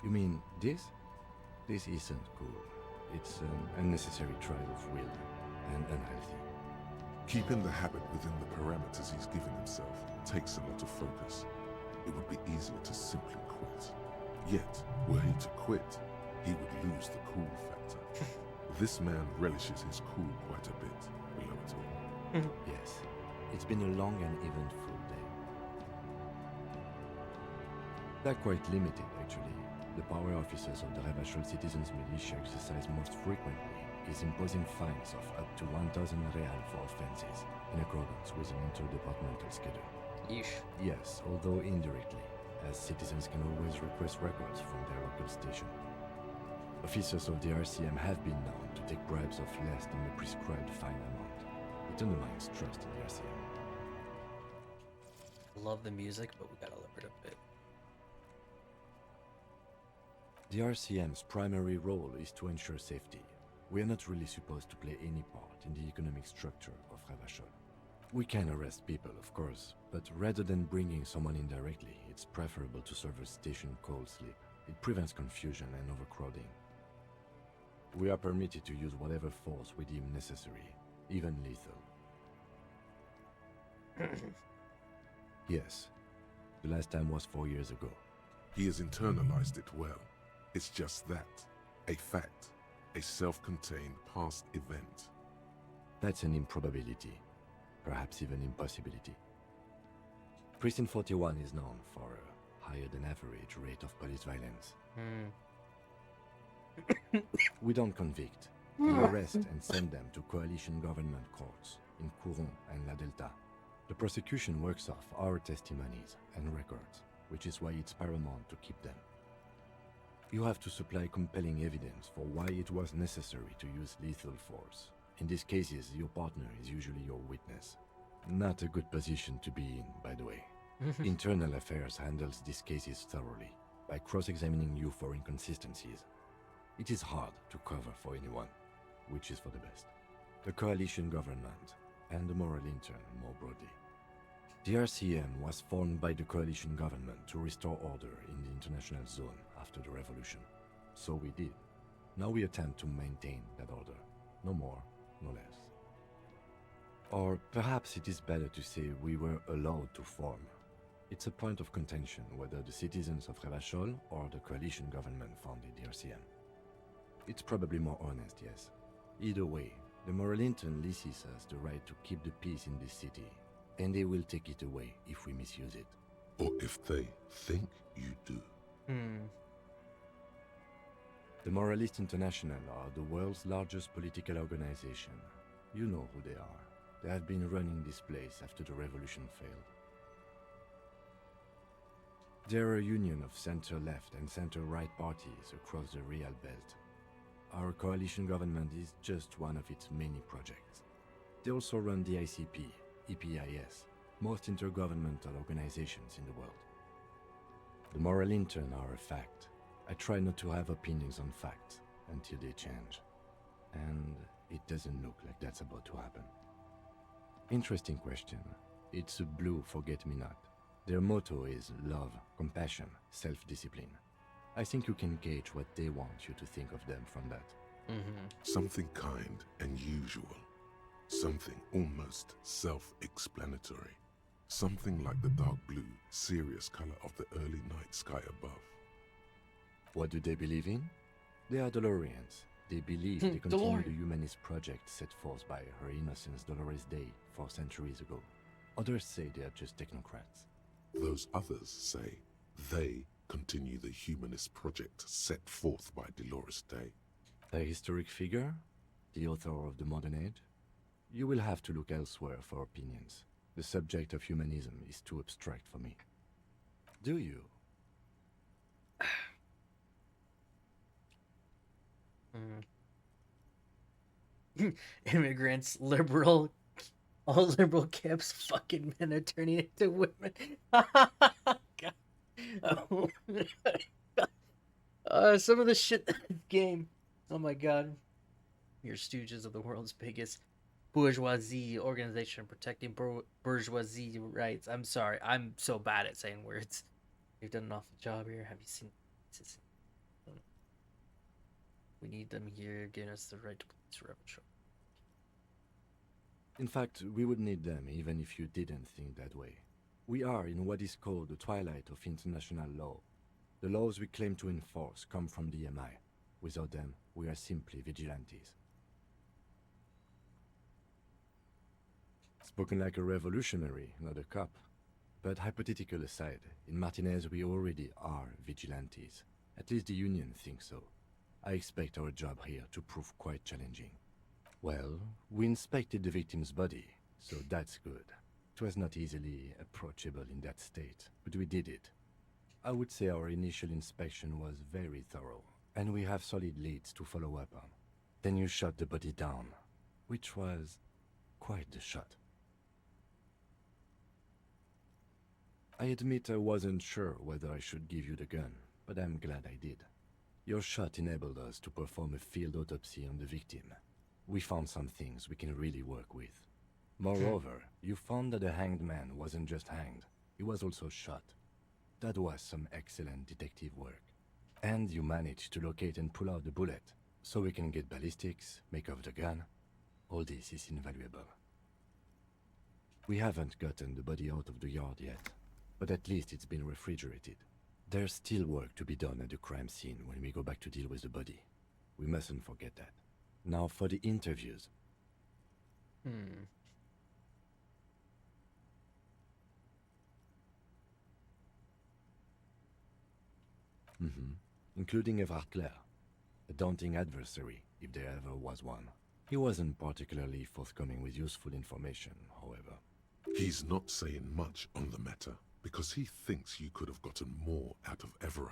You mean this? This isn't cool. It's an unnecessary trial of will and unhealthy. Keeping the habit within the parameters he's given himself takes a lot of focus. It would be easier to simply quit. Yet, were he to quit, he would lose the cool factor. This man relishes his cool quite a bit, below it all. Yes, it's been a long and eventful day. They're quite limited, actually. The power officers of the Ravachol Citizens Militia exercise most frequently is imposing fines of up to 1,000 real for offenses, in accordance with an interdepartmental schedule. Yeesh. Yes, although indirectly, as citizens can always request records from their local station. Officers of the RCM have been known to take bribes of less than the prescribed fine amount. It undermines trust in the RCM. Love the music, but we gotta lower it a bit. The RCM's primary role is to ensure safety. We are not really supposed to play any part in the economic structure of Ravachol. We can arrest people, of course, but rather than bringing someone in directly, it's preferable to serve a station cold sleep. It prevents confusion and overcrowding. We are permitted to use whatever force we deem necessary, even lethal. Yes, the last time was 4 years ago. He has internalized it well. It's just that. A fact. A self-contained past event. That's an improbability. Perhaps even impossibility. Precinct 41 is known for a higher than average rate of police violence. We don't convict. We arrest and send them to coalition government courts in Couron and La Delta. The prosecution works off our testimonies and records, which is why it's paramount to keep them. You have to supply compelling evidence for why it was necessary to use lethal force. In these cases, your partner is usually your witness. Not a good position to be in, by the way. Internal Affairs handles these cases thoroughly, by cross-examining you for inconsistencies. It is hard to cover for anyone, which is for the best. The coalition government, and the moral intern more broadly. The RCM was formed by the coalition government to restore order in the international zone after the revolution. So we did. Now we attempt to maintain that order. No more, no less. Or perhaps it is better to say we were allowed to form. It's a point of contention whether the citizens of Ravachol or the coalition government founded the RCM. It's probably more honest, yes. Either way, the moral intern leases us the right to keep the peace in this city, and they will take it away if we misuse it. Or if they think you do. The Moralist International are the world's largest political organization. You know who they are. They have been running this place after the revolution failed. They're a union of center-left and center-right parties across the Real Belt. Our coalition government is just one of its many projects. They also run the ICP, EPIS, most intergovernmental organizations in the world. The moral intern are a fact. I try not to have opinions on facts until they change. and it doesn't look like that's about to happen. Interesting question. It's a blue forget-me-not. Their motto is love, compassion, self-discipline. I think you can gauge what they want you to think of them from that. Something kind and usual. Something almost self-explanatory. Something like the dark blue, serious color of the early night sky above. What do they believe in? They are Dolorians. They believe they continue the humanist project set forth by Her Innocence Dolores Day 4 centuries ago. Others say they are just technocrats. Those others say they continue the humanist project set forth by Dolores Day. A historic figure? The author of the modern age? You will have to look elsewhere for opinions. The subject of humanism is too abstract for me. Do you? Immigrants, liberal, all liberal camps, fucking men are turning into women. God. Oh. Some of the shit game. Oh my god. You're stooges of the world's biggest bourgeoisie organization protecting bourgeoisie rights. I'm sorry. I'm so bad at saying words. You've done an awful job here. Have you seen this? We need them here, giving us the right to police revolution. In fact, we would need them even if you didn't think that way. We are in what is called the twilight of international law. The laws we claim to enforce come from the MI. Without them, we are simply vigilantes. Spoken like a revolutionary, not a cop. But hypothetical aside, in Martinez we already are vigilantes. At least the Union thinks so. I expect our job here to prove quite challenging. Well, we inspected the victim's body, so that's good. It was not easily approachable in that state, but we did it. I would say our initial inspection was very thorough, and we have solid leads to follow up on. Then you shot the body down, which was quite the shot. I admit I wasn't sure whether I should give you the gun, but I'm glad I did. Your shot enabled us to perform a field autopsy on the victim. We found some things we can really work with. Moreover, you found that the hanged man wasn't just hanged, he was also shot. That was some excellent detective work. And you managed to locate and pull out the bullet, so we can get ballistics, make off the gun. All this is invaluable. We haven't gotten the body out of the yard yet, but at least it's been refrigerated. There's still work to be done at the crime scene when we go back to deal with the body. We mustn't forget that. Now for the interviews. Including Evrard Clare, a daunting adversary, if there ever was one. He wasn't particularly forthcoming with useful information, however. He's not saying much on the matter, because he thinks you could have gotten more out of Everard.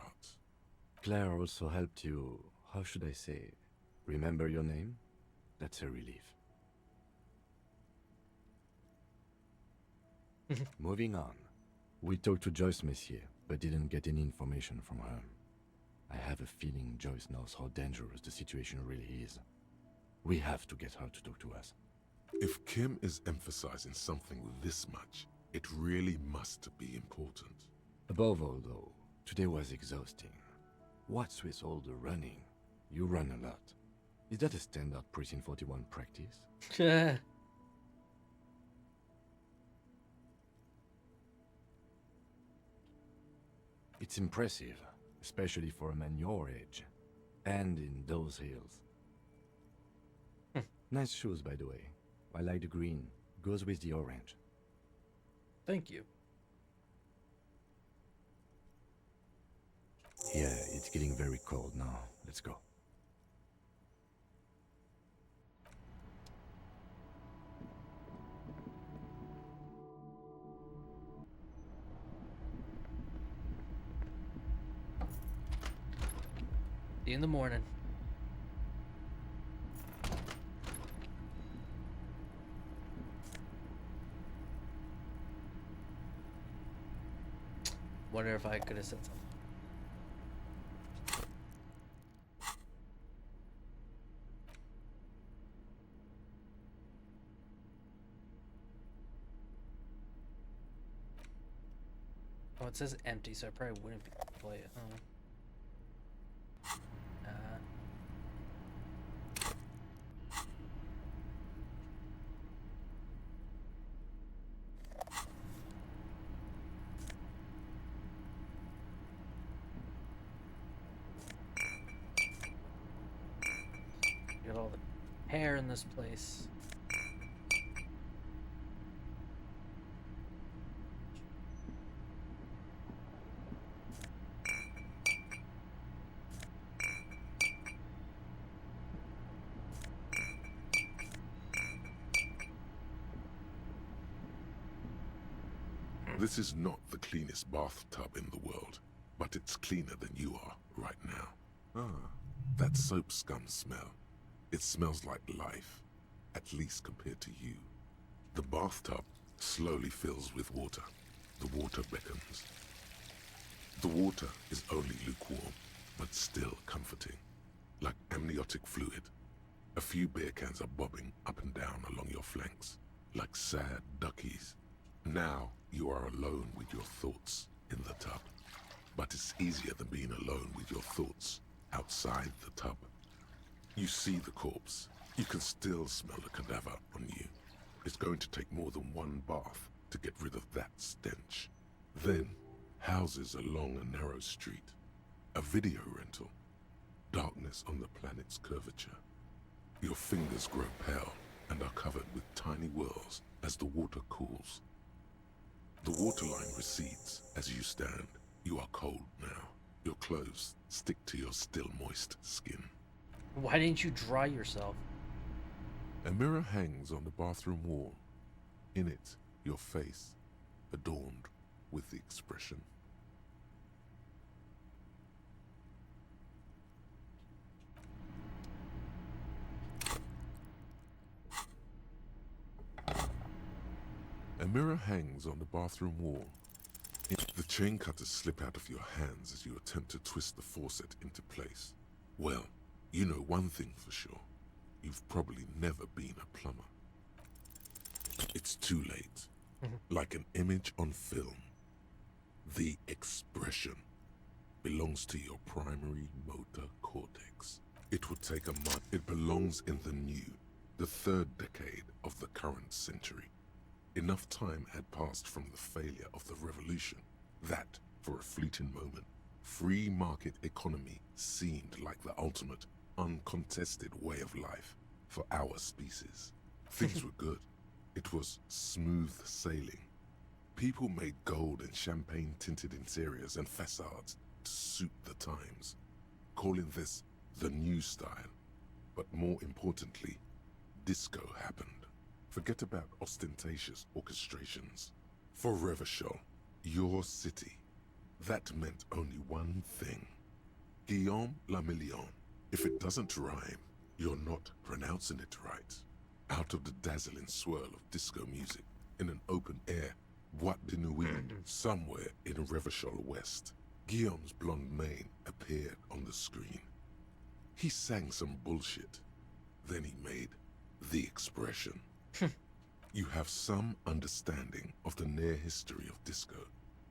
Claire also helped you, how should I say, remember your name? That's a relief. Moving on. We talked to Joyce Messier, but didn't get any information from her. I have a feeling Joyce knows how dangerous the situation really is. We have to get her to talk to us. If Kim is emphasizing something this much, it really must be important. Above all, though, today was exhausting. What's with all the running? You run a lot. Is that a standard Precinct 41 practice? It's impressive, especially for a man your age. And in those hills. Nice shoes, by the way. I like the green. Goes with the orange. Thank you. Yeah, it's getting very cold now. Let's go. See you in the morning. Wonder if I could have said something. it says empty, so I probably wouldn't be able to play it. Oh. Got all the hair in this place. This is not the cleanest bathtub in the world, but it's cleaner than you are right now. Ah, that soap scum smell. It smells like life, at least compared to you. The bathtub slowly fills with water. The water beckons. The water is only lukewarm, but still comforting, like amniotic fluid. A few beer cans are bobbing up and down along your flanks, like sad duckies. Now you are alone with your thoughts in the tub. But it's easier than being alone with your thoughts outside the tub. You see the corpse. You can still smell the cadaver on you. It's going to take more than one bath to get rid of that stench. Then, houses along a narrow street. A video rental. Darkness on the planet's curvature. Your fingers grow pale and are covered with tiny whirls as the water cools. The waterline recedes as you stand. You are cold now. Your clothes stick to your still moist skin. Why didn't you dry yourself? A mirror hangs on the bathroom wall. In it, your face, adorned with the expression. A mirror hangs on the bathroom wall. The chain cutters slip out of your hands as you attempt to twist the faucet into place. Well, you know one thing for sure. You've probably never been a plumber. It's too late. Like an image on film. The expression belongs to your primary motor cortex. It would take a month. It belongs in the third decade of the current century. Enough time had passed from the failure of the revolution that, for a fleeting moment, free market economy seemed like the ultimate, uncontested way of life for our species. Things were good. It was smooth sailing. People made gold and champagne-tinted interiors and facades to suit the times, calling this the new style. But more importantly, disco happened. Forget about ostentatious orchestrations. For Revachol, your city, that meant only one thing. Guillaume le Million. If it doesn't rhyme, you're not pronouncing it right. Out of the dazzling swirl of disco music, in an open-air boîte de nuit somewhere in Revachol West, Guillaume's blonde mane appeared on the screen. He sang some bullshit. Then he made the expression. You have some understanding of the near history of disco,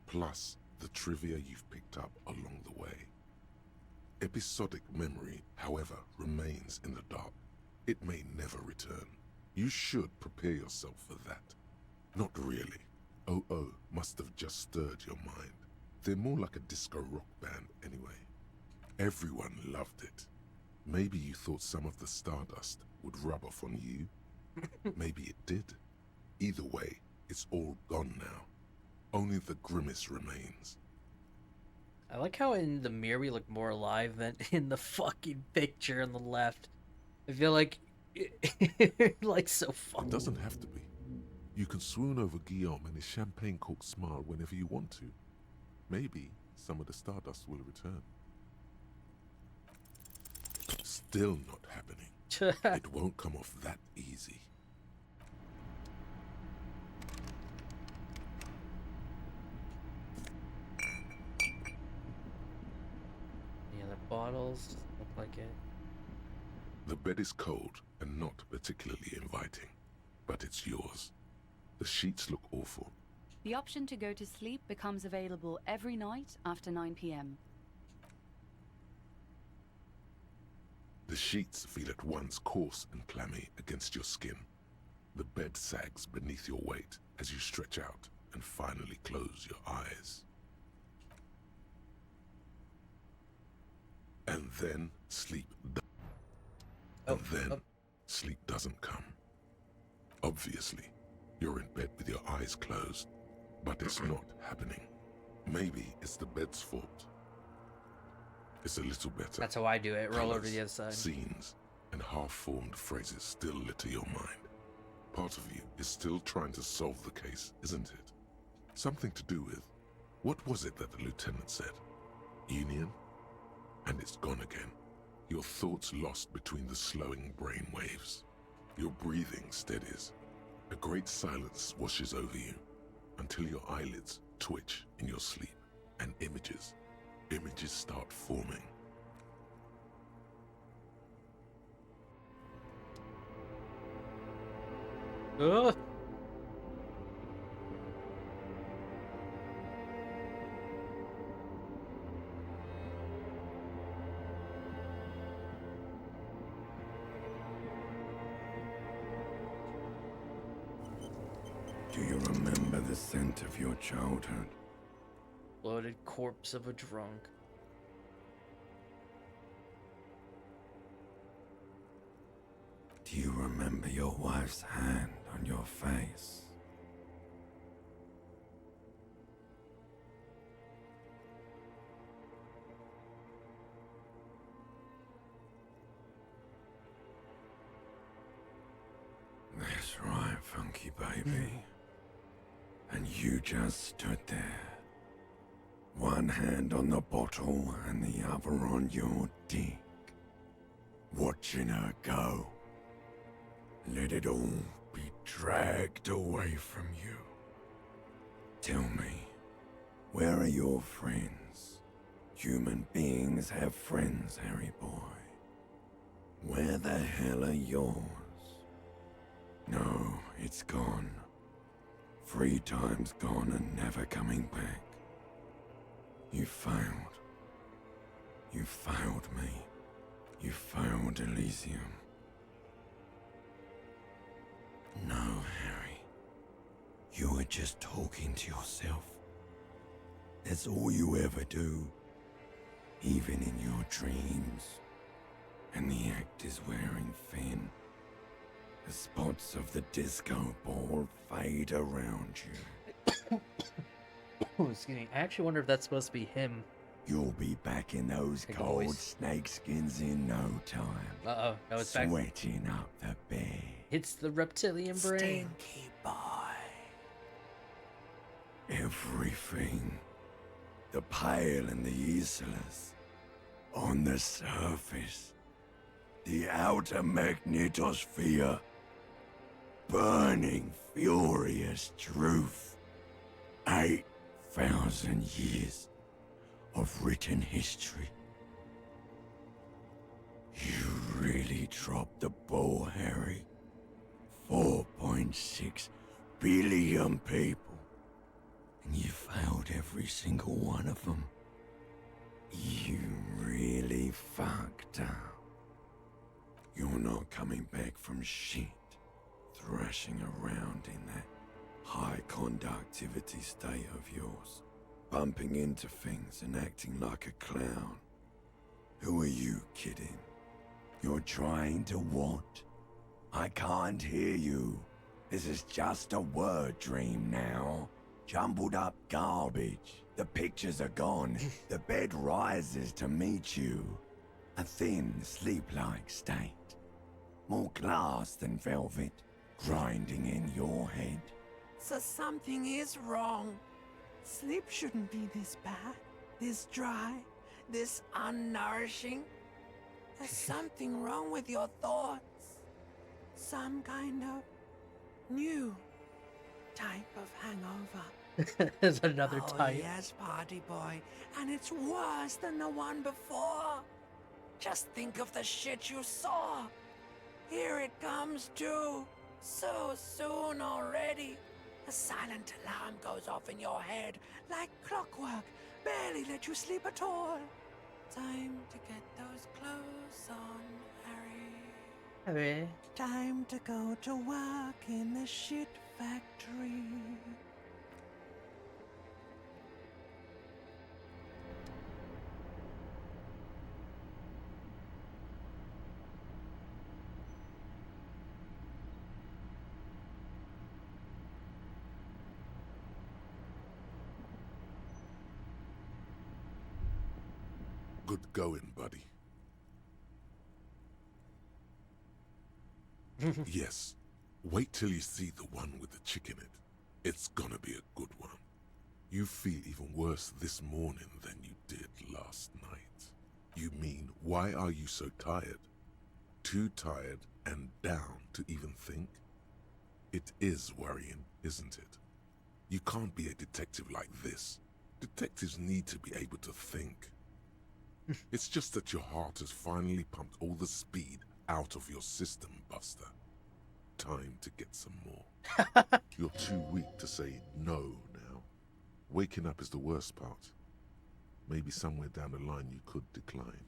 plus the trivia you've picked up along the way. Episodic memory, however, remains in the dark. It may never return. You should prepare yourself for that. Not really. OO must have just stirred your mind. They're more like a disco rock band anyway. Everyone loved it. Maybe you thought some of the stardust would rub off on you. Maybe it did. Either way, it's all gone now. Only the grimace remains. I like how in the mirror we look more alive than in the fucking picture on the left. I feel like like so fun. It doesn't have to be. You can swoon over Guillaume and his champagne cork smile whenever you want to. Maybe some of the stardust will return. Still not happening. It won't come off that easy. Any other bottles? Look like it. The bed is cold and not particularly inviting, but it's yours. The sheets look awful. The option to go to sleep becomes available every night after 9 p.m. The sheets feel at once coarse and clammy against your skin. The bed sags beneath your weight as you stretch out and finally close your eyes. And then sleep sleep doesn't come. Obviously, you're in bed with your eyes closed, but it's not happening. Maybe it's the bed's fault. It's a little better. That's how I do it. Roll over to Colours, the other side. Scenes and half-formed phrases still litter your mind. Part of you is still trying to solve the case, isn't it? Something to do with, what was it that the lieutenant said? Union? And it's gone again. Your thoughts lost between the slowing brain waves. Your breathing steadies. A great silence washes over you until your eyelids twitch in your sleep and images start forming. Ugh. Do you remember the scent of your childhood? Bloated corpse of a drunk. Do you remember your wife's hand on your face? That's right, funky baby. And you just stood there. One hand on the bottle and the other on your dick. Watching her go. Let it all be dragged away from you. Tell me, where are your friends? Human beings have friends, Harry boy. Where the hell are yours? No, it's gone. 3 times gone and never coming back. You failed. You failed me. You failed Elysium. No, Harry. You were just talking to yourself. That's all you ever do. Even in your dreams. And the act is wearing thin. The spots of the disco ball fade around you. Oh, excuse me. I actually wonder if that's supposed to be him. You'll be back in those Take a cold voice. snakeskins in no time. Uh-oh. That was back. Sweating up the bed. It's the reptilian brain. Stinky boy. Everything. The pale and the useless. On the surface. The outer magnetosphere. Burning, furious truth. 8,000 years of written history. You really dropped the ball, Harry. 4.6 billion people. And you failed every single one of them. You really fucked up. You're not coming back from shit. Thrashing around in that high conductivity state of yours. Bumping into things and acting like a clown. Who are you kidding? You're trying to what? I can't hear you. This is just a word dream now. Jumbled up garbage. The pictures are gone. The bed rises to meet you. A thin, sleep-like state. More glass than velvet. Grinding in your head. So something is wrong. Sleep shouldn't be this bad, this dry, this unnourishing. There's something wrong with your thoughts. Some kind of new type of hangover. There's another Oh, type. yes, party boy. And it's worse than the one before. Just think of the shit you saw. Here it comes too. So soon already. A silent alarm goes off in your head like clockwork. Barely let you sleep at all. Time to get those clothes on, Harry. Harry. Time to go to work in the shit factory. Good going, buddy. Yes, wait till you see the one with the chick in it. It's gonna be a good one. You feel even worse this morning than you did last night. You mean, why are you so tired? Too tired and down to even think? It is worrying, isn't it? You can't be a detective like this. Detectives need to be able to think. It's just that your heart has finally pumped all the speed out of your system, Buster. Time to get some more. You're too weak to say no now. Waking up is the worst part. Maybe somewhere down the line you could decline.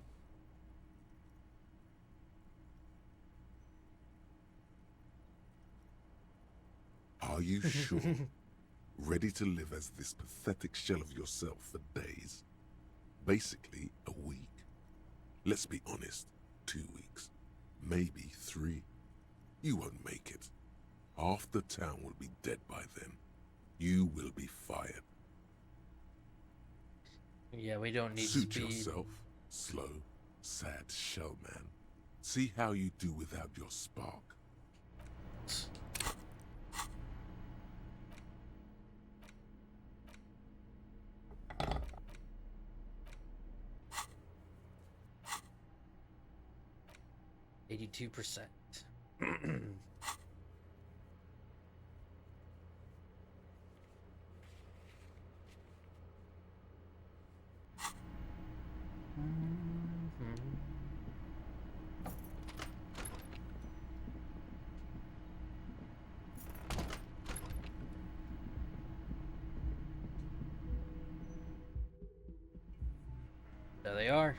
Are you sure? Ready to live as this pathetic shell of yourself for days? Basically, a week. Let's be honest, 2 weeks. Maybe 3. You won't make it. Half the town will be dead by then. You will be fired. Yeah, we don't need Suit speed. yourself, slow, sad shell man. See how you do without your spark. %82%. There they are.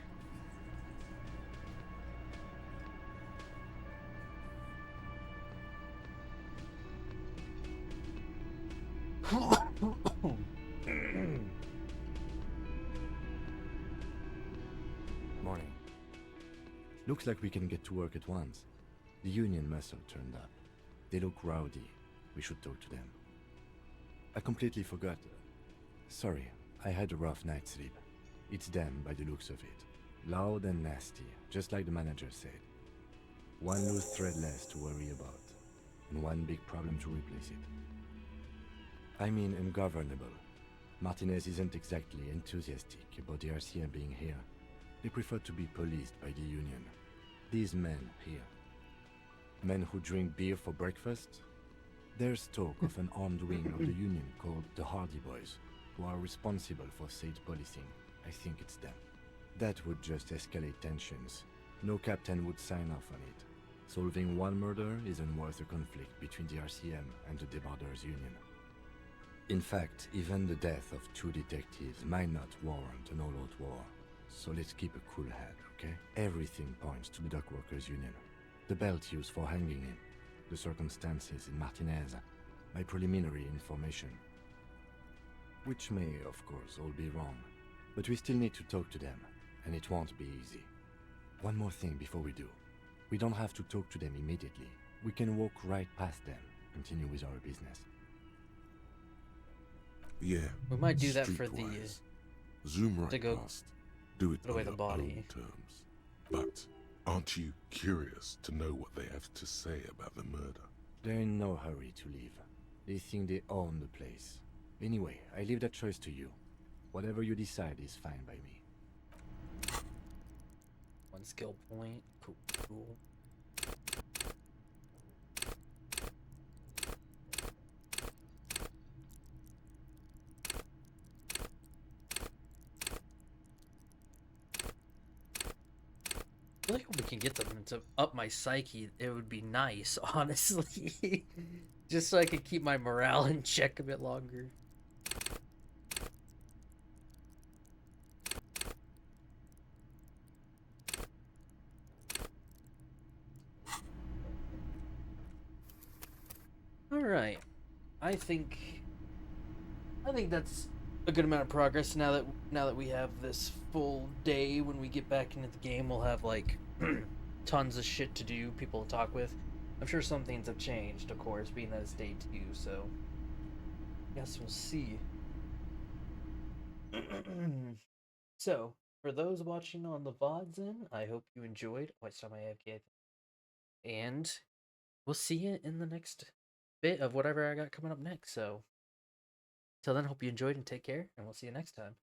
Morning. Looks like we can get to work at once. The union muscle turned up. They look rowdy. We should talk to them. I completely forgot. Sorry, I had a rough night's sleep. It's them by the looks of it. Loud and nasty, just like the manager said. One loose thread less to worry about, and one big problem to replace it. I mean ungovernable. Martinez isn't exactly enthusiastic about the RCM being here. They prefer to be policed by the Union. These men here. Men who drink beer for breakfast? There's talk of an armed wing of the Union called the Hardy Boys, who are responsible for state policing. I think it's them. That would just escalate tensions. No captain would sign off on it. Solving one murder isn't worth a conflict between the RCM and the Debarders Union. In fact, even the death of 2 detectives might not warrant an all-out war. So let's keep a cool head, okay? Everything points to the Dockworkers Union. The belt used for hanging him, the circumstances in Martinez, my preliminary information. Which may, of course, all be wrong. But we still need to talk to them, and it won't be easy. One more thing before we do. We don't have to talk to them immediately. We can walk right past them, continue with our business. Yeah. We might do that for the streetwise. Zoom right to go past. Do it put on away the your body. own terms. But aren't you curious to know what they have to say about the murder? They're in no hurry to leave. They think they own the place. Anyway, I leave that choice to you. Whatever you decide is fine by me. 1 skill point. Cool. Really hope we can get them to up my psyche. It would be nice, honestly. Just so I could keep my morale in check a bit longer. Alright. I think that's a good amount of progress now that we have this full day. When we get back into the game, we'll have like tons of shit to do, people to talk with. I'm sure some things have changed, of course, being that it's day 2, so I guess we'll see. So, for those watching on the VODs then, I hope you enjoyed. Oh, I saw my AFK. And we'll see you in the next bit of whatever I got coming up next. So, till then, hope you enjoyed and take care, and we'll see you next time.